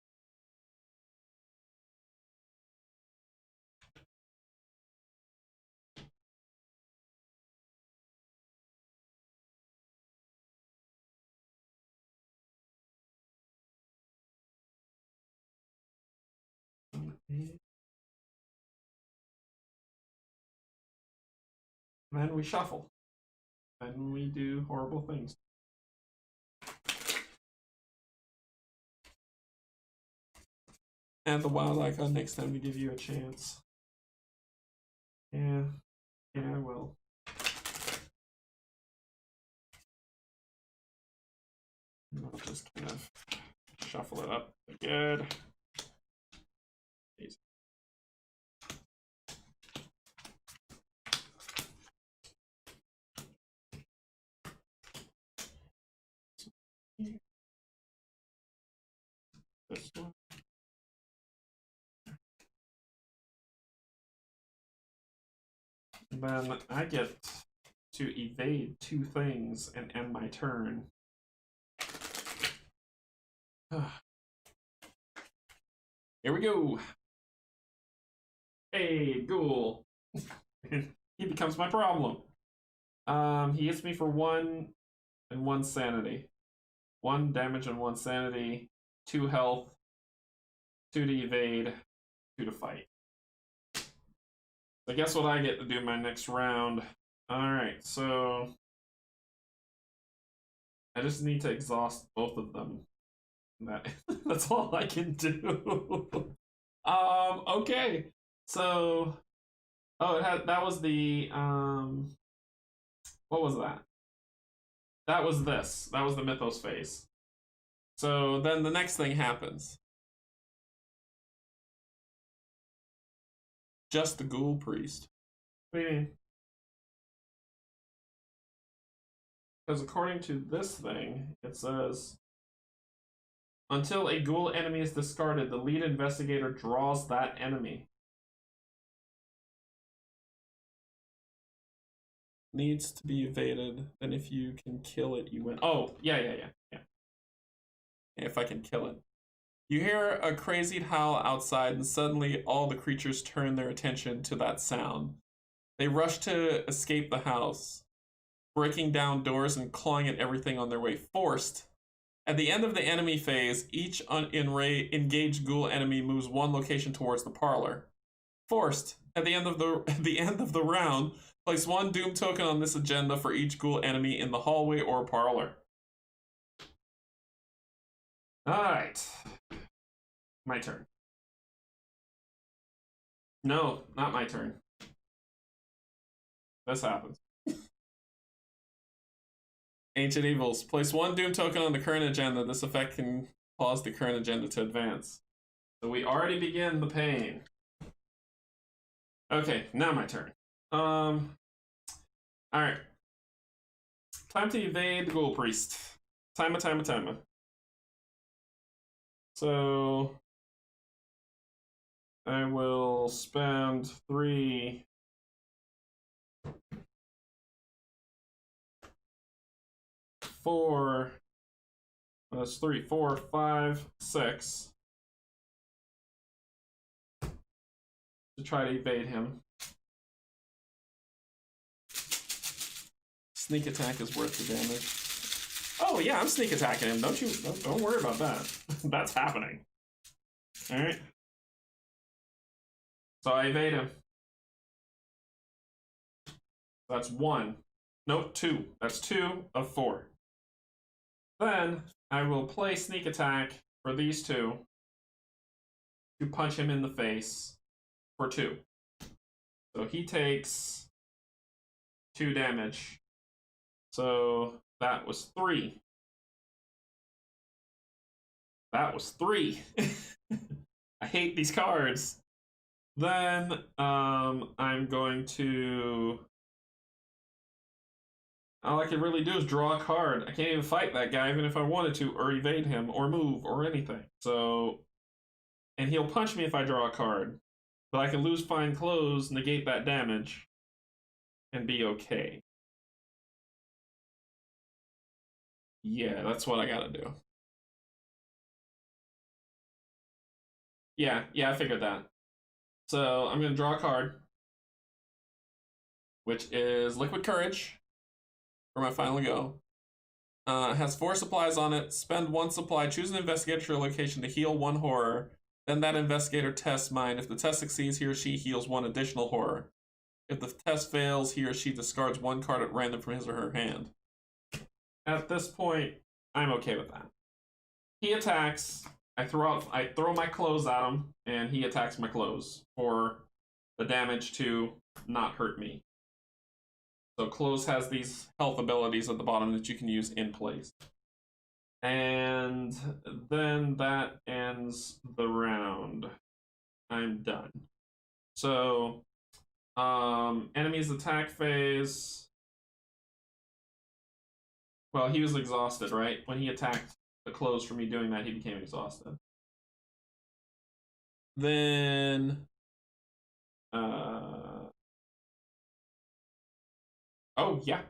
Then we shuffle. And we do horrible things. And the wild icon next time to give you a chance. Yeah. Yeah, I will. I'll just kind of shuffle it up. Good. Easy. This one. And then I get to evade 2 things and end my turn. Here we go. Hey, ghoul. He becomes my problem. He hits me for 1 and 1 sanity. 1 damage and 1 sanity, 2 health, 2 to evade, 2 to fight. So guess what I get to do my next round? Alright, so I just need to exhaust both of them. That's all I can do. Okay. So that was the what was that? That was this. That was the Mythos phase. So then the next thing happens. Just the Ghoul Priest. What do you mean? Because according to this thing, it says, until a ghoul enemy is discarded, the lead investigator draws that enemy. Needs to be evaded, and if you can kill it, you win. Oh, yeah. If I can kill it. You hear a crazy howl outside, and suddenly all the creatures turn their attention to that sound. They rush to escape the house, breaking down doors and clawing at everything on their way. Forced. At the end of the enemy phase, each engaged ghoul enemy moves 1 location towards the parlor. Forced. At the end of the round, place 1 doom token on this agenda for each ghoul enemy in the hallway or parlor. Alright. My turn. No, not my turn. This happens. Ancient Evils. Place 1 doom token on the current agenda. This effect can cause the current agenda to advance. So we already begin the pain. Okay, now my turn. Alright. Time to evade the Ghoul Priest. Timer. So I will spend 3 4. That's 3, 4, 5, 6 to try to evade him. Sneak attack is worth the damage. Oh yeah, I'm sneak attacking him. Don't worry about that. That's happening. All right. So I evade him. That's 1. Nope, 2. That's 2 of 4. Then I will play sneak attack for these 2 to punch him in the face for 2. So he takes 2 damage. So that was 3. That was 3. I hate these cards. Then I'm going to... All I can really do is draw a card. I can't even fight that guy even if I wanted to, or evade him, or move, or anything. So, and he'll punch me if I draw a card. But I can lose Fine Clothes, negate that damage, and be okay. Yeah, that's what I gotta do. Yeah, I figured that. So I'm gonna draw a card, which is Liquid Courage for my final go. Has 4 supplies on it. Spend 1 supply. Choose an investigator to your location to heal 1 horror. Then that investigator tests mine. If the test succeeds, he or she heals 1 additional horror. If the test fails, he or she discards 1 card at random from his or her hand. At this point, I'm okay with that. He attacks. I throw my clothes at him, and he attacks my clothes for the damage to not hurt me. So clothes has these health abilities at the bottom that you can use in place. And then that ends the round. I'm done. So, enemy's attack phase. Well, he was exhausted, right? When he attacked the clothes for me doing that, he became exhausted. Then, oh, yeah.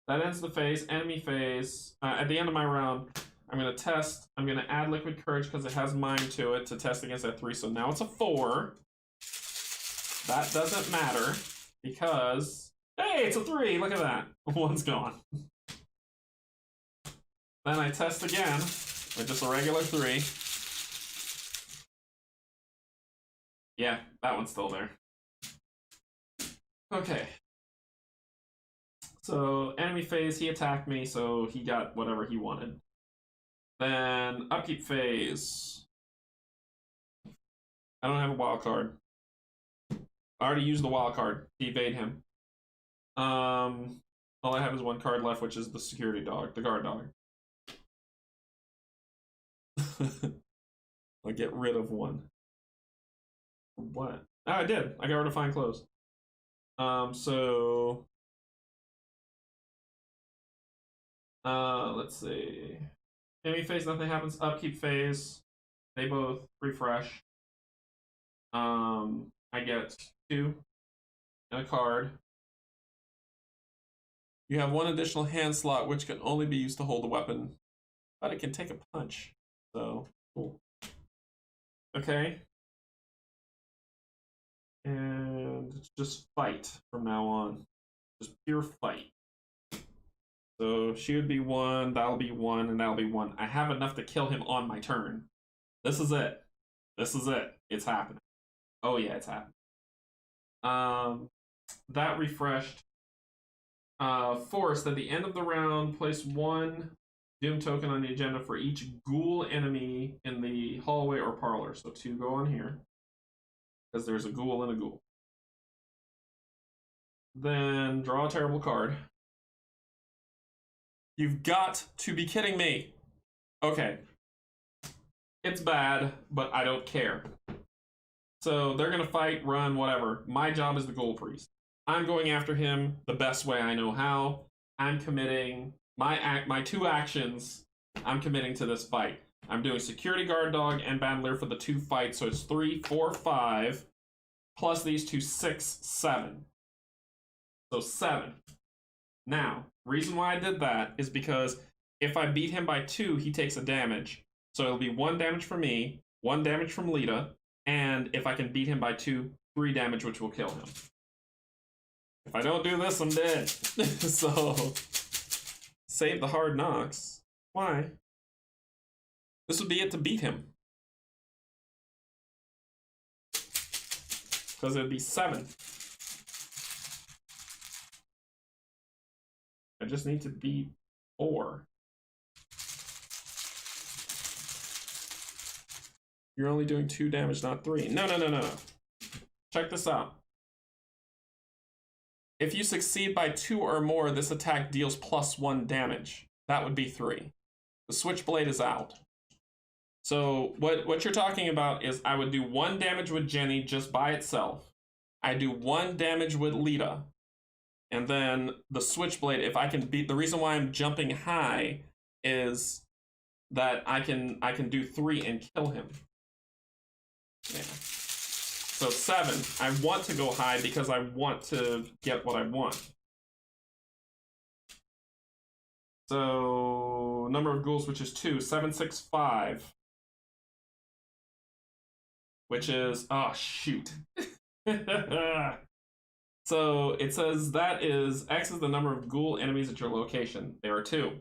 That ends the phase. Enemy phase. At the end of my round, I'm going to test. I'm going to add Liquid Courage because it has mine to it to test against that 3. So now it's a 4. That doesn't matter because... Hey, it's a 3! Look at that. 1's gone. Then I test again with just a regular 3. Yeah, that one's still there. Okay. So, enemy phase, he attacked me, so he got whatever he wanted. Then, upkeep phase. I don't have a wild card. I already used the wild card to evade him. All I have is one card left, which is the security dog, the guard dog. I'll get rid of one. What? Oh, I did. I got rid of fine clothes. So let's see. Enemy phase, nothing happens. Upkeep phase, they both refresh. I get 2 and a card. You have 1 additional hand slot, which can only be used to hold a weapon, but it can take a punch. So cool. Okay. And just fight from now on. Just pure fight. So she would be 1, that'll be 1, and that'll be 1. I have enough to kill him on my turn. This is it. This is it. It's happening. Oh yeah, it's happening. That refreshed. Forced, at the end of the round, place 1 Doom token on the agenda for each ghoul enemy in the hallway or parlor. So 2 go on here, because there's a ghoul and a ghoul. Then draw a terrible card. You've got to be kidding me. Okay. It's bad, but I don't care. So they're going to fight, run, whatever. My job is the ghoul priest. I'm going after him the best way I know how. I'm committing my 2 actions. I'm committing to this fight. I'm doing security guard dog and bandolier for the 2 fights, so it's 3, 4, 5, plus these 2, 6, 7. So 7. Now, reason why I did that is because if I beat him by 2, he takes a damage. So it'll be 1 damage from me, 1 damage from Lita, and if I can beat him by 2, 3 damage, which will kill him. If I don't do this, I'm dead. So, save the hard knocks. Why? This would be it to beat him. Because it would be 7. I just need to beat 4. You're only doing 2 damage, not 3. No. Check this out. If you succeed by 2 or more, this attack deals +1 damage. That would be 3. The switchblade is out. So what you're talking about is I would do 1 damage with Jenny just by itself. I do 1 damage with Lita. And then the switchblade, if I can beat, the reason why I'm jumping high is that I can do 3 and kill him. Yeah. So 7, I want to go high because I want to get what I want. So number of ghouls, which is 2, 7, 6, 5. Which is, oh shoot. So it says that is, X is the number of ghoul enemies at your location. There are 2.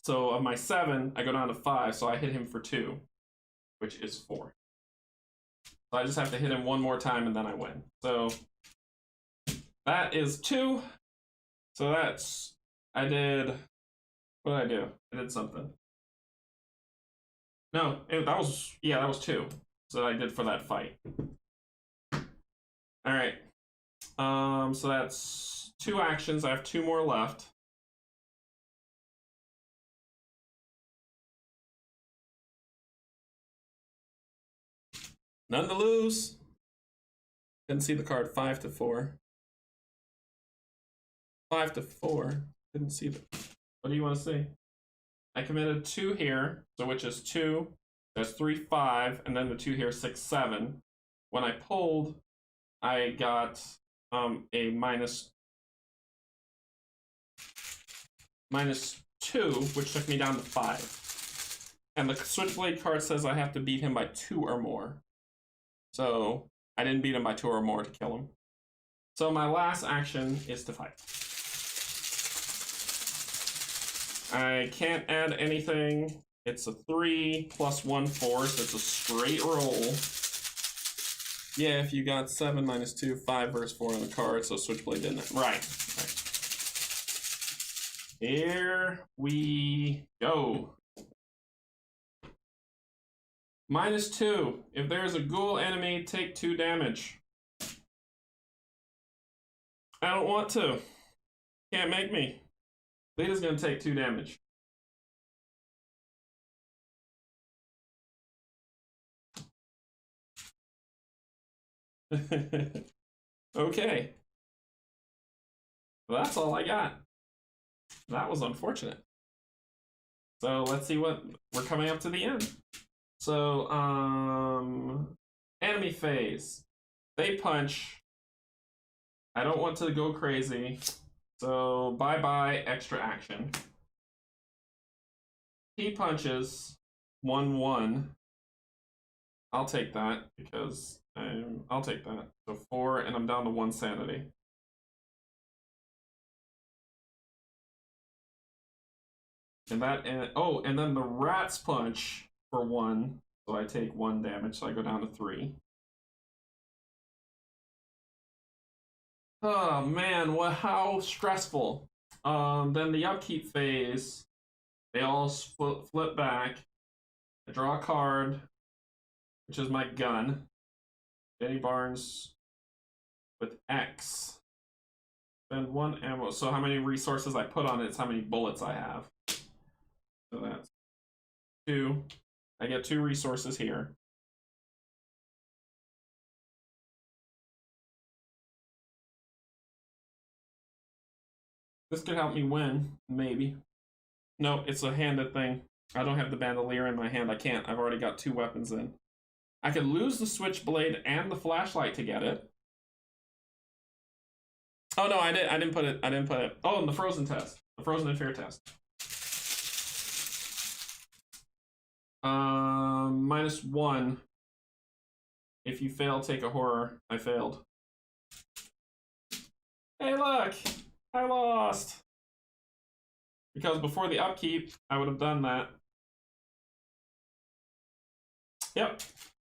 So of my 7, I go down to 5, so I hit him for 2, which is 4. So I just have to hit him 1 more time and then I win. So that is 2. So that's, what did I do? I did something. No, that was 2. So I did for that fight. All right. So that's 2 actions. I have 2 more left. None to lose. Didn't see the card. 5 to 4. 5 to 4. Didn't see the. What do you want to see? I committed 2 here, so which is 2. There's 3, 5, and then the 2 here, 6, 7. When I pulled, I got a minus 2, which took me down to 5. And the switchblade card says I have to beat him by 2 or more. So I didn't beat him by 2 or more to kill him. So my last action is to fight. I can't add anything. It's a 3 plus 1 4, so it's a straight roll. Yeah, if you got 7 minus 2, 5 versus 4 on the card, so Switchblade didn't. Right. Here we go. -2. If there's a ghoul enemy, take 2 damage. I don't want to. Can't make me. Lita's gonna take 2 damage. Okay. Well, that's all I got. That was unfortunate. So let's see what we're coming up to the end. So, enemy phase. They punch. I don't want to go crazy. So bye-bye extra action. He punches 1/1. I'll take that because I'll take that. So 4, and I'm down to 1 sanity. And that, and then the rat's punch for 1. So I take 1 damage, so I go down to 3. Oh man, how stressful. Then the upkeep phase, they all flip back. I draw a card, which is my gun. Jenny Barnes with X. Spend 1 ammo. So how many resources I put on it is how many bullets I have. So that's 2. I get 2 resources here. This could help me win, maybe. No, it's a handed thing. I don't have the bandolier in my hand. I can't. I've already got 2 weapons in. I could lose the switchblade and the flashlight to get it. Oh no, I didn't put it. Oh, and the frozen test. The frozen and fear test. -1. If you fail, take a horror. I failed. Hey, look! I lost! Because before the upkeep, I would have done that. Yep.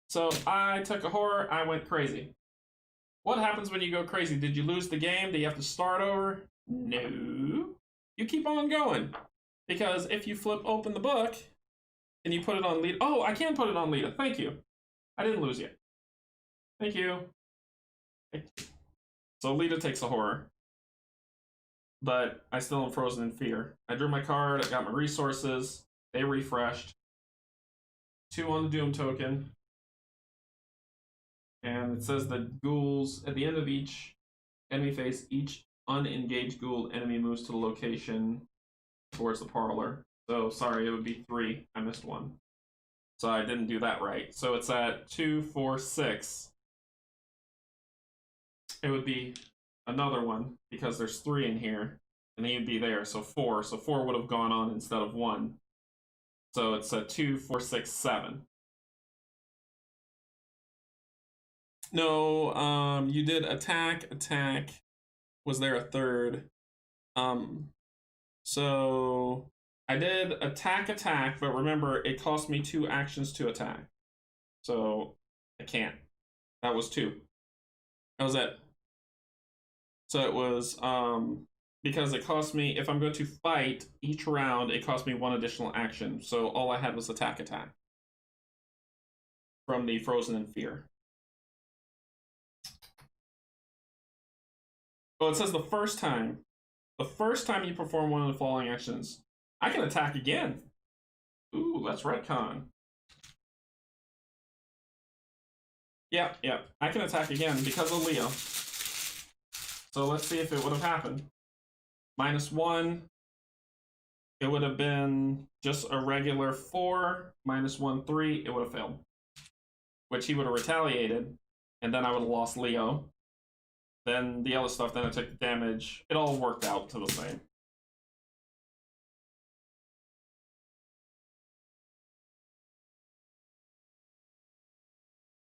So I took a horror, I went crazy. What happens when you go crazy? Did you lose the game? Do you have to start over? No. You keep on going. Because if you flip open the book, and you put it on Lita. Oh, I can put it on Lita. Thank you. I didn't lose yet. Thank you. So Lita takes a horror. But I still am frozen in fear. I drew my card, I got my resources, they refreshed. 2 on the Doom token. And it says that ghouls, at the end of each enemy phase, each unengaged ghoul enemy moves to the location towards the parlor. So, sorry, it would be 3. I missed 1. So I didn't do that right. So it's at 2, 4, 6. It would be another one, because there's 3 in here. And he'd be there, so 4. So 4 would have gone on instead of 1. So it's a 2, 4, 6, 7. No, you did attack. Was there a third? So I did attack, but remember, it cost me 2 actions to attack. So I can't. That was 2. That was it. So it was, because it cost me, if I'm going to fight each round, it cost me 1 additional action. So all I had was attack. From the Frozen in Fear. Oh, it says the first time you perform one of the following actions, I can attack again. Ooh, that's retcon. Yeah, I can attack again because of Leo. So let's see if it would have happened. -1. It would have been just a regular 4. -1, 3. It would have failed. Which he would have retaliated, and then I would have lost Leo. Then the other stuff, then I took damage. It all worked out to the same.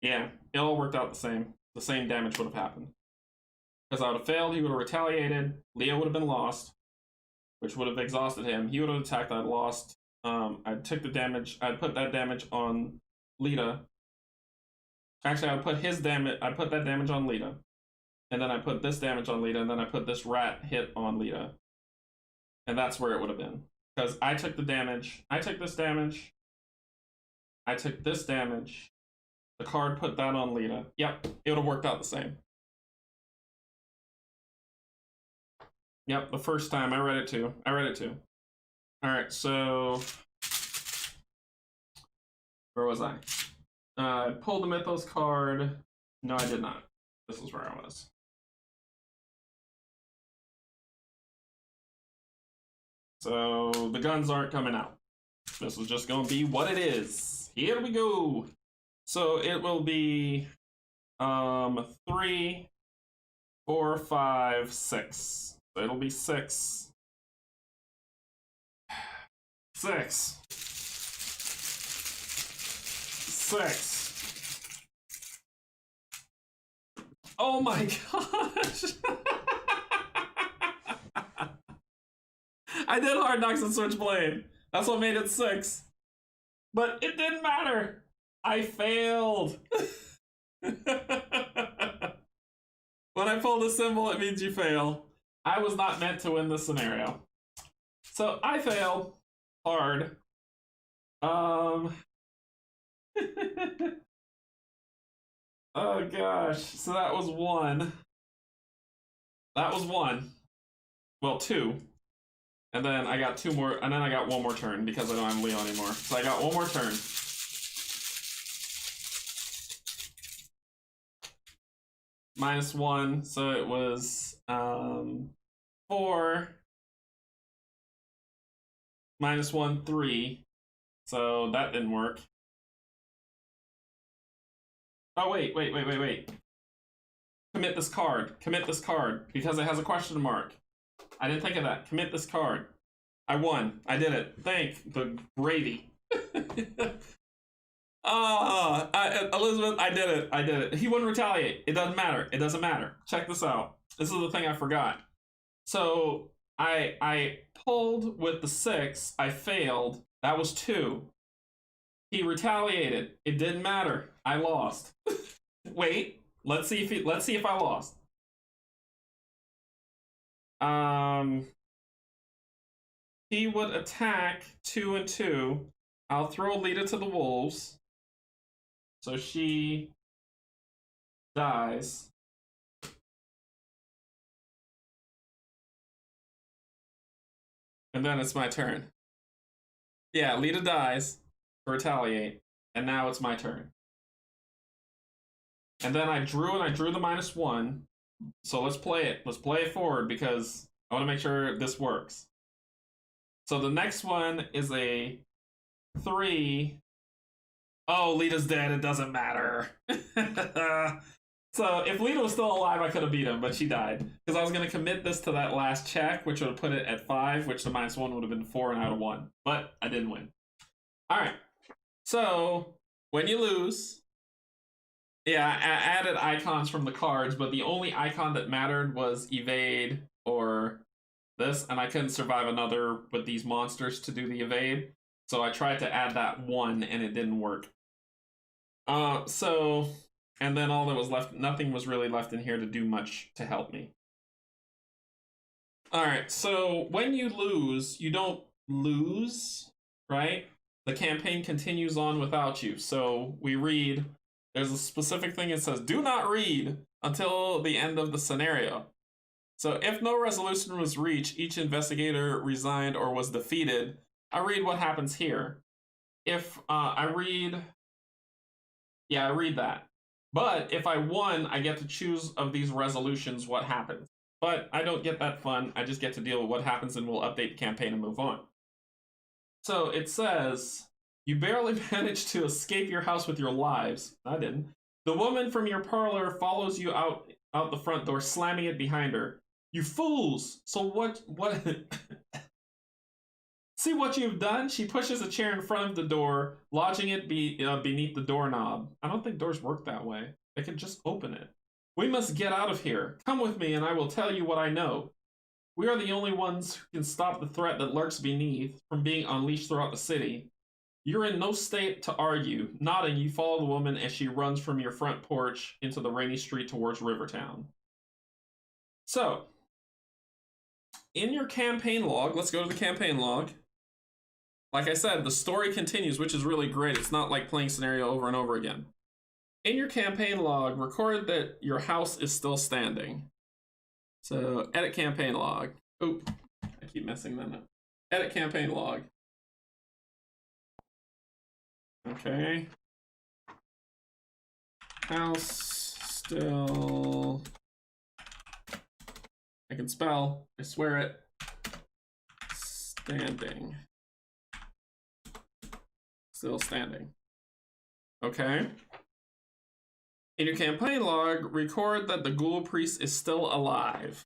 Yeah, it all worked out the same. The same damage would have happened. Because I would have failed, he would have retaliated, Leo would have been lost. which would have exhausted him. He would have attacked. I'd lost. I took the damage. I'd put that damage on Lita. Actually, I would put his damage. I put that damage on Lita, and then I put this damage on Lita, and then I put this rat hit on Lita, and that's where it would have been. Because I took the damage. I took this damage. I took this damage. The card put that on Lita. Yep, it would have worked out the same. Yep, the first time I read it too. I read it too. All right, so where was I? I pulled the Mythos card. No, I did not. This is where I was. So the guns aren't coming out. This is just going to be what it is. Here we go. So it will be 3, 4, 5, 6. So it'll be 6. 6. 6. Oh my gosh. I did Hard Knocks and Switchblade. That's what made it 6. But it didn't matter. I failed. When I pull the symbol, it means you fail. I was not meant to win this scenario. So I failed hard. Oh gosh. So that was 1. That was 1. Well, 2. And then I got 2 more, and then I got 1 more turn because I don't have Leo anymore. So I got 1 more turn. -1, so it was 4. -1, 3. So that didn't work. Oh, wait. Commit this card. Commit this card, because it has a question mark. I didn't think of that. Commit this card. I won. I did it. Thank the gravy. Elizabeth, I did it. I did it. He wouldn't retaliate. It doesn't matter. It doesn't matter. Check this out. This is the thing I forgot. So I pulled with the 6. I failed. That was 2. He retaliated. It didn't matter. I lost. Wait. Let's see if I lost. He would attack 2 and 2. I'll throw Lita to the wolves. So she dies. And then it's my turn. Yeah, Lita dies to retaliate. And now it's my turn. And then I drew the -1. So let's play it. Let's play it forward because I want to make sure this works. So the next one is a 3. Oh, Lita's dead. It doesn't matter. So if Lita was still alive, I could have beat him, but she died. Because I was going to commit this to that last check, which would have put it at 5, which the -1 would have been 4 and out of 1. But I didn't win. All right. So when you lose, yeah, I added icons from the cards, but the only icon that mattered was evade or this, and I couldn't survive another with these monsters to do the evade. So I tried to add that 1, and it didn't work. And then all that was left, nothing was really left in here to do much to help me. All right, so when you lose, you don't lose, right? The campaign continues on without you. So we read, there's a specific thing that says, do not read until the end of the scenario. So if no resolution was reached, each investigator resigned or was defeated. I read what happens here. If I read that. But if I won, I get to choose of these resolutions what happens. But I don't get that fun. I just get to deal with what happens, and we'll update the campaign and move on. So it says, you barely managed to escape your house with your lives. I didn't. The woman from your parlor follows you out the front door, slamming it behind her. You fools! So what See what you've done? She pushes a chair in front of the door, lodging it beneath the doorknob. I don't think doors work that way. They can just open it. We must get out of here. Come with me and I will tell you what I know. We are the only ones who can stop the threat that lurks beneath from being unleashed throughout the city. You're in no state to argue. Nodding, you follow the woman as she runs from your front porch into the rainy street towards Rivertown. So, in your campaign log, let's go to the campaign log. Like I said, the story continues, which is really great. It's not like playing scenario over and over again. In your campaign log, record that your house is still standing. So, edit campaign log. Oop, I keep messing that up. Edit campaign log. Okay. House still... I can spell, I swear it. Standing. Still standing. Okay. In your campaign log, record that the ghoul priest is still alive.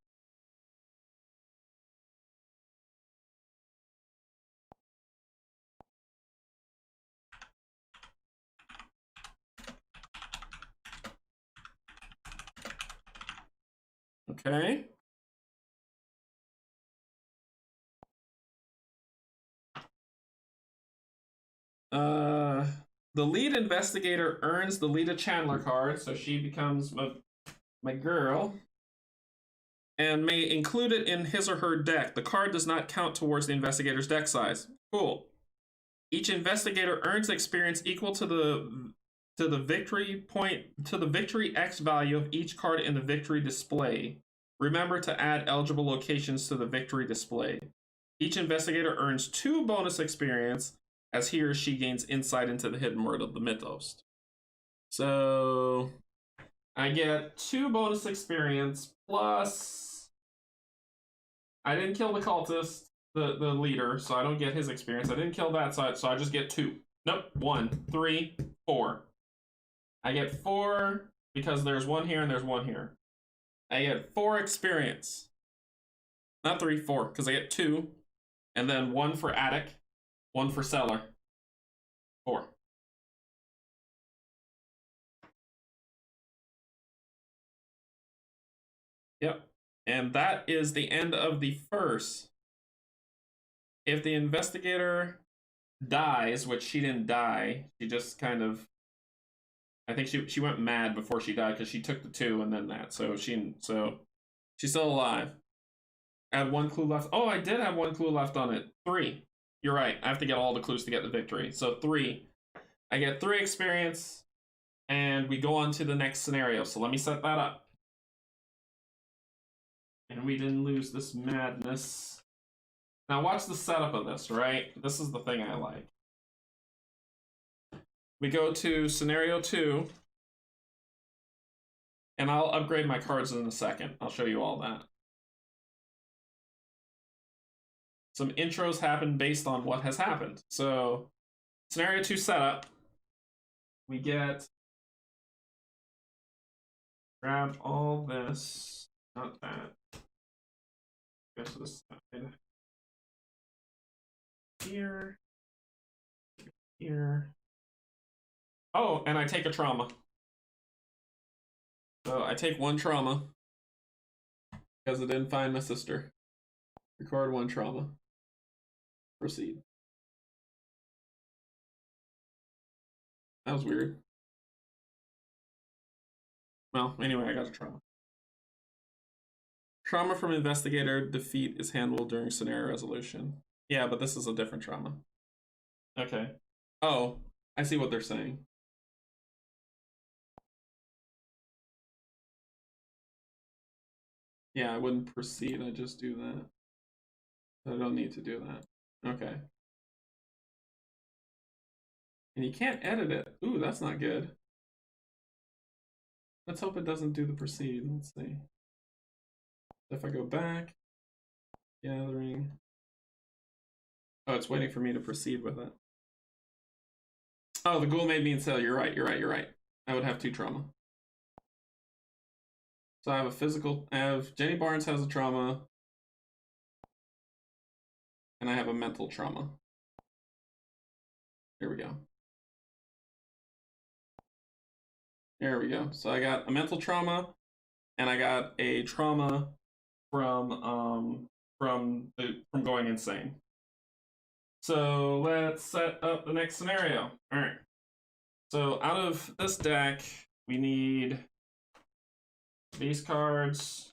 Okay. The lead investigator earns the Lita Chandler card, so she becomes my girl, and may include it in his or her deck. The card does not count towards the investigator's deck size. Cool. Each investigator earns experience equal to the victory X value of each card in the victory display. Remember to add eligible locations to the victory display. Each investigator earns 2 bonus experience as he or she gains insight into the hidden world of the mythos. So I get 2 bonus experience plus I didn't kill the cultist, the leader, so I don't get his experience. I didn't kill that side, so I just get 2. Nope, 1, 3, 4. I get 4 because there's 1 here and there's 1 here. I get 4 experience. Not 3, 4, because I get 2. And then 1 for attic, 1 for cellar. 4. Yep. And that is the end of the first. If the investigator dies, which she didn't die, she just kind of... I think she went mad before she died because she took the 2 and then that. So she's still alive. I had 1 clue left. Oh, I did have 1 clue left on it. 3. You're right. I have to get all the clues to get the victory. So 3. I get 3 experience, and we go on to the next scenario. So let me set that up. And we didn't lose this madness. Now watch the setup of this, right? This is the thing I like. We go to scenario 2, and I'll upgrade my cards in a second. I'll show you all that. Some intros happen based on what has happened. So, scenario 2 setup, we get, grab all this, not that. Go to the side. Here, here. Oh, and I take a trauma. So I take 1 trauma because I didn't find my sister. Record 1 trauma. Proceed. That was weird. Well, anyway, I got a trauma. Trauma from investigator defeat is handled during scenario resolution. Yeah, but this is a different trauma. Okay. Oh, I see what they're saying. Yeah, I wouldn't proceed. I just do that. I don't need to do that. Okay. And you can't edit it. Ooh, that's not good. Let's hope it doesn't do the proceed. Let's see. If I go back, gathering. Oh, it's waiting for me to proceed with it. Oh, the ghoul made me insane. You're right, you're right, you're right. I would have 2 trauma. So I have a physical, Jenny Barnes has a trauma. And I have a mental trauma. Here we go. There we go. So I got a mental trauma, and I got a trauma from from going insane. So let's set up the next scenario. All right. So out of this deck, we need these cards.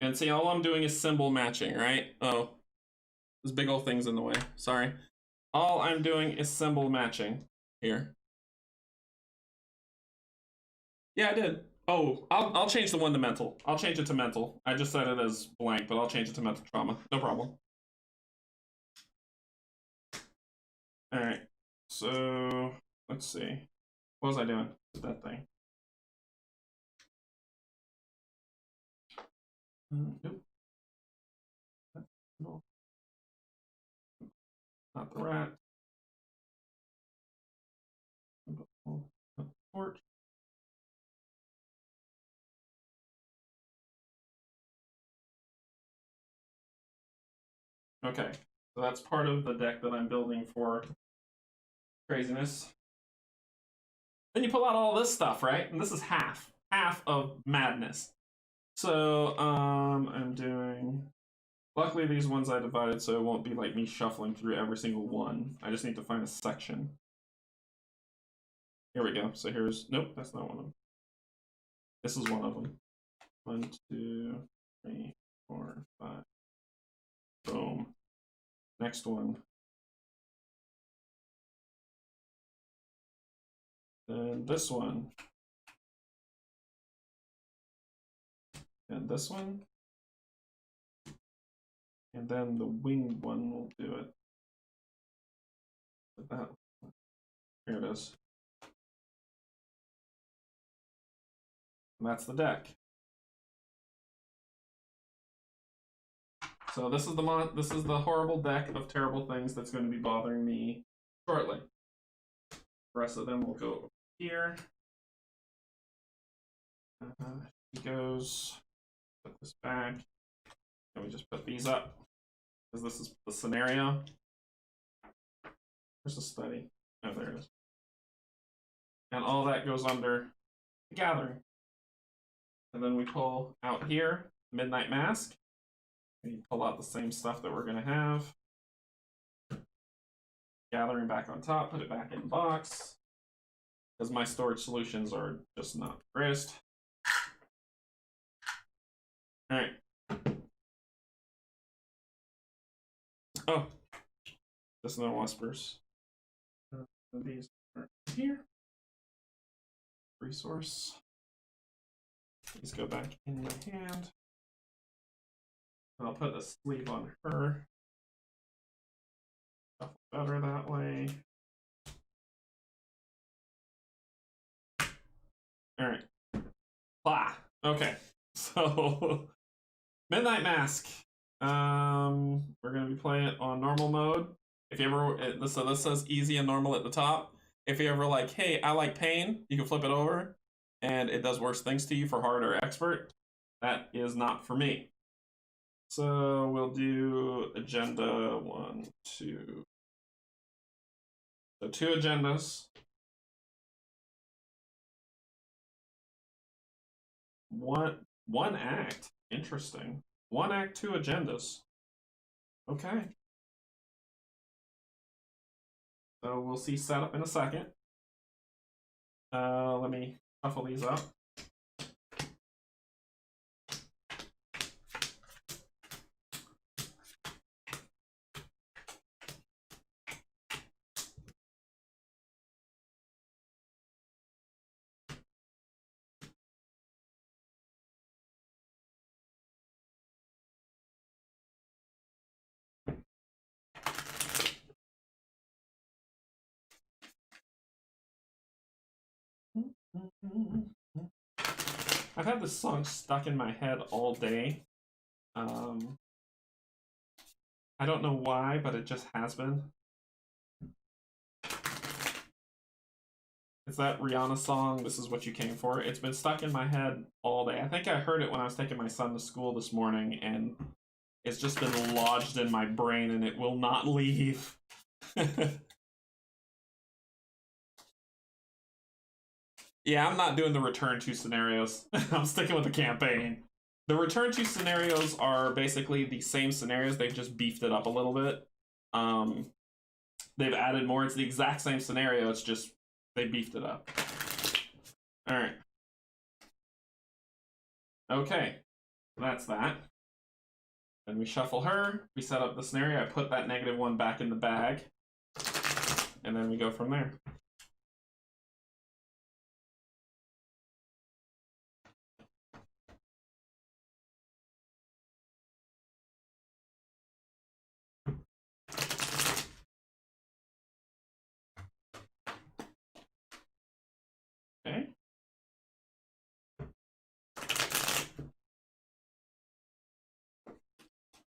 And see, all I'm doing is symbol matching, right? Oh, there's big old things in the way. Sorry. All I'm doing is symbol matching here. Yeah, I did. Oh, I'll change the one to mental. I'll change it to mental. I just set it as blank, but I'll change it to mental trauma. No problem. All right. So let's see. What was I doing with that thing? Nope. No. Not the rat. Not the torch. Okay, so that's part of the deck that I'm building for craziness. Then you pull out all this stuff, right? And this is half of madness. So I'm doing. Luckily, these ones I divided so it won't be like me shuffling through every single one. I just need to find a section. Here we go. So here's, nope, that's not one of them. This is one of them. 1, 2, 3, 4, 5. Boom. Next one. And this one. And this one. And then the winged one will do it. Like that. Here it is. And that's the deck. So this is the horrible deck of terrible things that's going to be bothering me shortly. The rest of them will go here. He goes. Put this back. And we just put these up because this is the scenario. Where's the study? Oh, there it is. And all that goes under the gathering. And then we pull out here, Midnight Mask. We pull out the same stuff that we're going to have. Gathering back on top, put it back in the box. Because my storage solutions are just not the greatest. Alright. Oh. Just no whispers. These are here. Resource. These go back in my hand. I'll put a sleeve on her. Better that way. All right. Blah. Okay. So Midnight Mask. We're gonna be playing it on normal mode. If you ever, so this says easy and normal at the top. If you ever like, hey, I like pain, you can flip it over, and it does worse things to you for hard or expert. That is not for me. So we'll do agenda 1, 2. So 2 agendas. One act. Interesting. 1 act, 2 agendas. Okay. So we'll see setup in a second. Let me shuffle these up. I've had this song stuck in my head all day. I don't know why, but it just has been. It's that Rihanna song, This Is What You Came For. It's been stuck in my head all day. I think I heard it when I was taking my son to school this morning, and it's just been lodged in my brain, and it will not leave. Yeah, I'm not doing the return to scenarios. I'm sticking with the campaign. The return to scenarios are basically the same scenarios. They've just beefed it up a little bit. They've added more. It's the exact same scenario. It's just they beefed it up. All right. Okay, that's that. Then we shuffle her. We set up the scenario. I put that -1 back in the bag. And then we go from there. Okay.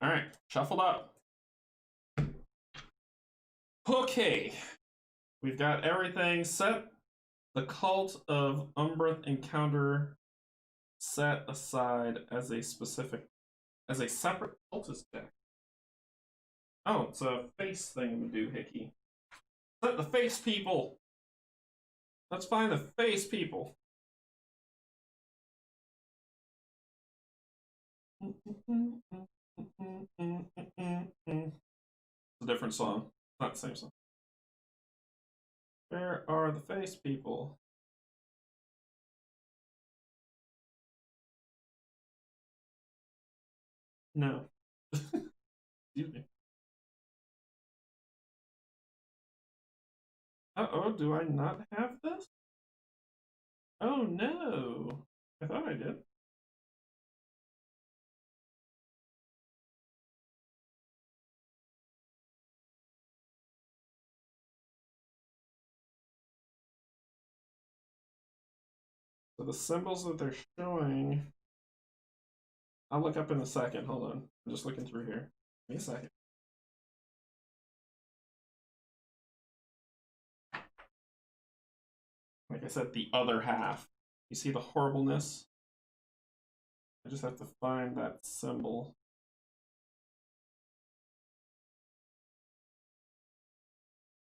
All right, shuffled up. Okay, we've got everything set. The Cult of Umbreth encounter set aside as a separate cultist deck. Oh, it's a face thing to do, Hickey. Set the face people. Let's find the face people. It's a different song. Not the same song. Where are the face people? No. Excuse me. Uh-oh, do I not have this? Oh no. I thought I did. So the symbols that they're showing, I'll look up in a second. Hold on. I'm just looking through here. Give me a second. Like I said, the other half. You see the horribleness? I just have to find that symbol.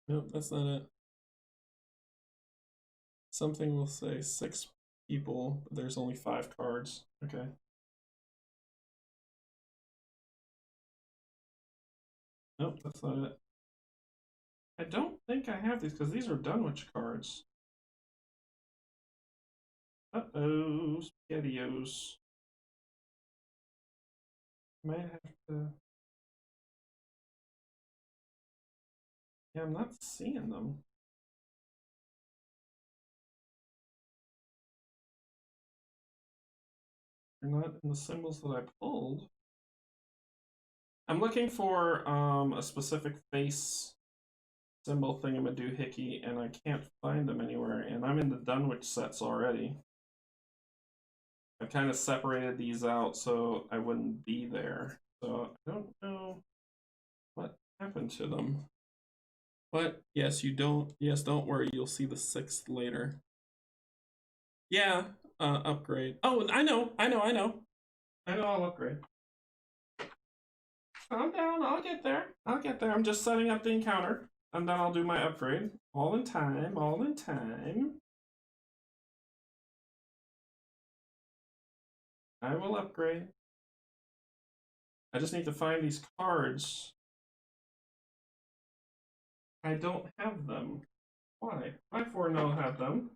Nope, that's not it. Something will say 6 people, but there's only 5 cards. Okay. Nope, that's not it. I don't think I have these because these are Dunwich cards. Uh-oh, SpaghettiOs. Might have to... Yeah, I'm not seeing them. They're not in the symbols that I pulled. I'm looking for a specific face symbol thingamadoohickey, and I can't find them anywhere. And I'm in the Dunwich sets already. I kind of separated these out so I wouldn't be there. So I don't know what happened to them. But yes, you don't. Yes, don't worry. You'll see the 6th later. Yeah, upgrade. Oh, I know. I know I'll upgrade. Calm down. I'll get there. I'm just setting up the encounter, and then I'll do my upgrade. All in time. All in time. I will upgrade. I just need to find these cards. I don't have them. Why? I for no have them.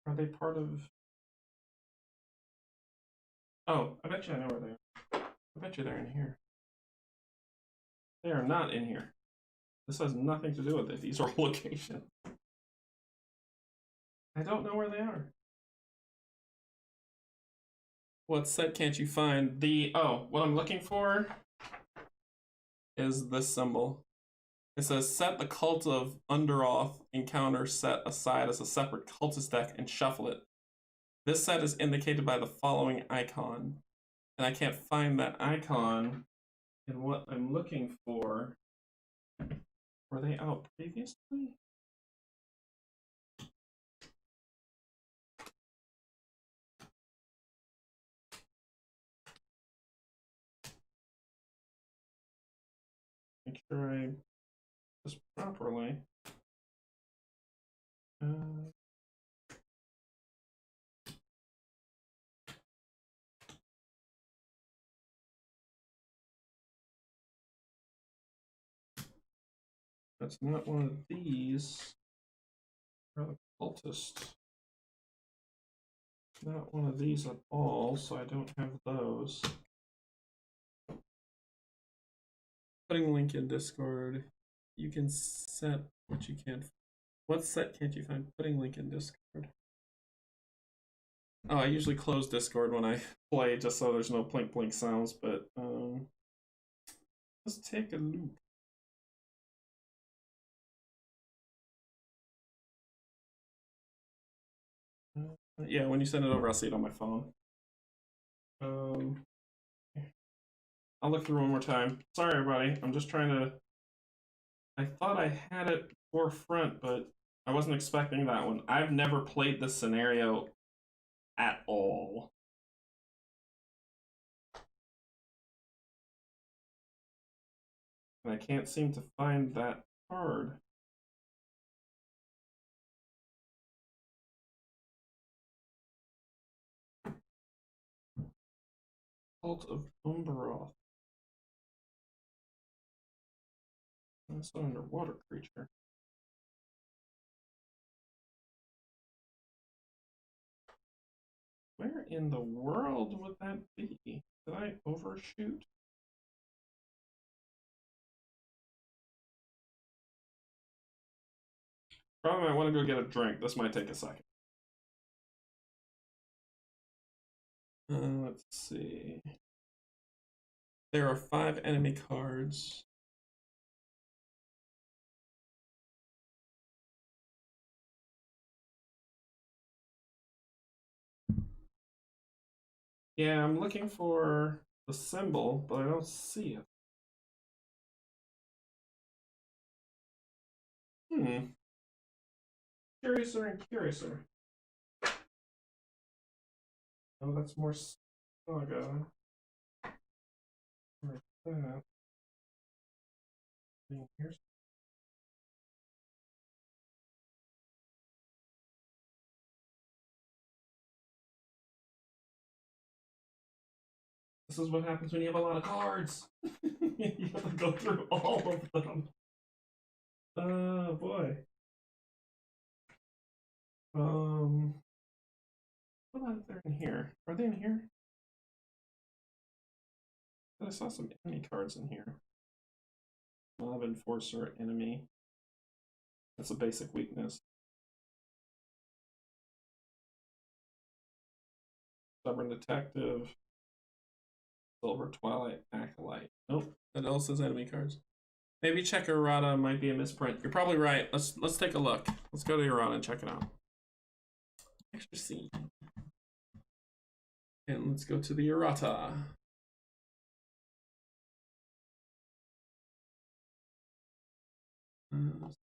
Are they part of... Oh, I bet you I know where they are. I bet you they're in here. They are not in here. This has nothing to do with it. These are locations. I don't know where they are. What set can't you find? What I'm looking for is this symbol. It says set the Cult of Underoath encounter set aside as a separate cultist deck and shuffle it. This set is indicated by the following icon. And I can't find that icon in what I'm looking for. Were they out previously? Make sure I do this properly. That's not one of these. Relic cultist. Not one of these at all, so I don't have those. Putting link in Discord. You can set what you can't. What set can't you find? Putting link in Discord. Oh, I usually close Discord when I play just so there's no plink plink sounds, but let's take a look. Yeah, when you send it over, I'll see it on my phone. I'll look through one more time. Sorry, everybody. I'm just trying to. I thought I had it forefront, but I wasn't expecting that one. I've never played this scenario at all. And I can't seem to find that card. Cult of Umberoth. That's an underwater creature. Where in the world would that be? Did I overshoot? Probably might want to go get a drink. This might take a second. Let's see. There are 5 enemy cards. Yeah, I'm looking for the symbol, but I don't see it. Curiouser and curiouser. Oh, that's more saga. Like that. Here's This is what happens when you have a lot of cards. You have to go through all of them. Oh boy. What about if they're in here? Are they in here? I saw some enemy cards in here. Mob Enforcer, enemy. That's a basic weakness. Stubborn Detective. Silver Twilight Acolyte. Nope, that all says enemy cards. Maybe check errata might be a misprint. You're probably right. Let's take a look. Let's go to errata and check it out. Extra C. And let's go to the errata.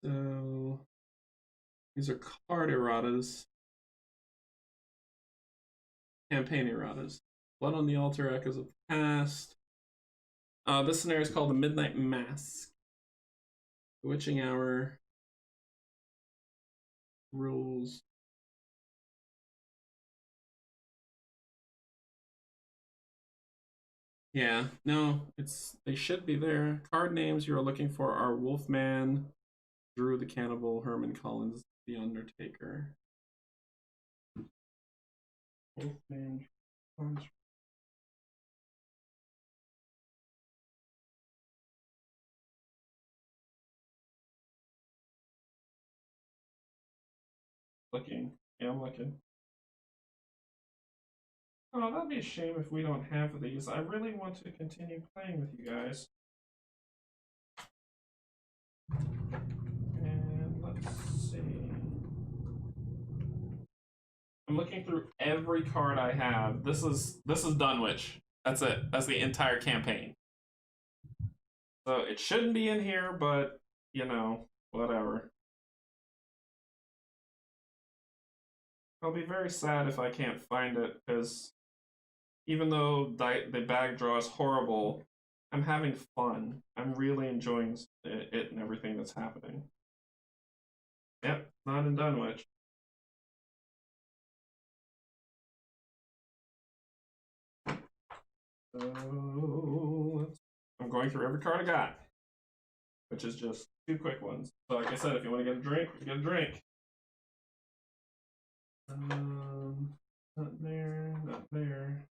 So these are card erratas. Campaign erratas. Blood on the Altar, Echoes of the Past. This scenario is called the Midnight Mask. The Witching Hour. Rules. Yeah, no, they should be there. Card names you are looking for are Wolfman, Drew the Cannibal, Herman Collins, the Undertaker. Wolfman, Collins. Looking. Yeah, I'm looking. Oh, that'd be a shame if we don't have these. I really want to continue playing with you guys. And let's see. I'm looking through every card I have. This is Dunwich. That's it. That's the entire campaign. So it shouldn't be in here, but you know, whatever. I'll be very sad if I can't find it, because even though the bag draw is horrible, I'm having fun. I'm really enjoying it and everything that's happening. Yep, not in Dunwich. So I'm going through every card I got, which is just 2 quick ones. So like I said, if you want to get a drink, get a drink. Not there, not there.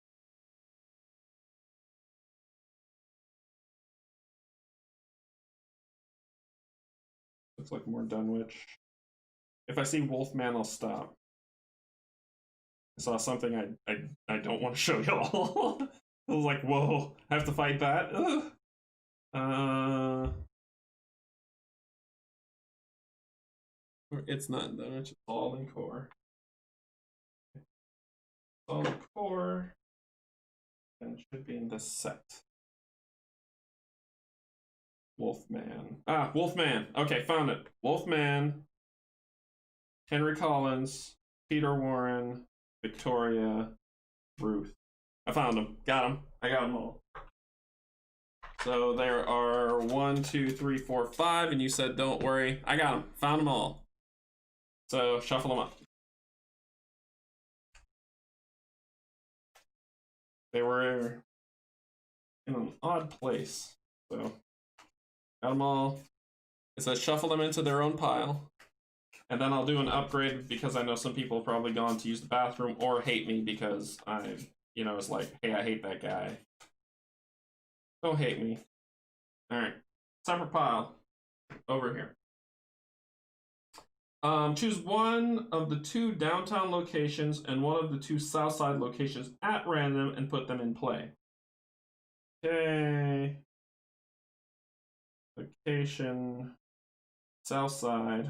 Looks like more Dunwich. If I see Wolfman, I'll stop. I saw something I don't want to show y'all. I was like, whoa, I have to fight that? It's not in Dunwich, it's all in core. It's all in core. And it should be in this set. Wolfman. Ah, Wolfman. Okay, found it. Wolfman, Henry Collins, Peter Warren, Victoria, Ruth. I found them. Got them. I got them all. So there are 1, 2, 3, 4, 5, and you said don't worry. I got them. Found them all. So shuffle them up. They were in an odd place. So got them all. It says shuffle them into their own pile. And then I'll do an upgrade because I know some people have probably gone to use the bathroom or hate me because I, it's like, hey, I hate that guy. Don't hate me. All right, separate pile over here. Choose one of the 2 downtown locations and one of the 2 south side locations at random and put them in play. Okay. Location, south side.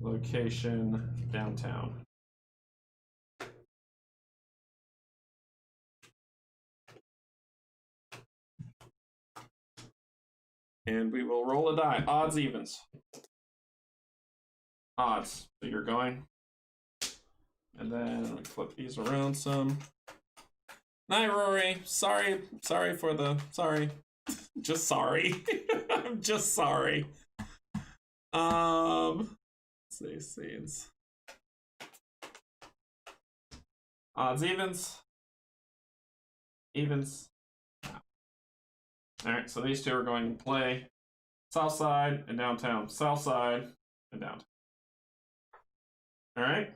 Location, downtown. And we will roll a die. Odds, evens. Odds. So you're going. And then we flip these around some. Night, Rory. Sorry for the. Sorry. Just sorry. I'm just sorry. Let's see, scenes. Odds, evens. Evens. Alright, so these 2 are going to play south side and downtown. South side and downtown. Alright.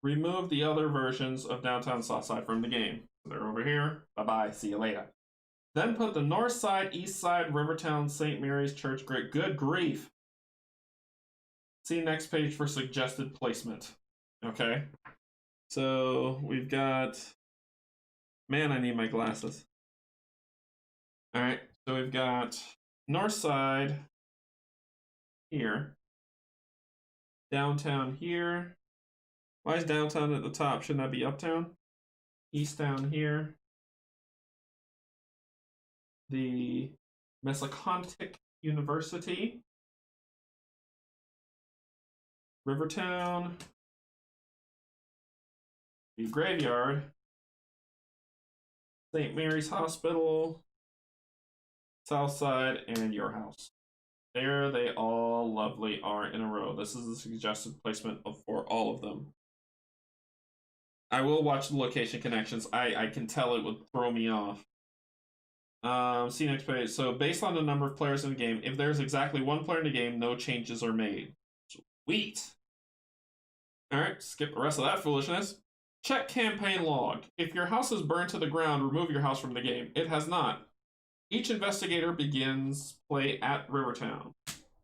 Remove the other versions of downtown and south side from the game. They're over here. Bye-bye. See you later. Then put the north side, east side, Rivertown, St. Mary's Church. Great. Good grief. See next page for suggested placement. Okay. So we've got... Man, I need my glasses. Alright. So we've got north side here. Downtown here. Why is downtown at the top? Shouldn't that be uptown? East down here. The Mesocontic University. Rivertown. The graveyard. St. Mary's Hospital. Southside, and your house. There they all lovely are in a row. This is the suggested placement for all of them. I will watch the location connections. I can tell it would throw me off. See next page. So based on the number of players in the game, if there's exactly 1 player in the game, no changes are made. Sweet. Alright, skip the rest of that foolishness. Check campaign log. If your house is burned to the ground, remove your house from the game. It has not. Each investigator begins play at Rivertown.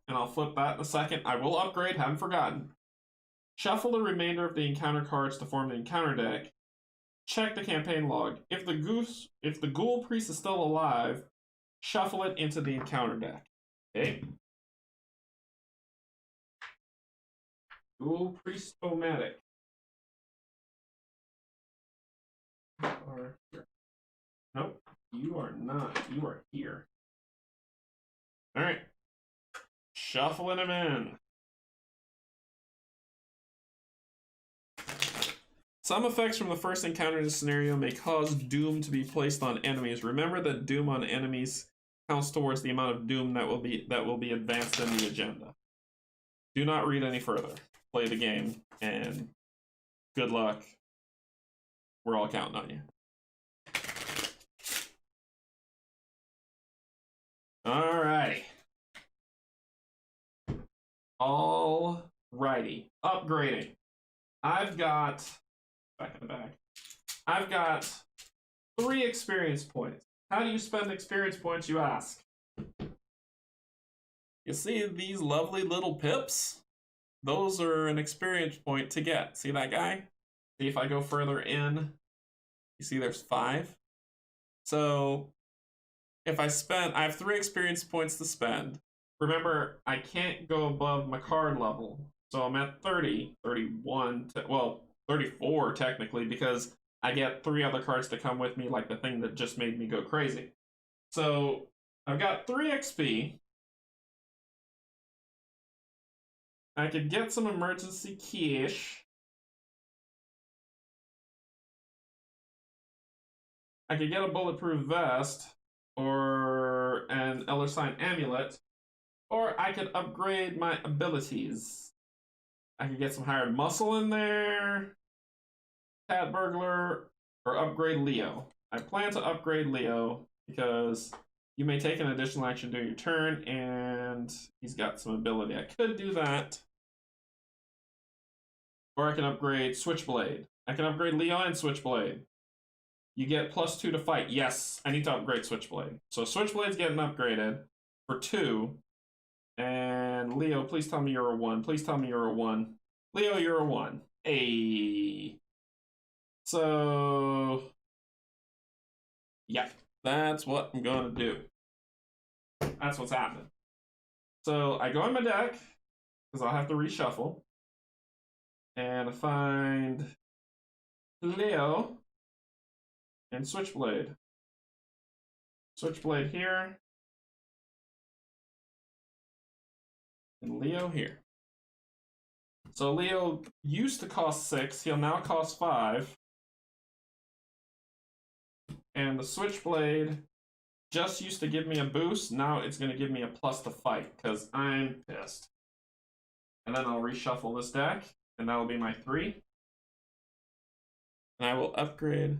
And I'll flip that in a second. I will upgrade, haven't forgotten. Shuffle the remainder of the encounter cards to form the encounter deck. Check the campaign log. If the ghoul priest is still alive, shuffle it into the encounter deck. Okay. Ghoul priest-o-matic. Nope, you are not. You are here. Alright. Shuffling them in. Some effects from the first encounter in the scenario may cause doom to be placed on enemies. Remember that doom on enemies counts towards the amount of doom that will be advanced in the agenda. Do not read any further. Play the game, and good luck. We're all counting on you. Alrighty. Alrighty. Upgrading. I've got back in the bag. I've got 3 experience points. How do you spend experience points, you ask? You see these lovely little pips? Those are an experience point to get. See that guy? See if I go further in, you see there's 5. So if I have 3 experience points to spend. Remember, I can't go above my card level. So I'm at 30, 31, well, 34 technically, because I get 3 other cards to come with me, like the thing that just made me go crazy. So I've got 3 XP. I could get some emergency cash. I could get a bulletproof vest or an Elder Sign amulet, or I could upgrade my abilities. I could get some hired muscle in there, cat burglar, or upgrade Leo. I plan to upgrade Leo because you may take an additional action during your turn, and he's got some ability. I could do that. Or I can upgrade Switchblade. I can upgrade Leo and Switchblade. You get +2 to fight. Yes, I need to upgrade Switchblade. So Switchblade's getting upgraded for 2. And Leo, please tell me you're a 1. Please tell me you're a 1. Leo, you're a 1. Hey. So, yeah, that's what I'm going to do. That's what's happening. So I go in my deck, because I'll have to reshuffle. And I find Leo and Switchblade. Switchblade here. And Leo here. So Leo used to cost 6. He'll now cost 5. And the Switchblade just used to give me a boost. Now it's going to give me a plus to fight, because I'm pissed. And then I'll reshuffle this deck, and that will be my 3. And I will upgrade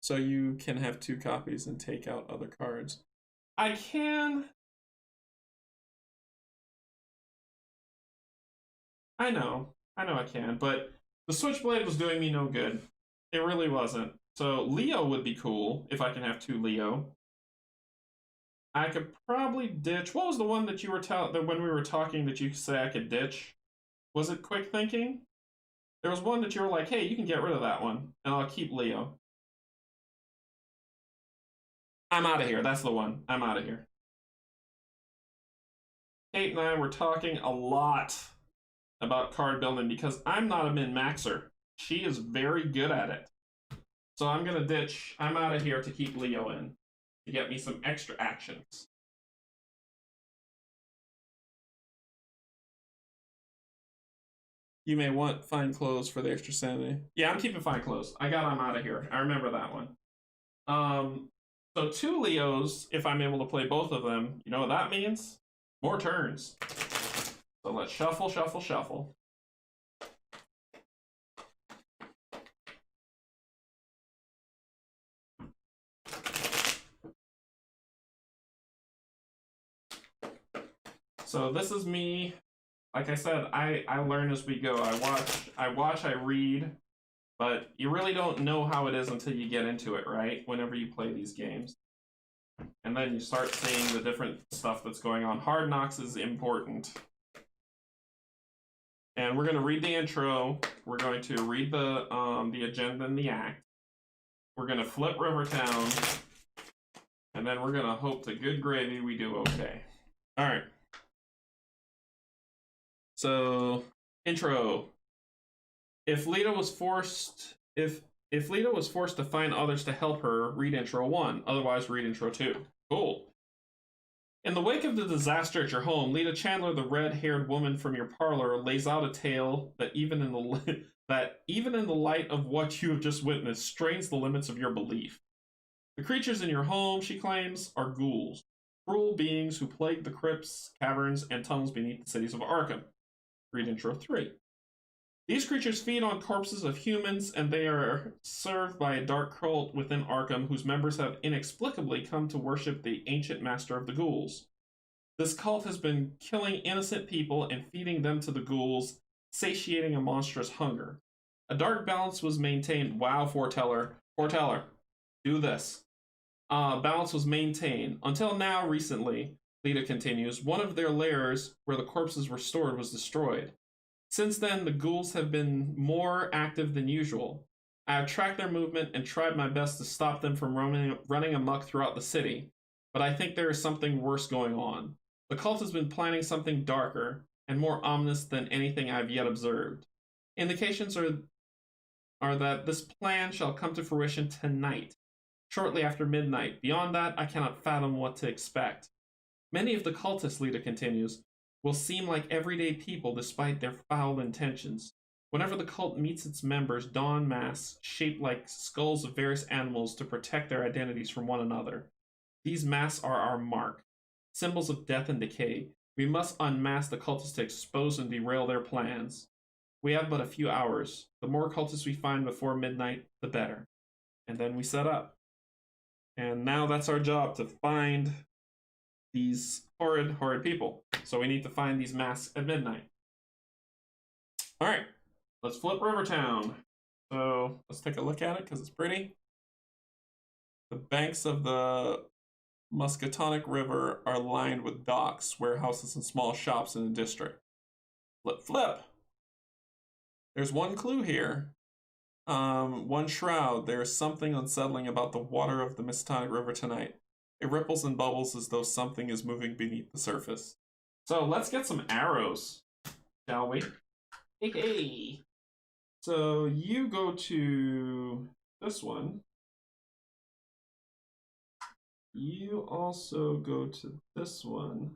so you can have 2 copies and take out other cards. I can... I know I can, but the Switchblade was doing me no good. It really wasn't. So Leo would be cool if I can have 2 Leo. I could probably ditch. What was the one that you were when we were talking that you say I could ditch? Was it Quick Thinking? There was one that you were like, hey, you can get rid of that one, and I'll keep Leo. I'm out of here. That's the one. I'm out of here. Kate and I were talking a lot about card building because I'm not a min-maxer. She is very good at it. So I'm going to ditch. I'm out of here to keep Leo in to get me some extra actions. You may want fine clothes for the extra sanity. Yeah, I'm keeping fine clothes. I'm out of here. I remember that one. So 2 Leos, if I'm able to play both of them, you know what that means? More turns. So let's shuffle, shuffle, shuffle. So this is me. Like I said, I learn as we go. I watch, I read, but you really don't know how it is until you get into it, right? Whenever you play these games. And then you start seeing the different stuff that's going on. Hard Knocks is important. And we're going to read the intro. We're going to read the agenda and the act. We're going to flip Rivertown. And then we're going to hope to good gravy we do okay. All right. So, intro. If Lita was forced to find others to help her, read intro 1. Otherwise, read intro 2. Cool. In the wake of the disaster at your home, Lita Chandler, the red-haired woman from your parlor, lays out a tale that even in the light of what you have just witnessed strains the limits of your belief. The creatures in your home, she claims, are ghouls. cruel beings who plague the crypts, caverns, and tunnels beneath the cities of Arkham. Read Intro 3. These creatures feed on corpses of humans, and they are served by a dark cult within Arkham whose members have inexplicably come to worship the ancient master of the ghouls. This cult has been killing innocent people and feeding them to the ghouls, satiating a monstrous hunger. A dark balance was maintained. Wow, foreteller. Foreteller. Do this. Balance was maintained. Until now, recently, Lita continues, one of their lairs where the corpses were stored was destroyed. Since then, the ghouls have been more active than usual. I have tracked their movement and tried my best to stop them from running amok throughout the city, but I think there is something worse going on. The cult has been planning something darker and more ominous than anything I have yet observed. Indications are that this plan shall come to fruition tonight, shortly after midnight. Beyond that, I cannot fathom what to expect. Many of the cultists, Lita continues, will seem like everyday people despite their foul intentions. Whenever the cult meets its members, don masks shaped like skulls of various animals to protect their identities from one another. These masks are our mark, symbols of death and decay. We must unmask the cultists to expose and derail their plans. We have but a few hours. The more cultists we find before midnight, the better. And then we set up. And now that's our job, to find these horrid people. So we need to find these masks at midnight. Alright, let's flip Rivertown. So let's take a look at it because it's pretty. The banks of the Muscatonic River are lined with docks, warehouses, and small shops in the district. Flip. There's one clue here. One shroud. There is something unsettling about the water of the Muscatonic River tonight. It ripples and bubbles as though something is moving beneath the surface. So let's get some arrows, shall we? Hey. So you go to this one. You also go to this one.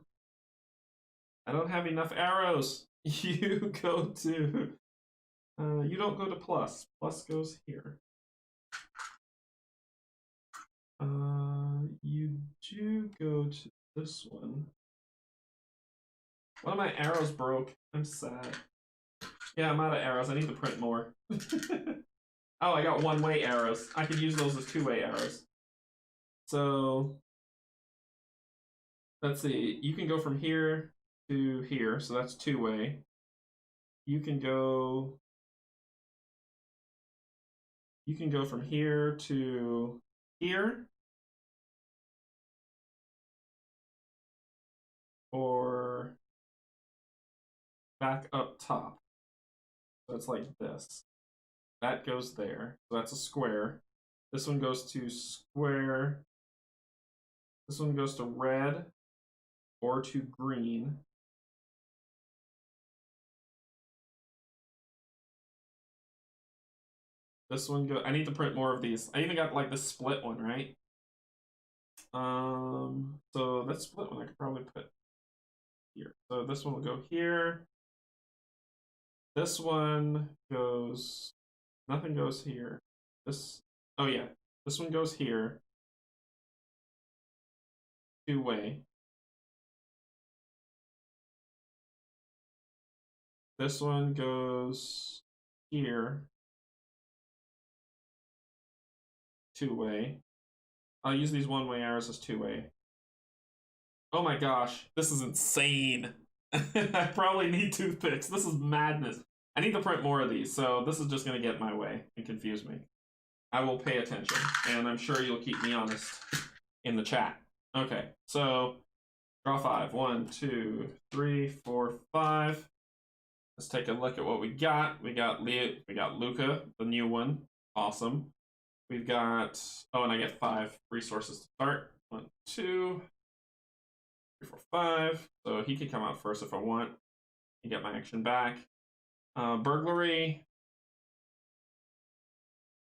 I don't have enough arrows. You go to... you don't go to plus. Plus goes here. You do go to this one. One of my arrows broke. I'm sad. Yeah, I'm out of arrows. I need to print more. Oh, I got one-way arrows. I could use those as two-way arrows. So, let's see. You can go from here to here, so that's two-way. You can go from here to here, or back up top. So it's like this. That goes there. So that's a square. This one goes to square. This one goes to red or to green. This one I need to print more of these. I even got like the split one, right? So that split one I could probably put here. So this one will go here. This one goes, nothing goes here. Oh yeah, this one goes here. Two-way. This one goes here. Two-way. I'll use these one-way arrows as two-way. Oh my gosh, this is insane. I probably need toothpicks. This is madness. I need to print more of these, so this is just going to get in my way and confuse me. I will pay attention, and I'm sure you'll keep me honest in the chat. Okay, so draw 5. 1, 2, 3, 4, 5. Let's take a look at what we got. We got Luca, the new one. Awesome. We've got, oh, and I get 5 resources to start. 1, 2, 3, 4, 5. So he can come out first if I want. And get my action back. Burglary.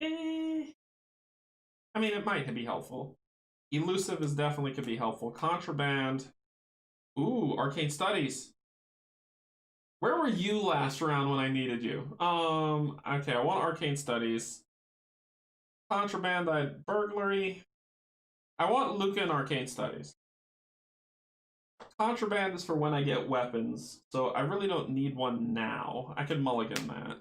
I mean, it might be helpful. Elusive is definitely could be helpful. Contraband. Ooh, arcane studies. Where were you last round when I needed you? Okay, I want arcane studies. Contraband, I had burglary. I want Luca and arcane studies. Contraband is for when I get weapons, so I really don't need one now. I could mulligan that.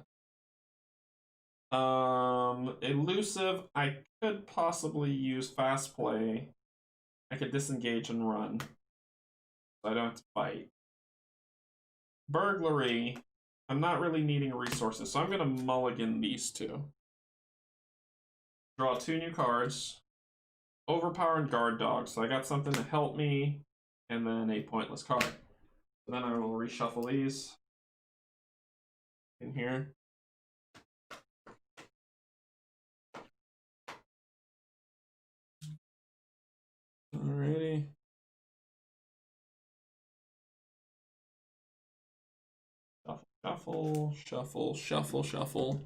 Elusive, I could possibly use fast play. I could disengage and run. So I don't have to fight. Burglary, I'm not really needing resources, so I'm gonna mulligan these two. Draw 2 new cards. Overpower and guard dog, so I got something to help me, and then a pointless card. So then I will reshuffle these in here. Alrighty. Shuffle, shuffle, shuffle, shuffle.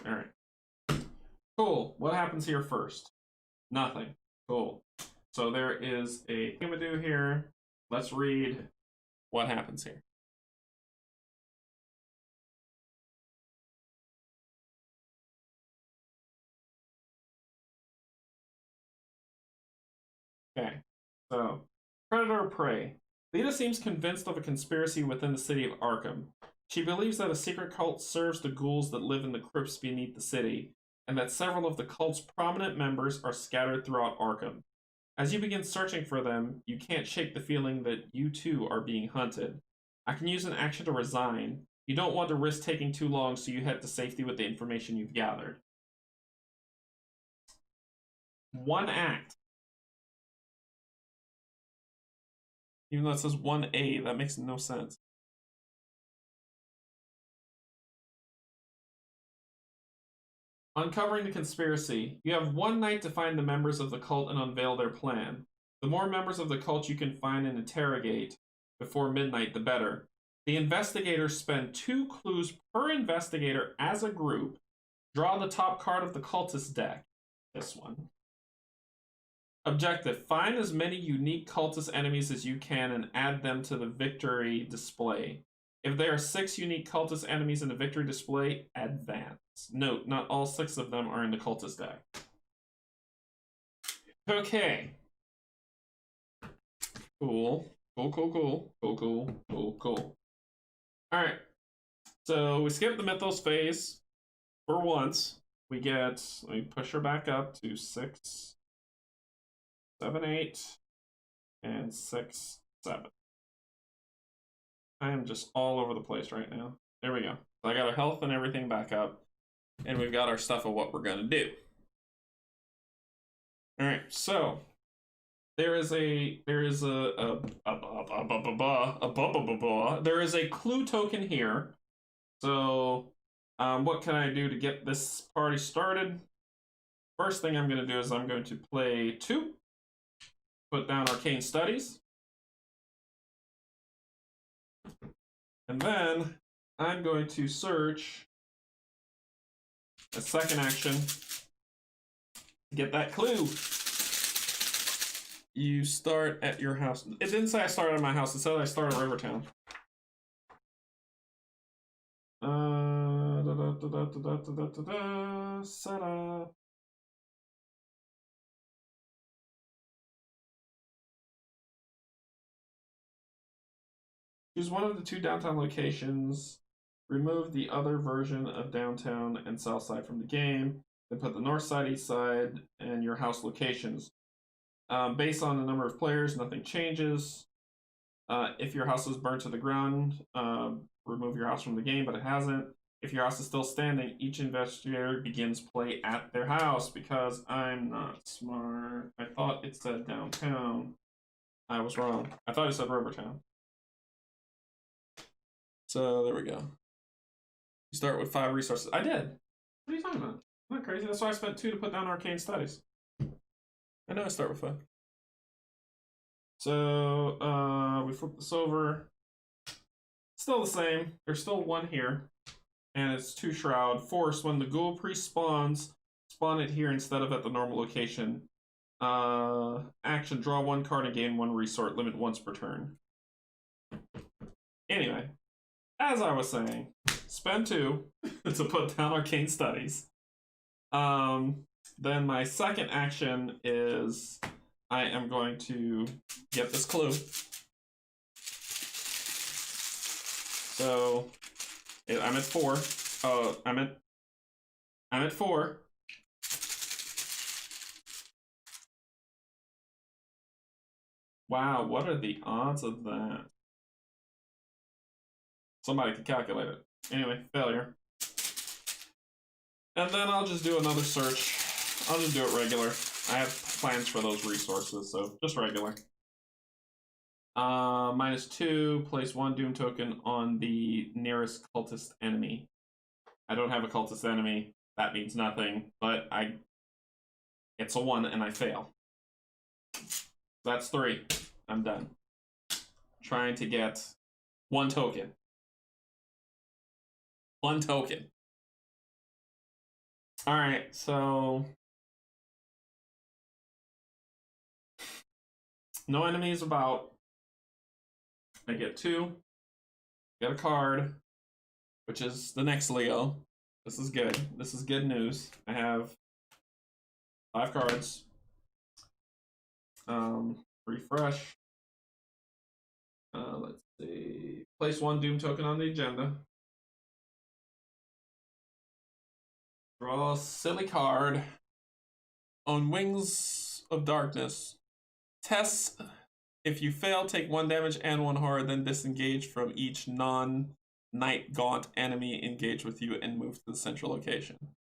Alright. Cool. What happens here first? Nothing. Cool. So there is a thing to do here. Let's read what happens here. Okay. So, predator or prey. Lita seems convinced of a conspiracy within the city of Arkham. She believes that a secret cult serves the ghouls that live in the crypts beneath the city, and that several of the cult's prominent members are scattered throughout Arkham. As you begin searching for them, you can't shake the feeling that you too are being hunted. I can use an action to resign. You don't want to risk taking too long, so you head to safety with the information you've gathered. 1 act. Even though it says 1A, that makes no sense. Uncovering the conspiracy. You have 1 night to find the members of the cult and unveil their plan. The more members of the cult you can find and interrogate before midnight, the better. The investigators spend 2 clues per investigator as a group. Draw the top card of the cultist deck. This one. Objective. Find as many unique cultist enemies as you can and add them to the victory display. If there are 6 unique cultist enemies in the victory display, advance. Note, not all 6 of them are in the cultist deck. Okay. Cool. Cool. Alright. So we skip the Mythos phase for once. We get, let me push her back up to 6, 7, 8, and 6, 7. I am just all over the place right now. There we go. So I got our health and everything back up, and we've got our stuff of what we're gonna do. All right, so there is a clue token here. So what can I do to get this party started? First thing I'm gonna do is I'm going to play 2. Put down Arcane Studies. And then I'm going to search a second action to get that clue. You start at your house. It didn't say I started at my house. It said I started at Rivertown. Setup. Choose one of the 2 downtown locations. Remove the other version of downtown and south side from the game. Then put the north side, east side, and your house locations. Based on the number of players, nothing changes. If your house is burnt to the ground, remove your house from the game, but it hasn't. If your house is still standing, each investigator begins play at their house because I'm not smart. I thought it said downtown. I was wrong. I thought it said Rivertown. So there we go. You start with 5 resources. I did. What are you talking about? I'm not crazy. That's why I spent 2 to put down Arcane Studies. I know I start with 5. So we flip this over. Still the same. There's still 1 here. And it's 2 Shroud. Force, when the Ghoul Priest spawns, spawn it here instead of at the normal location. Action, draw 1 card and gain 1 resource. Limit once per turn. Anyway. As I was saying, spend 2 to put down Arcane Studies. then my second action is I am going to get this clue. So I'm at 4. Oh, I'm at 4. Wow, what are the odds of that? Somebody can calculate it. Anyway, failure. And then I'll just do another search. I'll just do it regular. I have plans for those resources, so just regular. -2, place 1 doom token on the nearest cultist enemy. I don't have a cultist enemy. That means nothing, but it's a 1 and I fail. That's 3. I'm done. Trying to get 1 token. 1 token. Alright, so no enemies about. I get 2. Get a card, which is the next Leo. This is good. This is good news. I have 5 cards. Refresh. Let's see. Place 1 Doom token on the agenda. Draw a silly card. On Wings of Darkness. Test. If you fail, take 1 damage and 1 horror, then disengage from each non-Night Gaunt enemy engaged with you and move to the central location.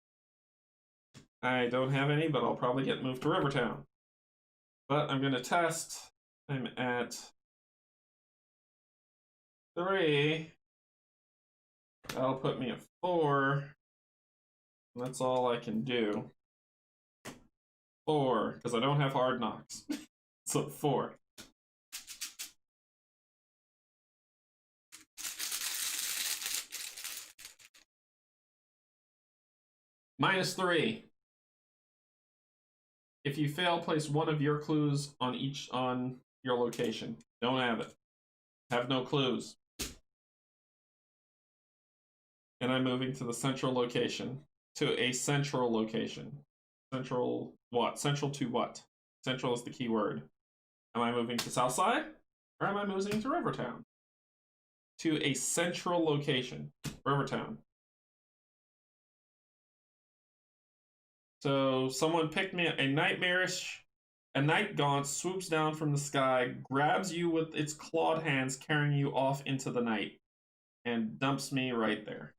I don't have any, but I'll probably get moved to Rivertown. But I'm going to test. I'm at 3. That'll put me at 4. That's all I can do. 4, because I don't have hard knocks. So 4. -3. If you fail, place 1 of your clues on your location. Don't have it. Have no clues. And I'm moving to the central location. To a central location. Central what? Central to what? Central is the key word. Am I moving to Southside? Or am I moving to Rivertown? To a central location. Rivertown. So someone picked me a night gaunt swoops down from the sky, grabs you with its clawed hands, carrying you off into the night, and dumps me right there.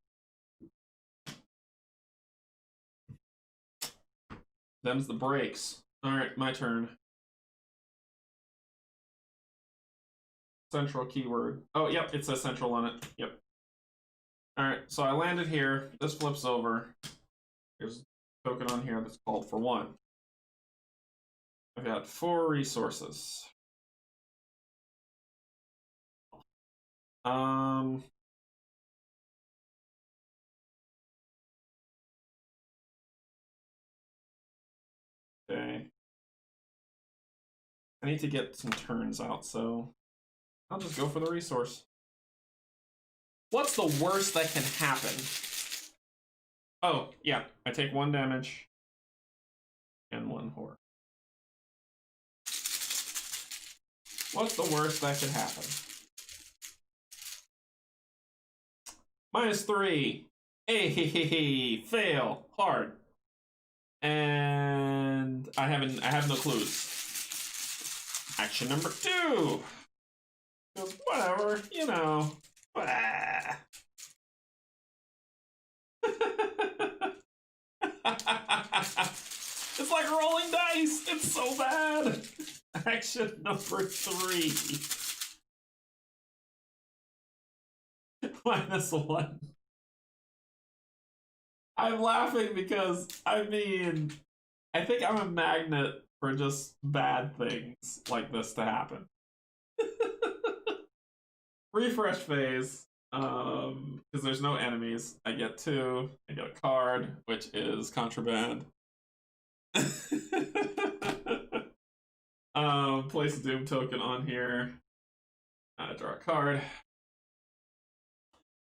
Them's the breaks. Alright, my turn. Central keyword. Oh, yep, it says central on it. Yep. Alright, so I landed here. This flips over. There's a token on here that's called for 1. I've got 4 resources. Okay. I need to get some turns out, so I'll just go for the resource. What's the worst that can happen? Oh, yeah. I take 1 damage and 1 horror. What's the worst that could happen? -3. Hey, fail. Hard. And I have no clues. Action number 2. Whatever, you know. It's like rolling dice. It's so bad. Action number 3. -1. I'm laughing because, I mean, I think I'm a magnet for just bad things like this to happen. Refresh phase, because there's no enemies. I get 2. I get a card, which is contraband. Place a doom token on here. Draw a card.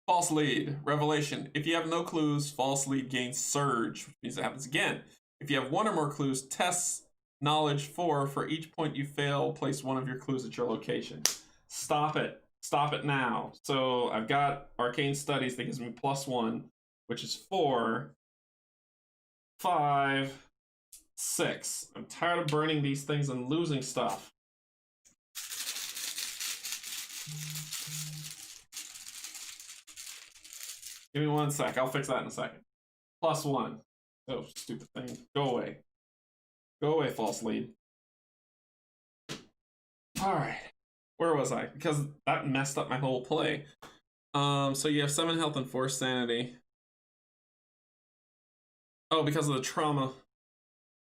False lead. Revelation. If you have no clues, false lead gains surge, which means it happens again. If you have one or more clues, test knowledge 4 for each point you fail. Place one of your clues at your location. Stop it. Stop it now. So I've got arcane studies that gives me +1, which is 4, 5, 6. I'm tired of burning these things and losing stuff. Give me 1 sec. I'll fix that in a second. +1. Oh, stupid thing. Go away. Go away, false lead. Alright. Where was I? Because that messed up my whole play. So you have 7 health and 4 sanity. Oh, because of the trauma.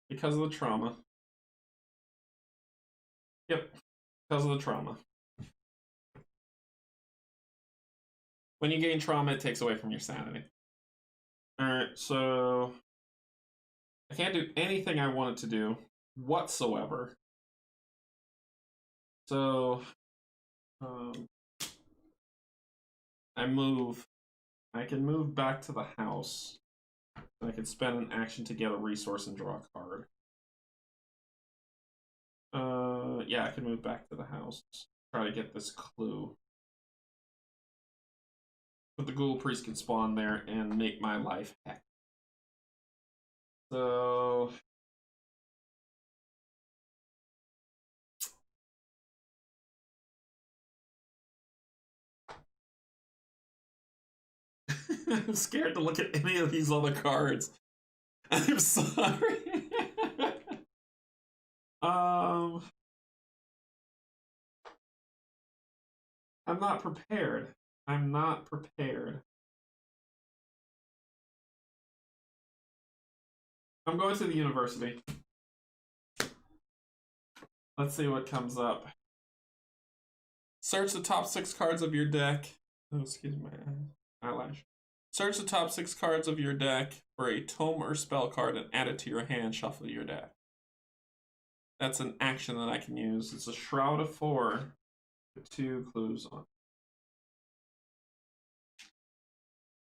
Because of the trauma. Yep. Because of the trauma. When you gain trauma, it takes away from your sanity. Alright, so I can't do anything I wanted to do whatsoever. So I move. I can move back to the house. I can spend an action to get a resource and draw a card. Yeah, I can move back to the house. Try to get this clue. But the ghoul priest can spawn there and make my life heck. So I'm scared to look at any of these other cards. I'm sorry. I'm not prepared. I'm not prepared. I'm going to the university. Let's see what comes up. Search the top 6 cards of your deck. Oh, excuse my eyelash. Search the top 6 cards of your deck for a tome or spell card and add it to your hand. Shuffle your deck. That's an action that I can use. It's a Shroud of 4 with 2 clues on.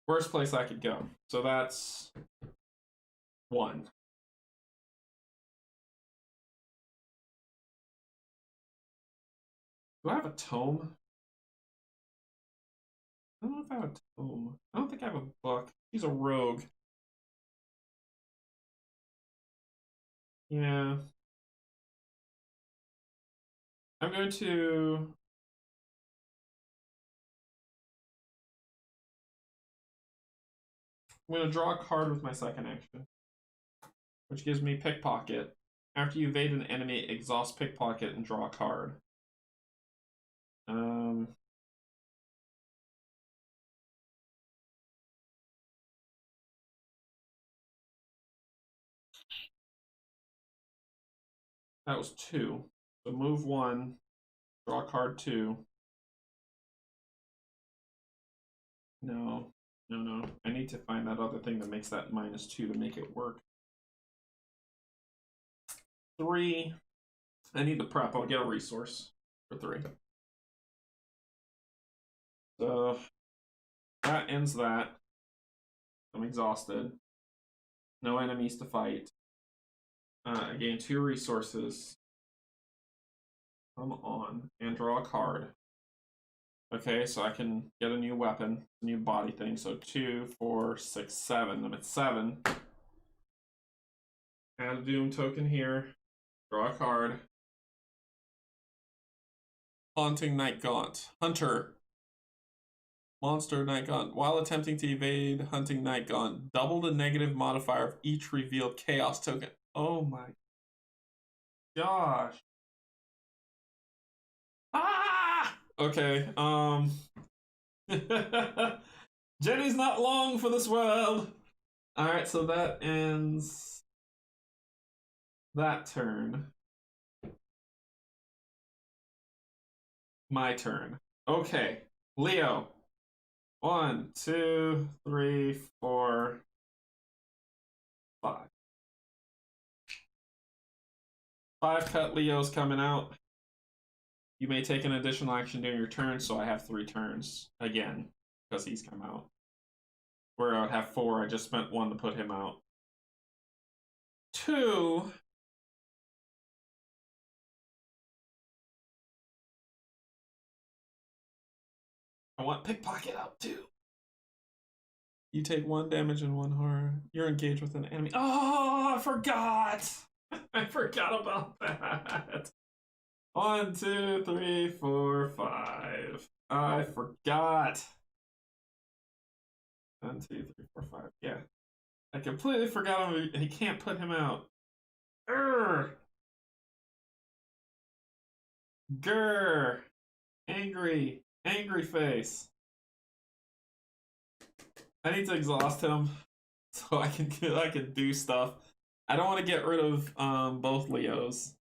Worst place I could go. So that's 1. Do I have a tome? I don't know if I have a tome. I don't think I have a book. He's a rogue. Yeah. I'm going to... I'm going to draw a card with my second action, which gives me pickpocket. After you evade an enemy, exhaust pickpocket and draw a card. That was 2. So move 1, draw card 2. No. I need to find that other thing that makes that -2 to make it work. 3. I need to prep. I'll get a resource for 3. So that ends that. I'm exhausted. No enemies to fight. I gain 2 resources. Come on. And draw a card. Okay, so I can get a new weapon, a new body thing. So 2, 4, 6, 7. I'm at 7. Add a Doom token here. Draw a card. Haunting Night Gaunt. Hunter. Monster Night Gaunt. While attempting to evade Hunting Night Gaunt, double the negative modifier of each revealed chaos token. Oh my gosh. Ah! Okay, Jenny's not long for this world. Alright, so that ends that turn. My turn. Okay, Leo. 1, 2, 3, 4, 5. 5 cut Leo's coming out. You may take an additional action during your turn, so I have 3 turns again, because he's come out. Where I would have 4, I just spent 1 to put him out. 2. I want pickpocket out too. You take 1 damage and 1 horror. You're engaged with an enemy. Oh, I forgot. I forgot about that. 1, 2, 3, 4, 5. I forgot. 1, 2, 3, 4, 5. Yeah. I completely forgot him. He can't put him out. Grr. Grr. Angry. Angry face. I need to exhaust him so I can do stuff. I don't want to get rid of both Leos.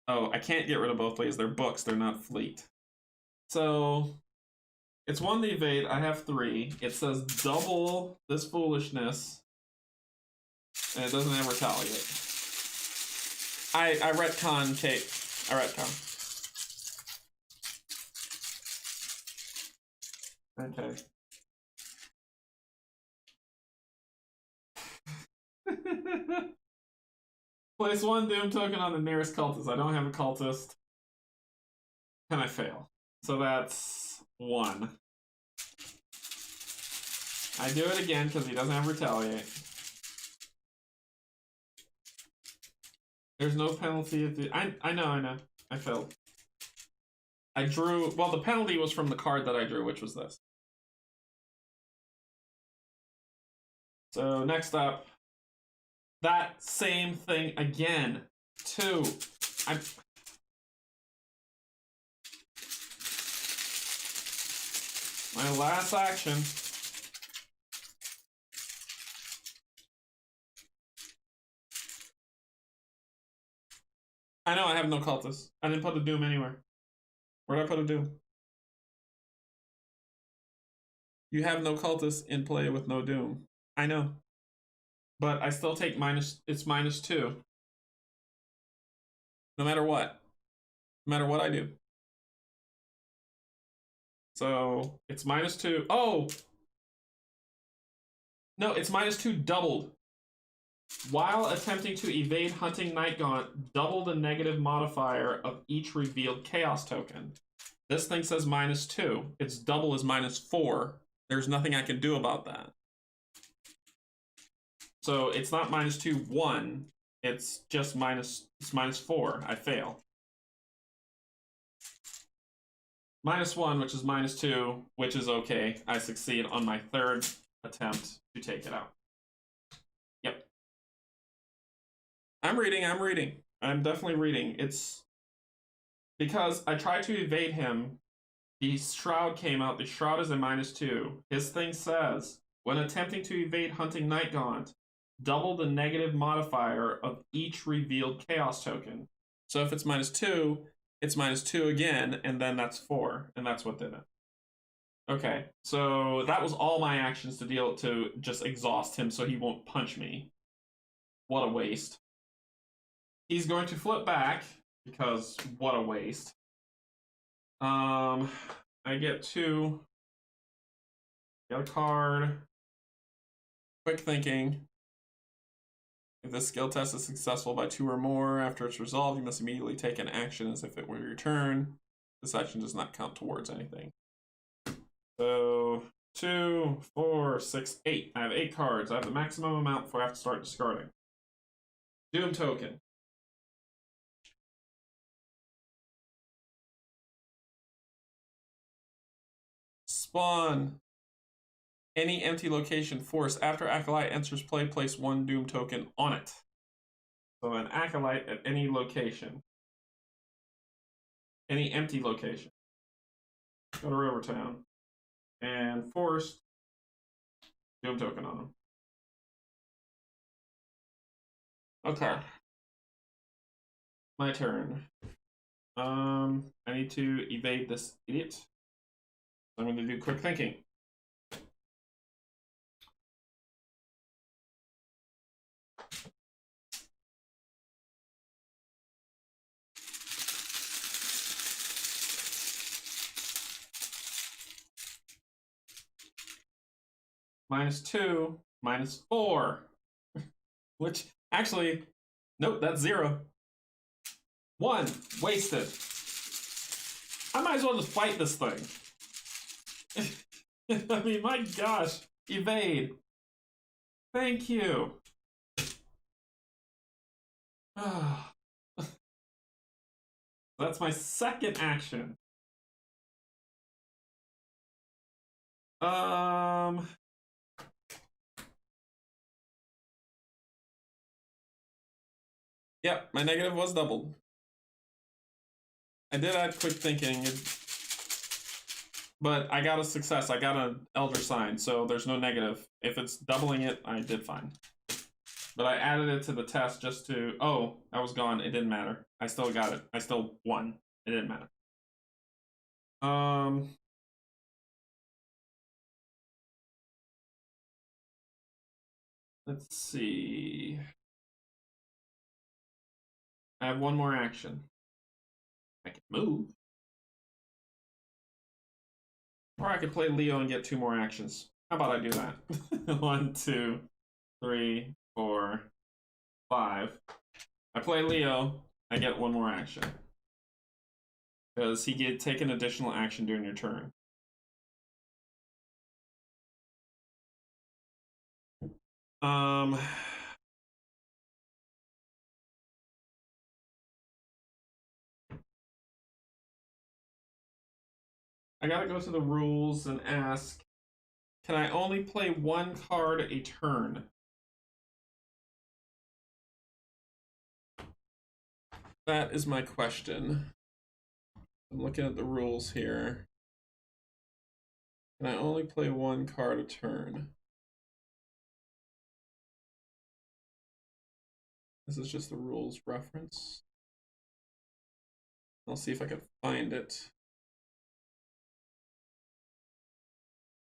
Oh, I can't get rid of both Leos. They're books. They're not fleet. So it's 1 to evade. I have 3. It says double this foolishness, and it doesn't ever retaliate. I retcon Kate. I retcon. Okay. Place 1 doom token on the nearest cultist. I don't have a cultist. Can I fail? So that's 1. I do it again because he doesn't have retaliate. There's no penalty if the I know. I failed. I drew, well, the penalty was from the card that I drew, which was this. So next up, that same thing again. 2. My last action. I know I have no cultists. I didn't put a doom anywhere. Where did I put a doom? You have no cultists in play with no doom. I know. But I still take it's -2. No matter what. No matter what I do. So it's -2. Oh! No, it's -2 doubled. While attempting to evade Hunting Night Gaunt, double the negative modifier of each revealed chaos token. This thing says -2. Its double is -4. There's nothing I can do about that. So it's not -2, 1. It's just it's -4. I fail. -1, which is -2, which is okay. I succeed on my 3rd attempt to take it out. Yep. I'm reading. I'm definitely reading. It's because I tried to evade him. The Shroud came out. The Shroud is a -2. His thing says, when attempting to evade Hunting Night Gaunt, double the negative modifier of each revealed chaos token. So if it's -2, it's -2 again, and then that's 4, and that's what did it. Okay, so that was all my actions to just exhaust him so he won't punch me. What a waste. He's going to flip back, because what a waste. I get 2. Get a card. Quick thinking. If this skill test is successful by 2 or more, after it's resolved, you must immediately take an action as if it were your turn. This action does not count towards anything. So 2, 4, 6, 8. I have 8 cards. I have the maximum amount before I have to start discarding. Doom token. Spawn. Any empty location force after Acolyte enters play, place 1 Doom token on it. So an Acolyte at any location. Any empty location. Go to Rivertown. And forced. Doom token on them. Okay. My turn. I need to evade this idiot. So I'm going to do quick thinking. -2, -4. Which, actually, nope, that's 0. 1, wasted. I might as well just fight this thing. I mean, my gosh. Evade. Thank you. That's my second action. Yep, my negative was doubled. I did add quick thinking, but I got a success. I got an elder sign, so there's no negative. If it's doubling it, I did fine. But I added it to the test just to... Oh, I was gone. It didn't matter. I still got it. I still won. It didn't matter. Let's see. I have one more action. I can move. Or I could play Leo and get 2 more actions. How about I do that? 1, 2, 3, 4, 5. I play Leo, I get 1 more action. Because he get take an additional action during your turn. I gotta go to the rules and ask, can I only play 1 card a turn? That is my question. I'm looking at the rules here. Can I only play 1 card a turn? This is just the rules reference. I'll see if I can find it.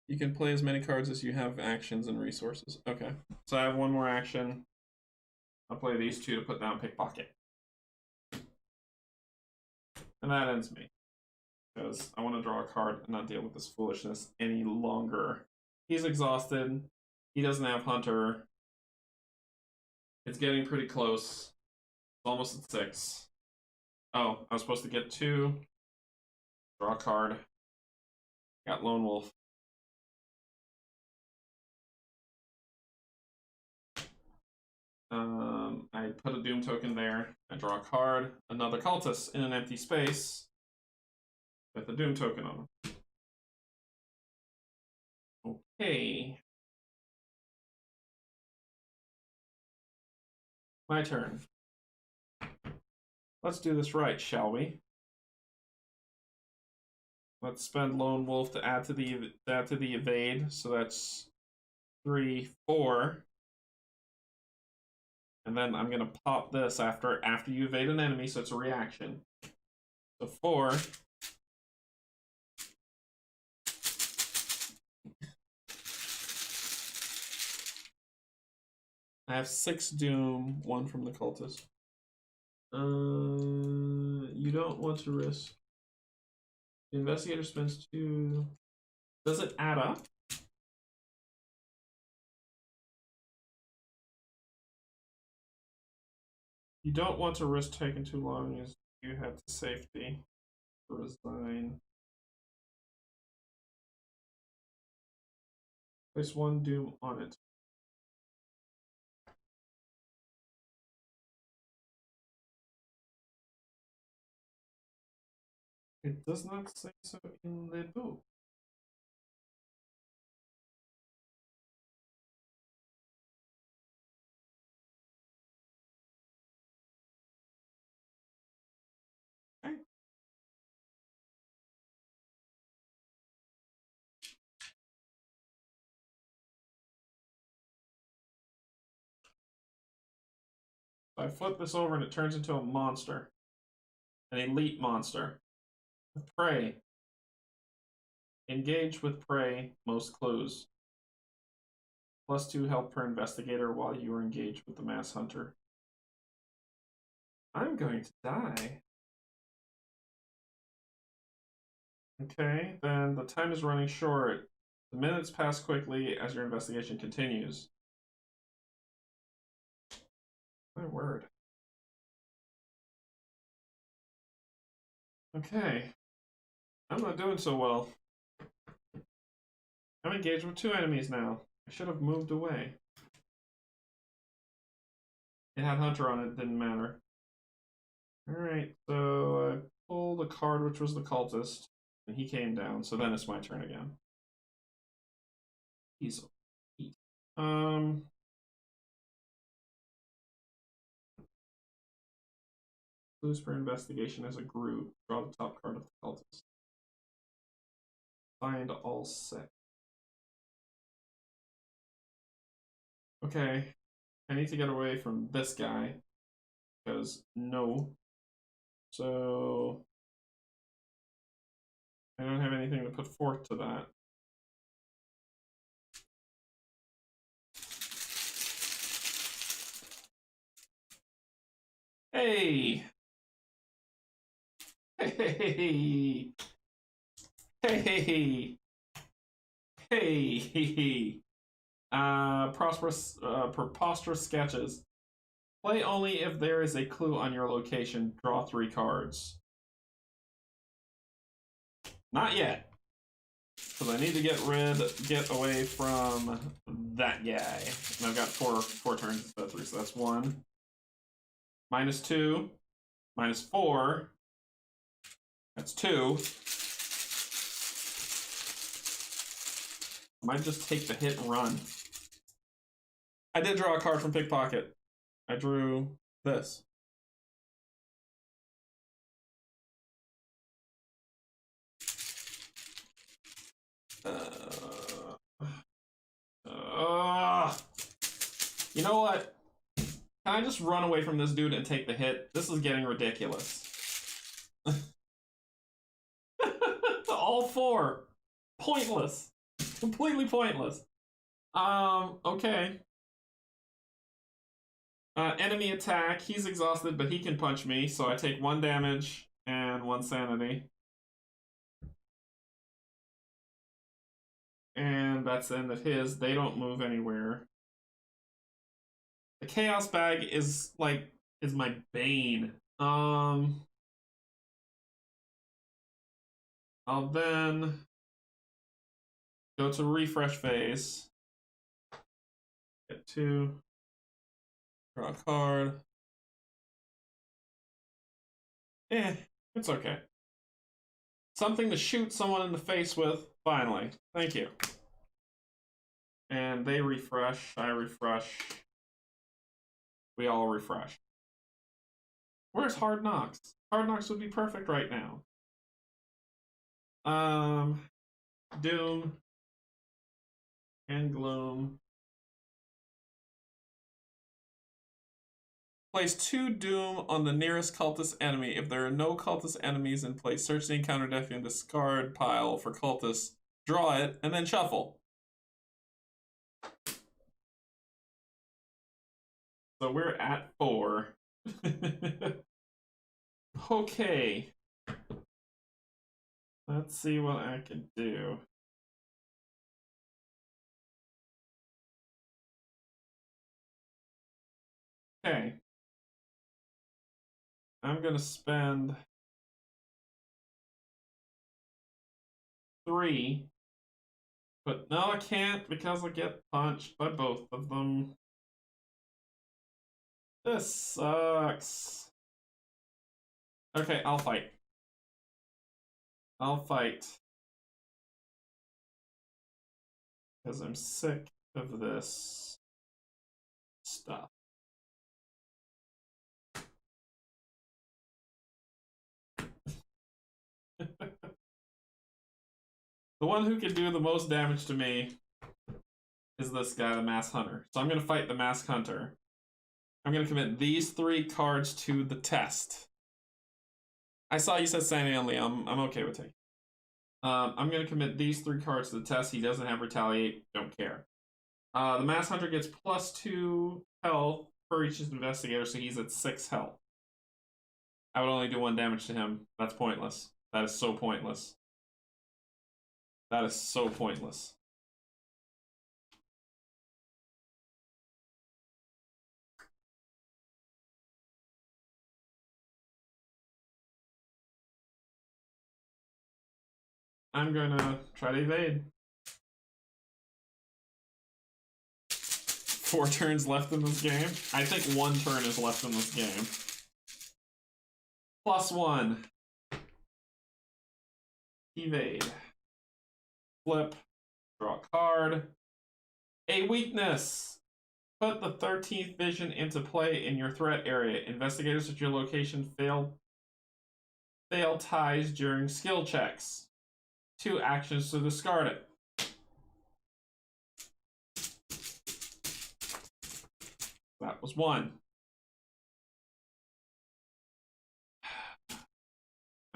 You can play as many cards as you have actions and resources. Okay, so I have 1 more action. I'll play these 2 to put down pickpocket. And that ends me. Because I want to draw a card and not deal with this foolishness any longer. He's exhausted. He doesn't have Hunter. It's getting pretty close. It's almost at 6. Oh, I was supposed to get 2. Draw a card. Got Lone Wolf. I put a Doom token there. I draw a card. Another Cultist in an empty space with a Doom token on him. Okay. My turn. Let's do this right, shall we? Let's spend Lone Wolf to add to the evade. So that's 3, 4. And then I'm gonna pop this after you evade an enemy, so it's a reaction. So 4. I have 6 Doom, 1 from the Cultist. You don't want to risk. The investigator spends 2. Does it add up? You don't want to risk taking too long as you head to safety. Resign. Place 1 Doom on it. It does not say so in the book. Okay. So I flip this over and it turns into a monster. An elite monster. Prey. Engage with prey, most clues. +2 health per investigator while you are engaged with the mass hunter. I'm going to die. Okay, then the time is running short. The minutes pass quickly as your investigation continues. My word. Okay. I'm not doing so well. I'm engaged with 2 enemies now. I should have moved away. It had Hunter on it, didn't matter. Alright, so I pulled a card which was the cultist, and he came down, so then it's my turn again. He's clues for investigation as a group. Draw the top card of the cultist. Find all 6. Okay, I need to get away from this guy, because no. So I don't have anything to put forth to that. Hey! Hey! Hey! Hey! Preposterous sketches. Play only if there is a clue on your location. Draw 3 cards. Not yet. Because I need to get away from that guy. And I've got four turns instead of 3, so that's 1. -2. -4. That's 2. I might just take the hit and run. I did draw a card from Pickpocket. I drew this. You know what? Can I just run away from this dude and take the hit? This is getting ridiculous. All 4. Pointless. Completely pointless. Okay. Enemy attack. He's exhausted, but he can punch me, so I take 1 damage and 1 sanity. And that's the end of his. They don't move anywhere. The Chaos Bag is my bane. I'll then go to refresh phase. Get 2. Draw a card. It's okay. Something to shoot someone in the face with, finally. Thank you. And they refresh, I refresh. We all refresh. Where's Hard Knocks? Hard Knocks would be perfect right now. Doom and Gloom. Place 2 Doom on the nearest cultist enemy. If there are no cultist enemies in place, search the encounter deck and discard pile for cultists. Draw it, and then shuffle. So we're at 4. Okay. Let's see what I can do. Okay. I'm gonna spend 3. But no, I can't because I get punched by both of them. This sucks. Okay, I'll fight. I'll fight. Because I'm sick of this stuff. The one who can do the most damage to me is this guy, the Masked Hunter. So I'm going to fight the Masked Hunter. I'm going to commit these 3 cards to the test. I saw you said Sanity only. I'm okay with taking. I'm going to commit these 3 cards to the test. He doesn't have Retaliate. Don't care. The Masked Hunter gets +2 health for each investigator, so he's at 6 health. I would only do 1 damage to him. That's pointless. That is so pointless. That is so pointless. I'm gonna try to evade. 4 turns left in this game. I think 1 turn is left in this game. +1. Evade. Flip. Draw a card. A weakness. Put the 13th vision into play in your threat area. Investigators at your location fail ties during skill checks. 2 actions to discard it. That was 1.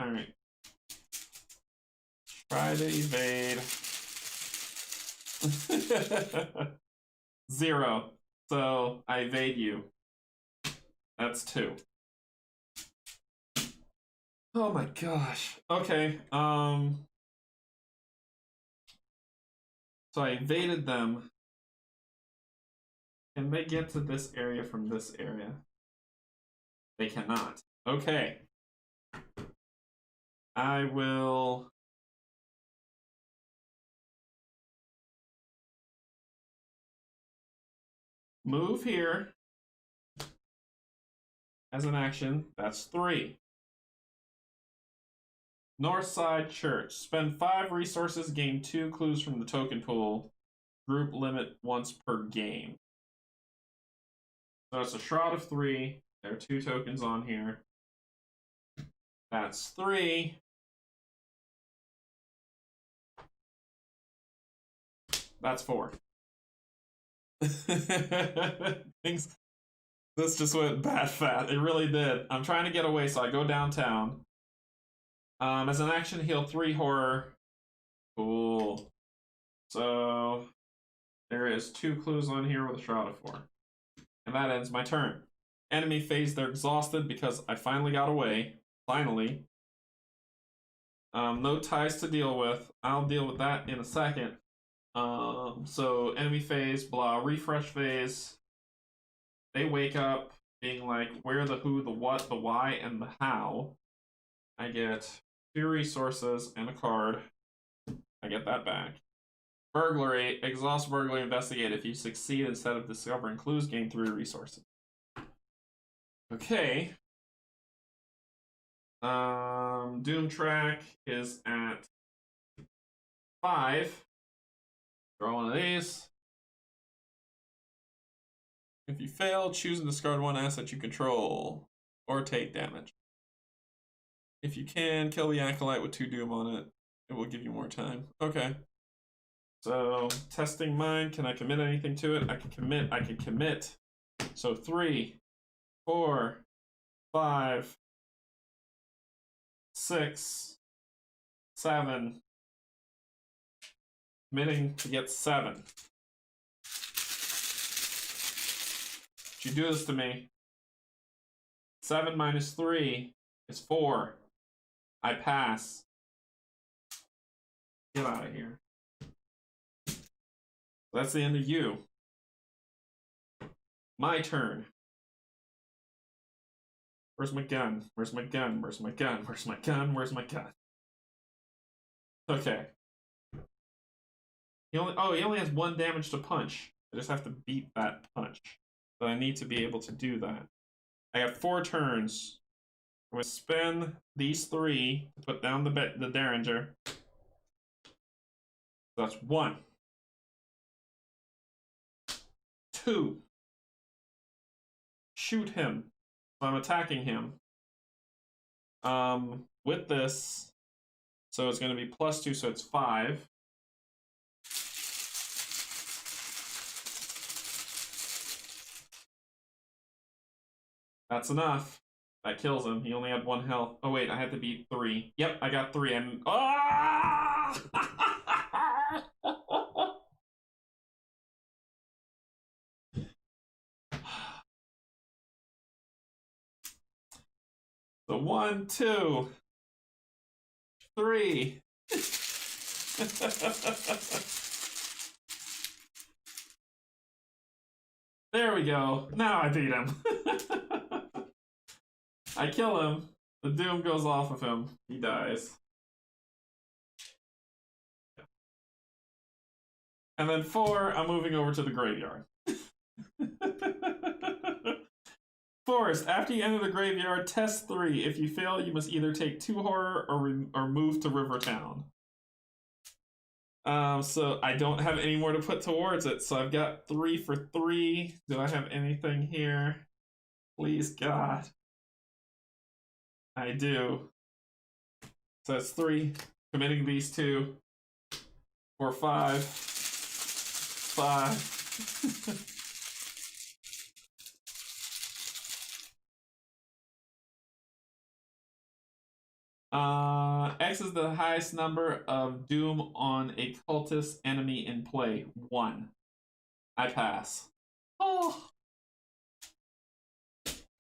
Alright. Try to evade. 0. So I evade you. That's 2. Oh my gosh. Okay. So I evaded them. Can they get to this area from this area? They cannot. Okay. I will move here as an action. That's 3. Northside Church. Spend 5 resources, gain 2 clues from the token pool. Group limit once per game. So it's a Shroud of 3. There are 2 tokens on here. That's 3. That's 4. Things. This just went bad fat. It really did. I'm trying to get away, so I go downtown. As an action, heal 3 horror. Cool. So there is 2 clues on here with a Shroud of 4. And that ends my turn. Enemy phase, they're exhausted because I finally got away. Finally. No ties to deal with. I'll deal with that in a second. So enemy phase, blah, refresh phase. They wake up being like, where, the who, the what, the why, and the how. I get 2 resources and a card. I get that back. Burglary, exhaust burglary, investigate. If you succeed, instead of discovering clues, gain 3 resources. Okay. Doom track is at 5. Draw one of these. If you fail, choose and discard 1 asset you control, or take damage. If you can, kill the Acolyte with 2 Doom on it. It will give you more time. Okay. So, testing mind, can I commit anything to it? I can commit. So 3, 4, 5, 6, 7. Committing to get 7. You do this to me. 7 minus 3 is 4. I pass. Get out of here. That's the end of you. My turn. Where's my gun? Where's my gun? Where's my gun? Where's my gun? Where's my gun? Okay. He only has 1 damage to punch. I just have to beat that punch. But I need to be able to do that. I have 4 turns. I'm going to spend these 3 to put down the Derringer. That's 1. 2. Shoot him. So I'm attacking him. With this, so it's going to be +2, so it's 5. That's enough. That kills him. He only had 1 health. Oh wait, I had to beat 3. Yep, I got 3. And So 1, 2, 3. There we go. Now I beat him. I kill him. The Doom goes off of him. He dies. And then 4, I'm moving over to the graveyard. Forest, after you enter the graveyard, test 3. If you fail, you must either take 2 horror or move to Rivertown. So I don't have any more to put towards it. So I've got 3 for 3. Do I have anything here? Please, God. I do. So that's 3. Committing these 2. 4, 5. 5. X is the highest number of doom on a cultist enemy in play. 1. I pass. Oh.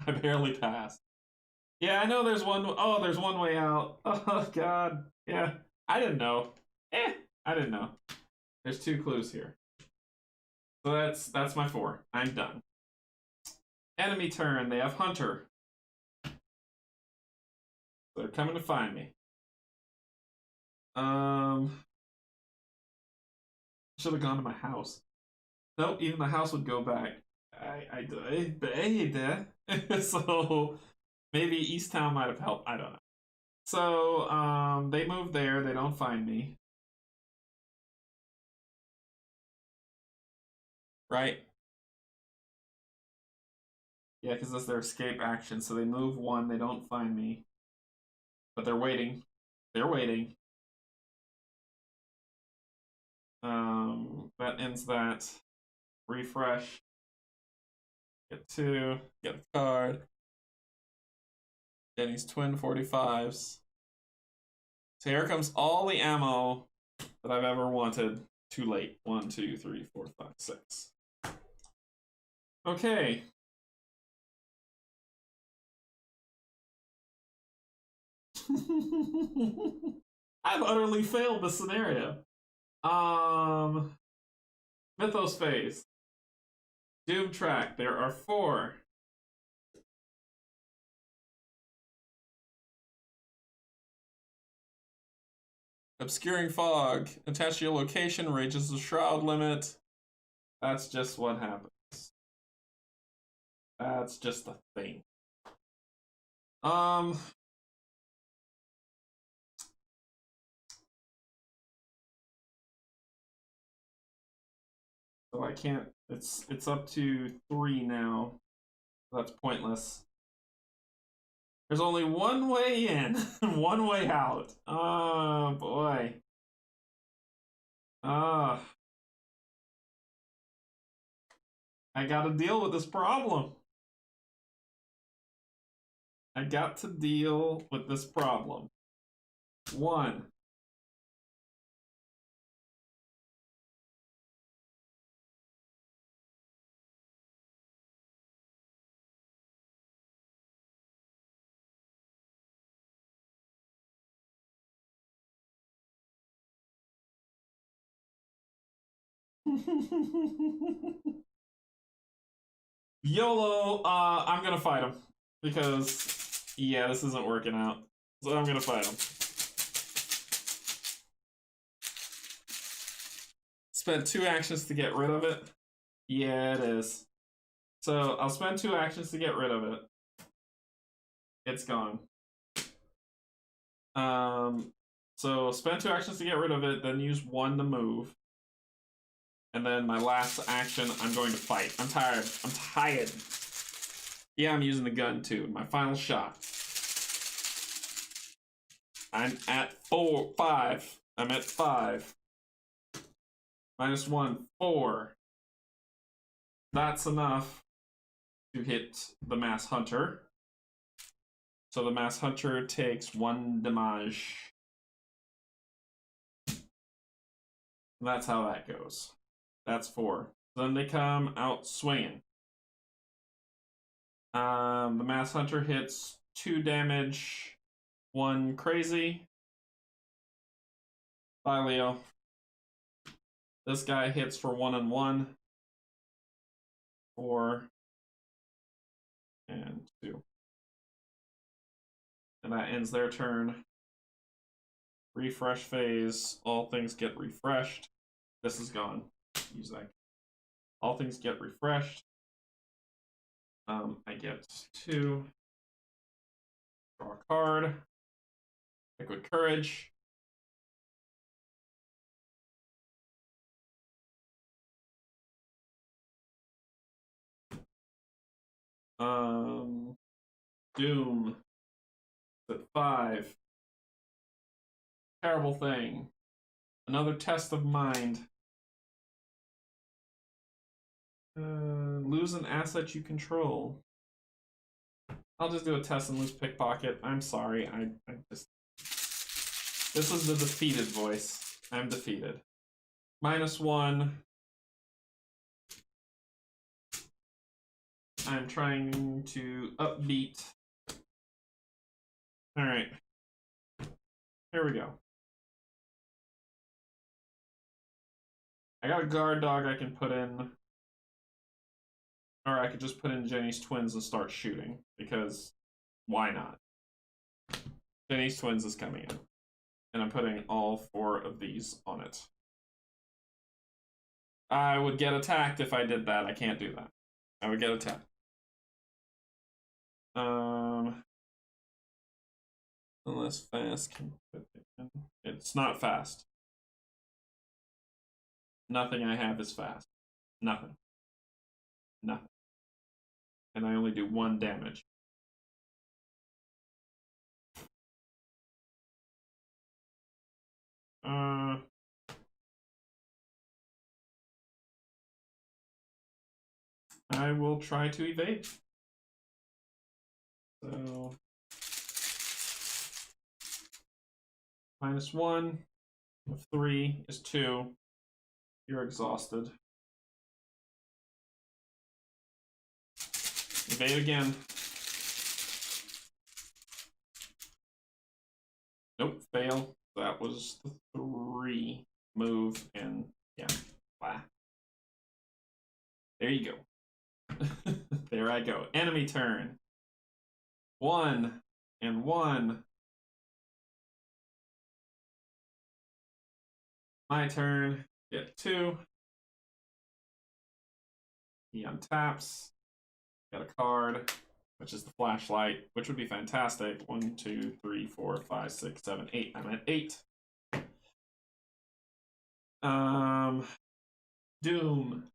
I barely passed. Yeah, I know there's one. Oh, there's one way out. Oh, God. Yeah, I didn't know. I didn't know. There's 2 clues here. So that's my 4. I'm done. Enemy turn. They have Hunter. They're coming to find me. Should have gone to my house. Nope, even the house would go back. I so maybe East Town might have helped. I don't know. So they move there. They don't find me. Right? Yeah, because that's their escape action. So they move 1. They don't find me. But they're waiting. They're waiting. That ends that. Refresh. Get 2. Get a card. Denny's twin 45s. So here comes all the ammo that I've ever wanted. Too late. 1, 2, 3, 4, 5, 6. Okay. I've utterly failed this scenario. Mythos phase. Doom track. There are 4. Obscuring fog. Attached to your location. Rages the shroud limit. That's just what happens. That's just a thing. So I can't. It's up to 3 now. That's pointless. There's only one way in, one way out. Oh boy. I gotta deal with this problem. I got to deal with this problem. 1. YOLO, I'm gonna fight him. Because, yeah, this isn't working out. So I'm gonna fight him. Spend 2 actions to get rid of it. Yeah, it is. So I'll spend 2 actions to get rid of it. It's gone. So spend 2 actions to get rid of it, then use 1 to move. And then my last action, I'm going to fight. I'm tired. I'm tired. Yeah, I'm using the gun too. My final shot. I'm at 5. I'm at 5. -1, 4. That's enough to hit the Mass Hunter. So the Mass Hunter takes 1 damage. And that's how that goes. That's 4. Then they come out swinging. The Mass Hunter hits 2 damage, 1 crazy. Bye, Leo. This guy hits for 1 and 1. 4 and 2. And that ends their turn. Refresh phase. All things get refreshed. This is gone. use that. All things get refreshed. I get 2. Draw a card. Liquid Courage. Doom. At 5. Terrible thing. Another test of mind. Lose an asset you control. I'll just do a test and lose pickpocket. I'm sorry. I just. This is the defeated voice. I'm defeated. -1. I'm trying to upbeat. Alright. Here we go. I got a guard dog I can put in. Or I could just put in Jenny's twins and start shooting. Because why not? Jenny's twins is coming in. And I'm putting all 4 of these on it. I would get attacked if I did that. I can't do that. I would get attacked. Unless fast can put it in. It's not fast. Nothing I have is fast. Nothing. Nothing. And I only do 1 damage. I will try to evade. So -1 of 3 is 2. You're exhausted. Evade again. Nope, fail. That was the 3. Move and yeah. Blah. There you go. There I go. Enemy turn. 1 and 1. My turn. Get 2. He untaps. Got a card, which is the flashlight, which would be fantastic. 1, 2, 3, 4, 5, 6, 7, 8. I'm at 8. Doom.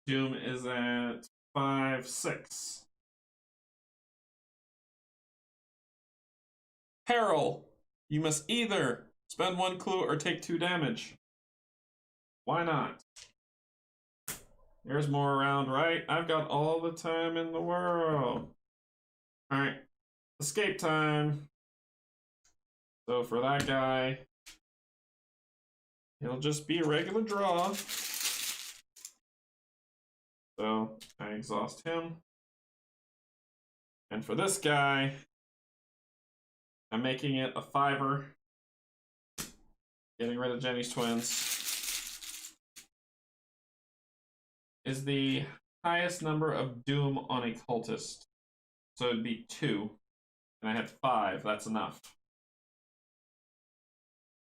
Doom is at 5, 6. Peril. You must either spend 1 clue or take 2 damage. Why not? There's more around, right? I've got all the time in the world. Alright. Escape time. So for that guy, it'll just be a regular draw. So I exhaust him. And for this guy, I'm making it a 5er. Getting rid of Jenny's twins. Is the highest number of doom on a cultist. So it'd be 2. And I had 5. That's enough.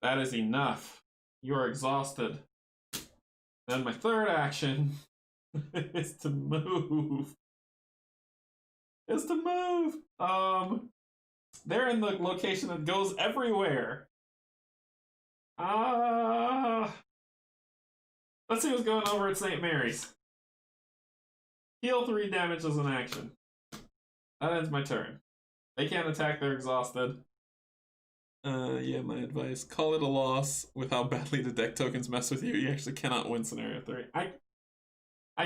That is enough. You are exhausted. Then my 3rd action is to move. They're in the location that goes everywhere. Let's see what's going over at St. Mary's. Heal 3 damage as an action. That ends my turn. They can't attack, they're exhausted. Yeah, my advice. Call it a loss. With how badly the deck tokens mess with you, you actually cannot win scenario 3. I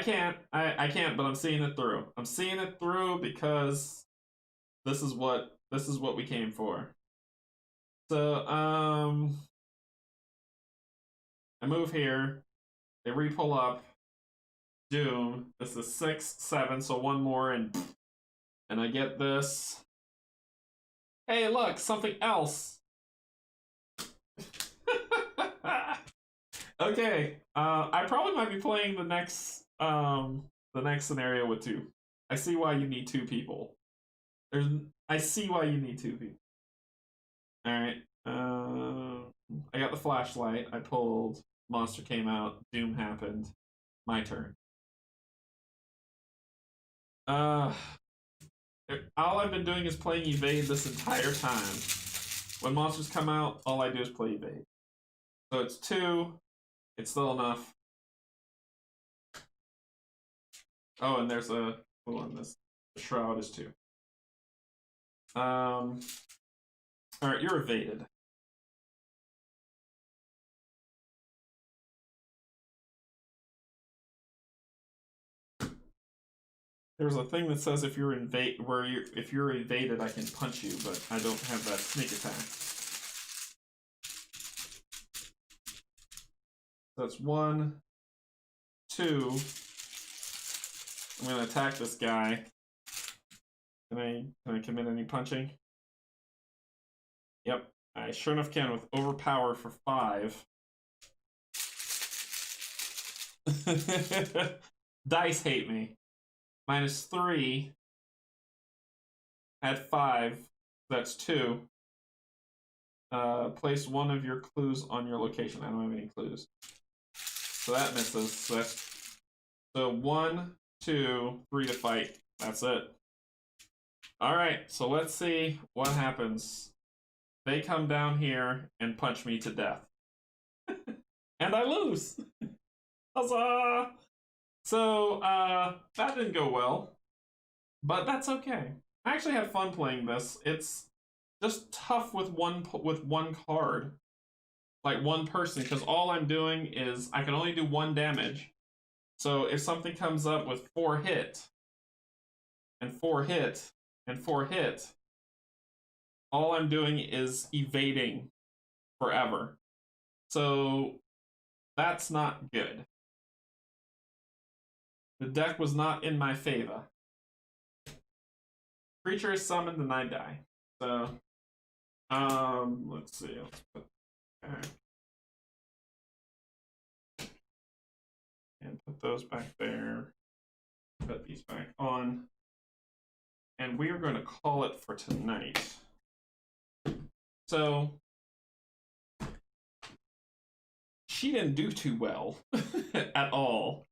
can't, but I'm seeing it through. I'm seeing it through because this is what we came for. So, I move here. They re-pull up. Doom. This is 6, 7, so 1 more, and I get this. Hey, look, something else. Okay, I probably might be playing the next scenario with 2. I see why you need 2 people. I see why you need 2 people. All right. I got the flashlight. I pulled Monster came out. Doom happened. My turn. Uh, all I've been doing is playing evade this entire time. When monsters come out, all I do is play evade. So it's 2. It's still enough. Oh, and there's a hold on this. The shroud is 2. All right, you're evaded. There's a thing that says if you're if you're evaded, I can punch you, but I don't have that sneak attack. That's 1, 2. I'm gonna attack this guy. Can I commit any punching? Yep, I sure enough can with overpower for 5. Dice hate me. -3. Add 5. That's 2. Place one of your clues on your location. I don't have any clues. So that misses. So 1, 2, 3 to fight. That's it. Alright, so let's see what happens. They come down here and punch me to death. And I lose! Huzzah! So, that didn't go well. But that's okay. I actually had fun playing this. It's just tough with one card. Like one person, because all I'm doing is I can only do 1 damage. So if something comes up with 4 hit, and 4 hit, and 4 hit, all I'm doing is evading forever. So that's not good. The deck was not in my favor. Creature is summoned and I die. So, let's see. Let's put back. And put those back there. Put these back on. And we are going to call it for tonight. So, she didn't do too well at all.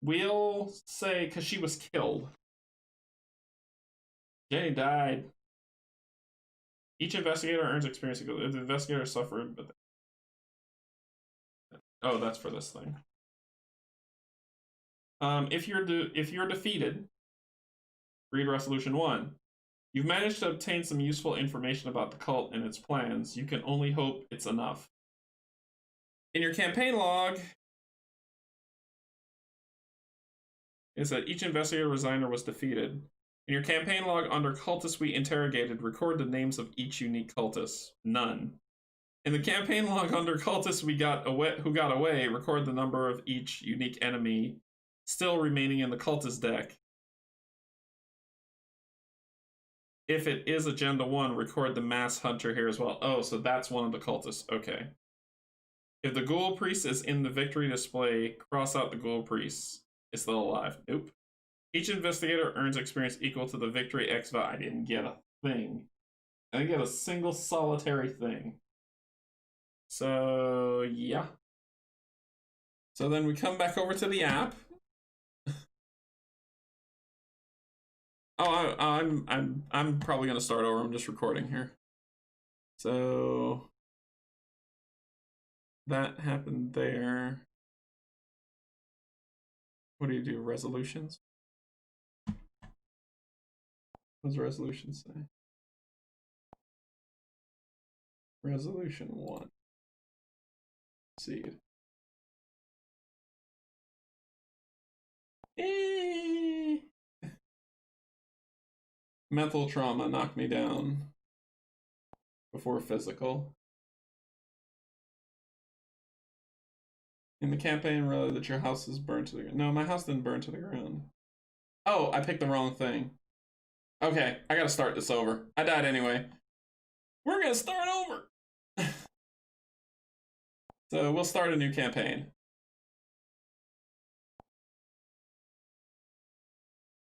We'll say because she was killed. Jenny died. Each investigator earns experience equal. If the investigator suffered, but oh, that's for this thing. If you're defeated, read Resolution 1. You've managed to obtain some useful information about the cult and its plans. You can only hope it's enough. In your campaign log, it said each investigator resigned or was defeated. In your campaign log under cultists we interrogated, record the names of each unique cultist. None. In the campaign log under cultists who got away, record the number of each unique enemy still remaining in the cultist deck. If it is Agenda 1, record the mass hunter here as well. Oh, so that's one of the cultists. Okay. If the ghoul priest is in the victory display, cross out the ghoul priest. Is still alive. Nope. Each investigator earns experience equal to the victory X value. I didn't get a thing. I didn't get a single solitary thing. So, yeah. So then we come back over to the app. Oh, I'm probably gonna start over. I'm just recording here. So that happened there. What do you do? Resolutions? What does resolution say? Resolution 1. Seed. Mental trauma knocked me down before physical. In the campaign, really, that your house is burned to the ground. No, my house didn't burn to the ground. Oh, I picked the wrong thing. Okay, I gotta start this over. I died anyway. We're gonna start over. So we'll start a new campaign.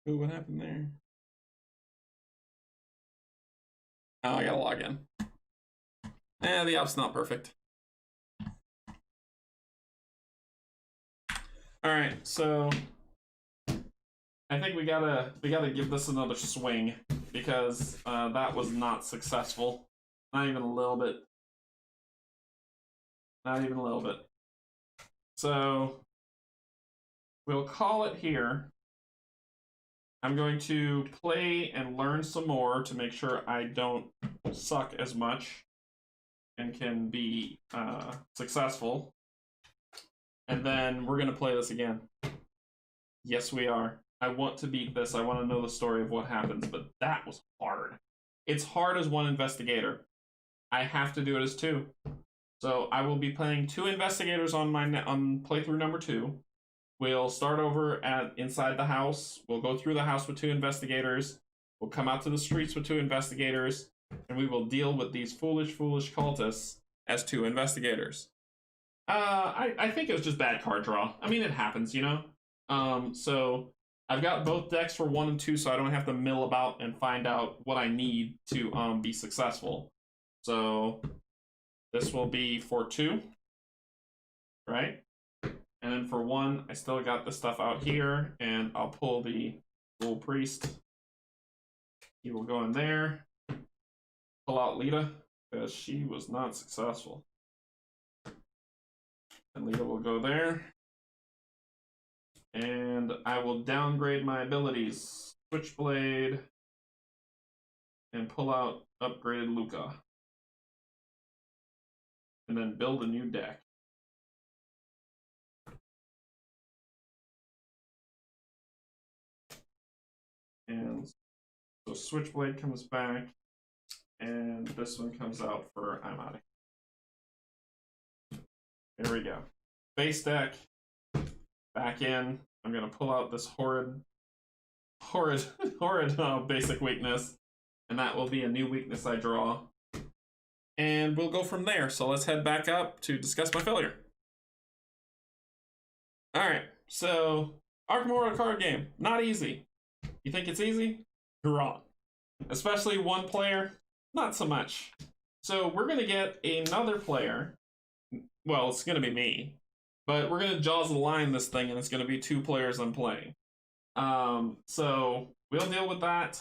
Ooh, what happened there? Oh, I gotta log in. The app's not perfect. All right, so I think we gotta give this another swing because that was not successful. Not even a little bit. Not even a little bit. So we'll call it here. I'm going to play and learn some more to make sure I don't suck as much and can be successful. And then we're going to play this again. Yes, we are. I want to beat this. I want to know the story of what happens, but that was hard. It's hard as one investigator. I have to do it as two. So I will be playing two investigators on on playthrough number 2. We'll start over at inside the house. We'll go through the house with 2 investigators. We'll come out to the streets with 2 investigators, and we will deal with these foolish cultists as 2 investigators. I think it was just bad card draw. I mean, it happens, you know? So I've got both decks for 1 and 2, so I don't have to mill about and find out what I need to be successful. So this will be for 2, right? And then for 1, I still got the stuff out here, and I'll pull the Ghoul Priest. He will go in there. Pull out Lita, because she was not successful. And Lita will go there. And I will downgrade my abilities. Switchblade. And pull out upgraded Luca. And then build a new deck. And so Switchblade comes back, and this one comes out for I'm out of here. There we go. Base deck, back in. I'm gonna pull out this horrid basic weakness, and that will be a new weakness I draw. And we'll go from there. So let's head back up to discuss my failure. All right, so Arkham Horror card game, not easy. You think it's easy? You're wrong. Especially 1 player, not so much. So we're going to get another player. Well, it's going to be me. But we're going to Jaws the Line this thing, and it's going to be 2 players I'm playing. So we'll deal with that.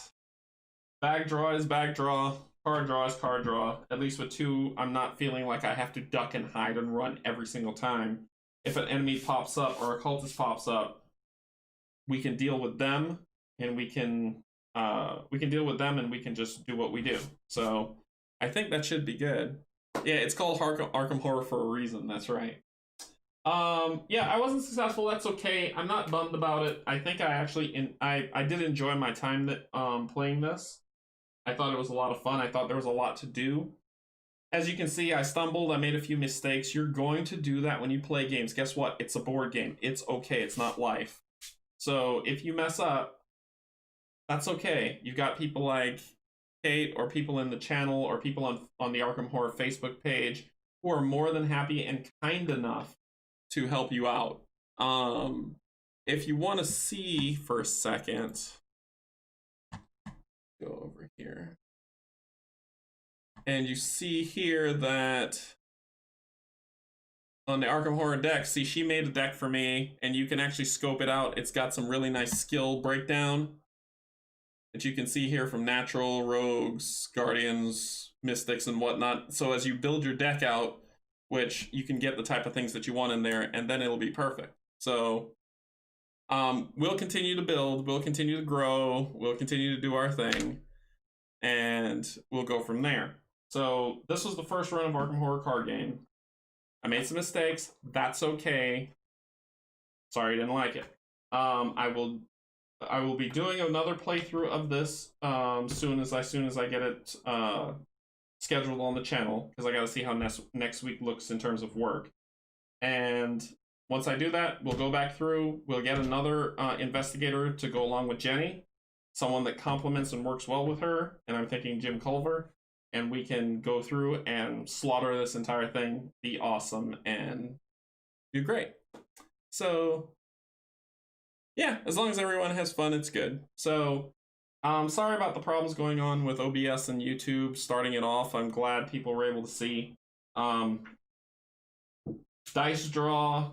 Bag draw is bag draw. Card draw is card draw. At least with 2, I'm not feeling like I have to duck and hide and run every single time. If an enemy pops up or a cultist pops up, we can deal with them. And we can deal with them, and we can just do what we do. So I think that should be good. Yeah, it's called Arkham Horror for a reason. That's right. Yeah, I wasn't successful. That's okay. I'm not bummed about it. I think I actually I did enjoy my time that playing this. I thought it was a lot of fun. I thought there was a lot to do. As you can see, I stumbled. I made a few mistakes. You're going to do that when you play games. Guess what? It's a board game. It's okay. It's not life. So if you mess up, that's okay. You've got people like Kate or people in the channel or people on the Arkham Horror Facebook page who are more than happy and kind enough to help you out. If you want to see for a second, go over here. And you see here that on the Arkham Horror deck, see, she made a deck for me, and you can actually scope it out. It's got some really nice skill breakdown that you can see here from natural, rogues, guardians, mystics, and whatnot. So as you build your deck out, which you can get the type of things that you want in there, and then it'll be perfect. So we'll continue to build, we'll continue to grow, we'll continue to do our thing, and we'll go from there. So this was the first run of Arkham Horror card game. I made some mistakes. That's okay. Sorry you didn't like it. I will be doing another playthrough of this soon as I get it scheduled on the channel, because I got to see how next week looks in terms of work. And once I do that, we'll go back through. We'll get another investigator to go along with Jenny, someone that complements and works well with her. And I'm thinking Jim Culver. And we can go through and slaughter this entire thing, be awesome, and do great. So yeah, as long as everyone has fun, it's good. So sorry about the problems going on with OBS and YouTube starting it off. I'm glad people were able to see. Dice draw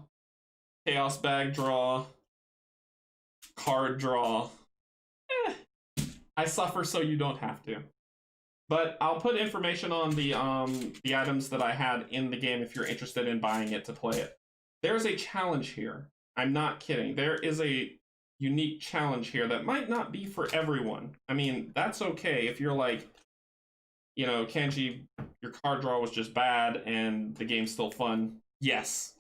Chaos bag draw, card draw. I suffer so you don't have to. But I'll put information on the items that I had in the game if you're interested in buying it to play it. There's a challenge here. I'm not kidding. There is a unique challenge here that might not be for everyone. I mean, that's okay if you're like, you know, Canje, your card draw was just bad and the game's still fun. Yes.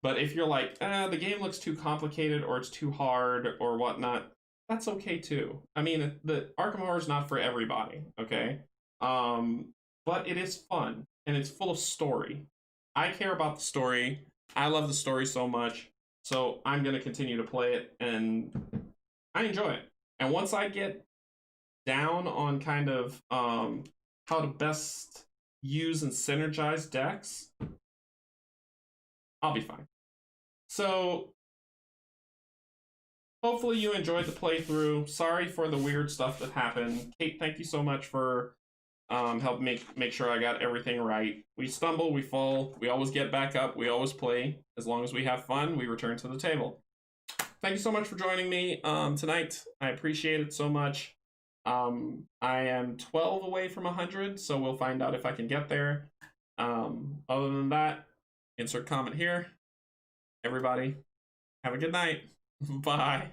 But if you're like, the game looks too complicated or it's too hard or whatnot, that's okay too. I mean, the Arkham Horror is not for everybody, okay? But it is fun and it's full of story. I care about the story. I love the story so much, so I'm gonna continue to play it and I enjoy it. And once I get down on kind of how to best use and synergize decks, I'll be fine. So hopefully you enjoyed the playthrough. Sorry for the weird stuff that happened. Kate, thank you so much for help make sure I got everything right. We stumble, we fall, we always get back up, we always play. As long as we have fun, we return to the table. Thank you so much for joining me tonight. I appreciate it so much. I am 12 away from 100, so we'll find out if I can get there. Other than that, insert comment here. Everybody, have a good night. Bye.